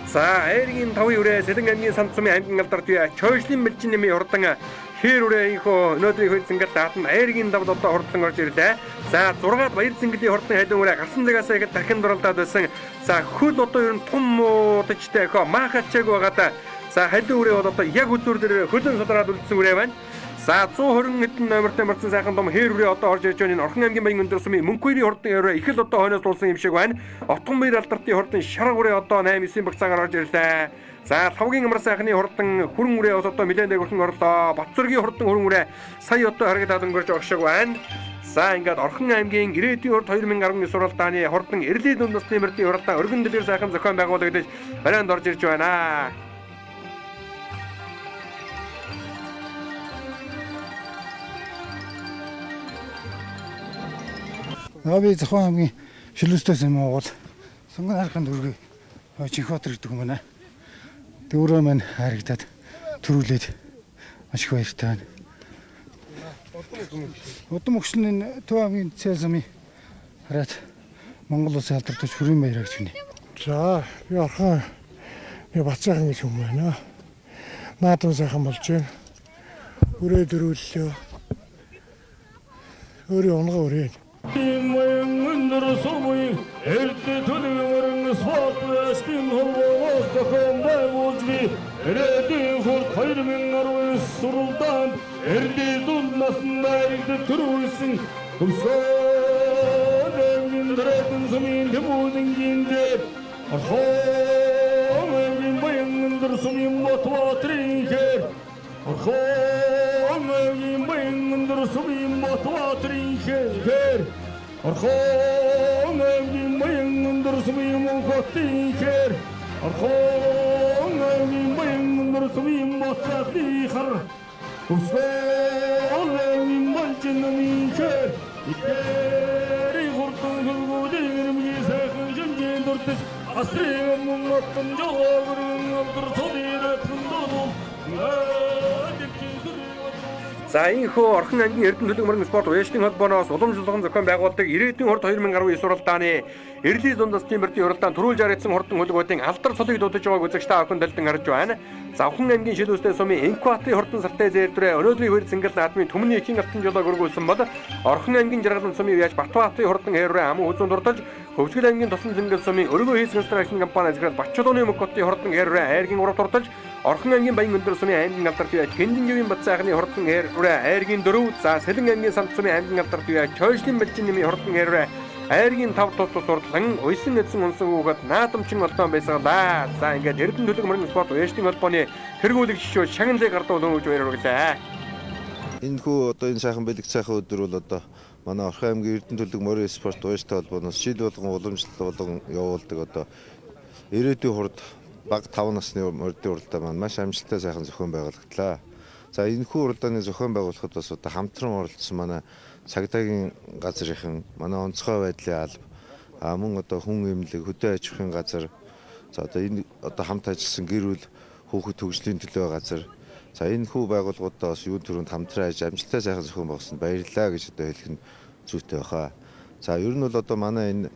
За Айргийн 5 үрээ Сэлэнг аймгийн Самд сумын аймгийн алдарт яаж Чойшлын мэлжин нэмийн хурдан хэрвээ инхөө өнөөдрийн хөл зингээр даатан Айргийн давд одоо хурдан орж ирлээ. За 6-аад баяр зингэлийн хурдан халуун үрээ гарсан цагаас ихэд дахин дурлаад байсан. За хөл одоо ер нь том муудажтай хөө маахачааг байгаадаа. За халуун үрээ бол одоо яг үзүүр дээр хөлөн судраад үлдсэн үрээ байна. За 120 хэдэн номертой марцсан сайхан том хэрвээ одоо орж ирж байгаа энэ Орхон аймгийн Баян өндөр сумын мөнхбэрийн хурдан хэрвээ их л одоо хойноос дуулсан юм шиг байна. Отгон бэр алдартын хурдан шарга үрээ одоо 8-9 багцаагаар орж ирлээ. За Тавгийн амар сайхны хурдан хүрэн үрээ бас одоо нэлээд хурдан орлоо. Батцэргийн хурдан хүрэн үрээ сая одоо харагдаад өнгөрч байгаа шиг байна. За ингээд Орхон аймгийн ирээдүйн урд 2019 суралдааны хурдан эрлийн дунд насны мөрдийн хуралдаан өргөн дэлгэр сайхан зохион байгуулагдаж барайнд орж ирж байна. Би Завхан аймгийн Шилөөстэй Монгол сонгон харахын дөрвийг Чихбаатар гэдэг юм байна. Дөрөв маань харагдаад төрүүлээд маш их баяртай байна. Удам өгшил энэ Төв аймгийн Цээл замын хараад Монгол улсын алдартай хүрэн баяр гэж байна. За би орхон би бацаахан гэж юм байна. Наадуу сайхан болж байна. Өрөө дөрүүллөө. Өрөө унгаа өрөө. Монгол сумын эрдэ төлөвөрн спорт стим холбоос зохион байгуулж ирээдүйн хурд 2019 суралдаанд эрдэ дунд насны иргэд төрүүлсэн Хөмсгөөний дрэтэн сумын дэвүүдэнгийн дээр орхон монгол сумын мотватрын хэр орхон монгол сумын мотватрын хэр орхон монгол сумын мотватрын хэр орхон монгол сумын мотватрын хэр Хөмсгөөний монгол хэр Икэри хурдан хөлгүүдээр мгий сайхан жимжийн дуртаж асрын мөнгөтөн жогоогөрөн амтар цодират хүндодол За энэхүү Орхон аймгийн Эрдэнэ төлөв спорт уяачдын холбооноос уламжлалгын зохион байгуулдаг ирээдүйн хурд 2019 суралдааны Эрлийн дундас тиймэрдийн уралдаан төрүүлж харагдсан хурдан хөлгүүдийн алдар цолыг дуудаж байгааг үзэгчтэй охин дэлдэн харж байна. Завхан аймгийн шилүүстэй сумын Энкватын хурдан сартай зээрдрээ өнөөдрийн хөр цэнгэл наадмын түмний ихийн алтан жолоог өргүүлсэн бол Орхон аймгийн Жаргалан сумын уяач Батбаатын хурдан хэрвээ аман үзүүн дуртаж Хөвсгөл аймгийн Тосон цэнгэл сумын өргөө хийс констракшн компани ажиглал Бачулууны Мөккотын хурдан хэрвээ айргийн урав дуртаж Орхон аймгийн Баян өндөр сумын аймгийн алдарт уяач Гиндинживийн Бацаахны хурдан хэрвээ айргийн 4 за Сэлэн аймгийн Самт сумын аймгийн алдарт уяач Чойшлын Балжин нэмийн хурдан хэрвээ айргийн 5 тус урдлан уйсан эдсэн унсан үгээд наадамчин олдоон байсаглаа. За ингээд Эрдэнэ төлөв мөрөн спорт уяачдын холбооны хэрэгүүлэг жишөө шагналыг гардуул өгж баярлалаа. Энэхүү одоо энэ сайхан бэлэг цайхан өдөр бол одоо манай Орхон аймгийн Эрдэнэ төлөв мөрөн спорт уяачтай холбооноос шил болгон уламжлалт болон явуулдаг одоо ирээдүйн хурд баг 5 насны мордын уралдаан маань маш амжилттай сайхан зохион байгуулагдлаа. За энэхүү уралдааны зохион байгуулахад бас одоо хамтран оролцсон манай цагдаагийн газрынхан манай онцгой байдлын алба мөн одоо хүн эмнэлэг хөдөө аж ахуйн газар за одоо энэ одоо хамт ажилласан гэр бүл хүүхэд төгслийн төлөө газар за энэ хүү байгууллагуудаа бас юун төрөнд хамтран аж амжилттай сайхан зохион байгуулсанд баярлалаа гэж одоо хэлэх нь зүйтэй баха. За ер нь бол одоо манай энэ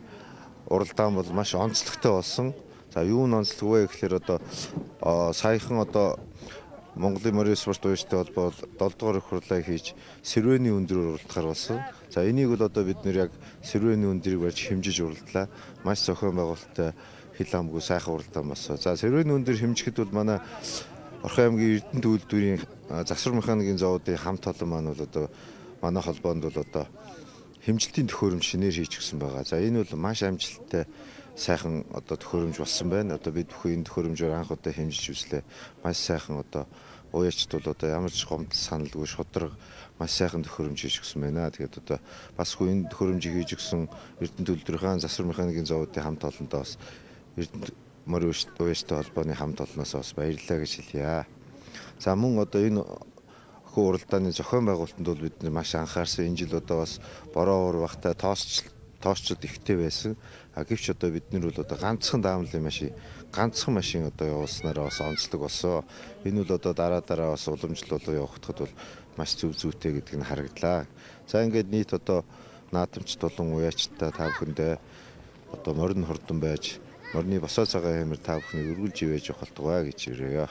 уралдаан бол маш онцлогтой болсон. За юу нь онцлог вэ гэхээр одоо саяхан одоо Монголын морин спорт уяачтай холбоо 7 дугаар их хурлаа хийж сэрвэний өндрөөр уралдахаар болсон. За энийг бол одоо бид нэр яг сэрвэний өндрийг барьж хэмжиж уралдлаа. Маш зохион байгуулалттай хил амгүй сайхан уралдаан болсон. За сэрвэний өндөр хэмжихэд бол манай Орхон аймгийн Эрдэнэ төлөвлөрийн засвар механикийн зоодын хамт олон маань бол одоо манай холбоонд бол одоо хэмжилтийн төхөөрөмж шинээр хийж гисэн байгаа. За энэ бол маш амжилттай сайхан одоо төхөөрөмж болсон байна. Одоо бид бүхэн энэ төхөөрөмжөөр анх удаа хэмжиж үзлээ. Маш сайхан одоо уяачд бол одоо ямар ч гомдол саналгүй шудраг маш сайхан төхөөрөмж хийж гисэн байна. Тэгээд одоо басгүй энэ төхөөрөмжийг хийж гисэн Эрдэнэ төлөвлөрийн засвар механикийн зоодын хамт олондоо бас Эрдэнэ морин уяачтай холбооны хамт олноос бас баярлалаа гэж хэлье. За мөн одоо энэ уралдааны зохион байгуулалтанд бол бид маш анхаарсан. Энэ жил одоо бас бороо уур багтай тоосчд ихтэй байсан. Гэвч одоо бид нар бол одоо ганцхан даамлын машин одоо явуулснараа бас онцлог болсон. Энэ бол одоо дараа бас уламжлал явагдахад бол маш зөв зүйтэй гэдгийг нь харагдлаа. За ингээд нийт одоо наадамч тулан уяачтай та бүхэндээ одоо морин хурдан байж морины босоо цагаан хэмэр та бүхнийг өргүүлж ивэж явах болтугай гэж ирээ.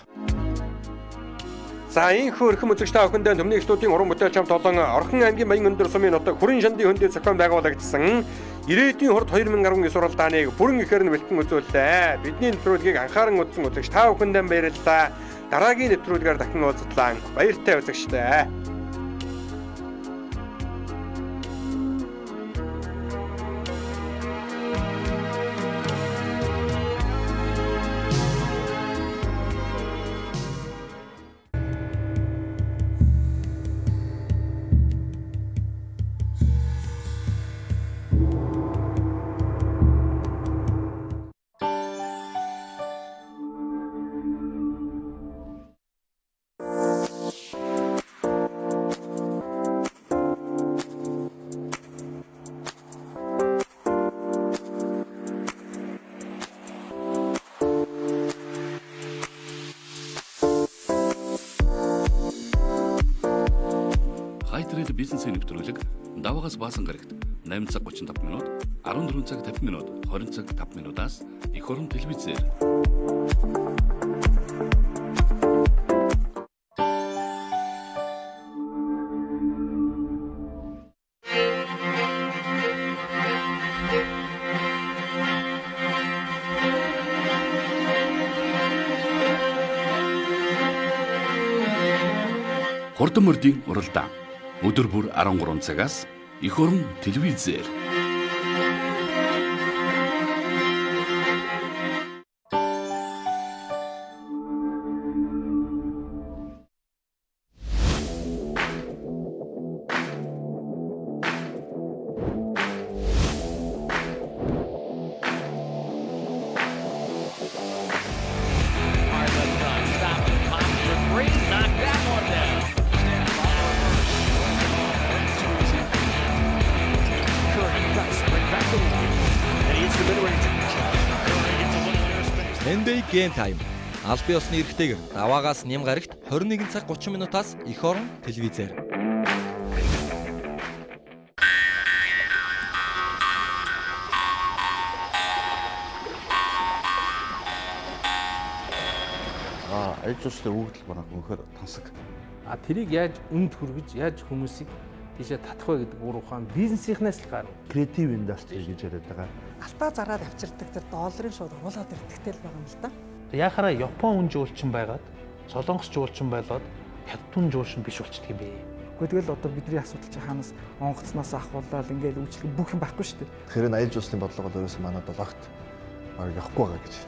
За энэ хөрхөм үзэгчтэй охиндээ төмний студийн уран бүтээлч хамт олон Орхон аймгийн Баян өндөр сумын нутаг хүрэн шандын хөндөд зохион байгуулагдсан ирээдүйн хурд 2019 суралдааныг бүрэн ихээр нь бэлтгэн үзүүллээ. Бидний нэвтрүүлгийг анхааран үзсэн үзэгч та бүхэндээ баярлалаа. Дараагийн нэвтрүүлгээр дахин уулзлаа. Баяртай үзэгчтэй. Хайтрейд бизнесийн нэвтрүүлэг даваагаас баасан гарагт 8 цаг 35 минут, 14 цаг 50 минут, 20 цаг 5 минутаас эх орон телевизээр. Хурдан мордын уралдаан өдөр бүр 13 цагаас эх орон телевизээр. NBA Game Time. Аль бие усны эрхтэйгэр даваагаас нэм гарагт 21 цаг 30 минутаас эх орон телевизээр. Альж устай өгдөл бараг өнөхөр тансаг. Тэрийг яаж үнд хүргэж, яаж хүмүүсийг тийшээ татах вэ гэдэг үр ухаан бизнесийнхнээс л гарна. Креатив индастри гэж яриад байгаа. Алтаа зараад авчирдаг тэр долларын шууд оруулаад ирдэгтэй л байгаа юм л да. Яхаараа Япон хүн жуулчин байгаад, Солонгос жуулчин байлаад Хятад жуулчин биш болчихдөг юм бэ. Гэхдээ тэгэл одоо бидний асуудал чи хаанаас онгоцноос ахуулаад ингээд үйлчлэх бүх юм байхгүй шүү дээ. Тэгэхээр альж усны бодлого бол ерөөсөө манайд бол огт явахгүй байгаа гэж.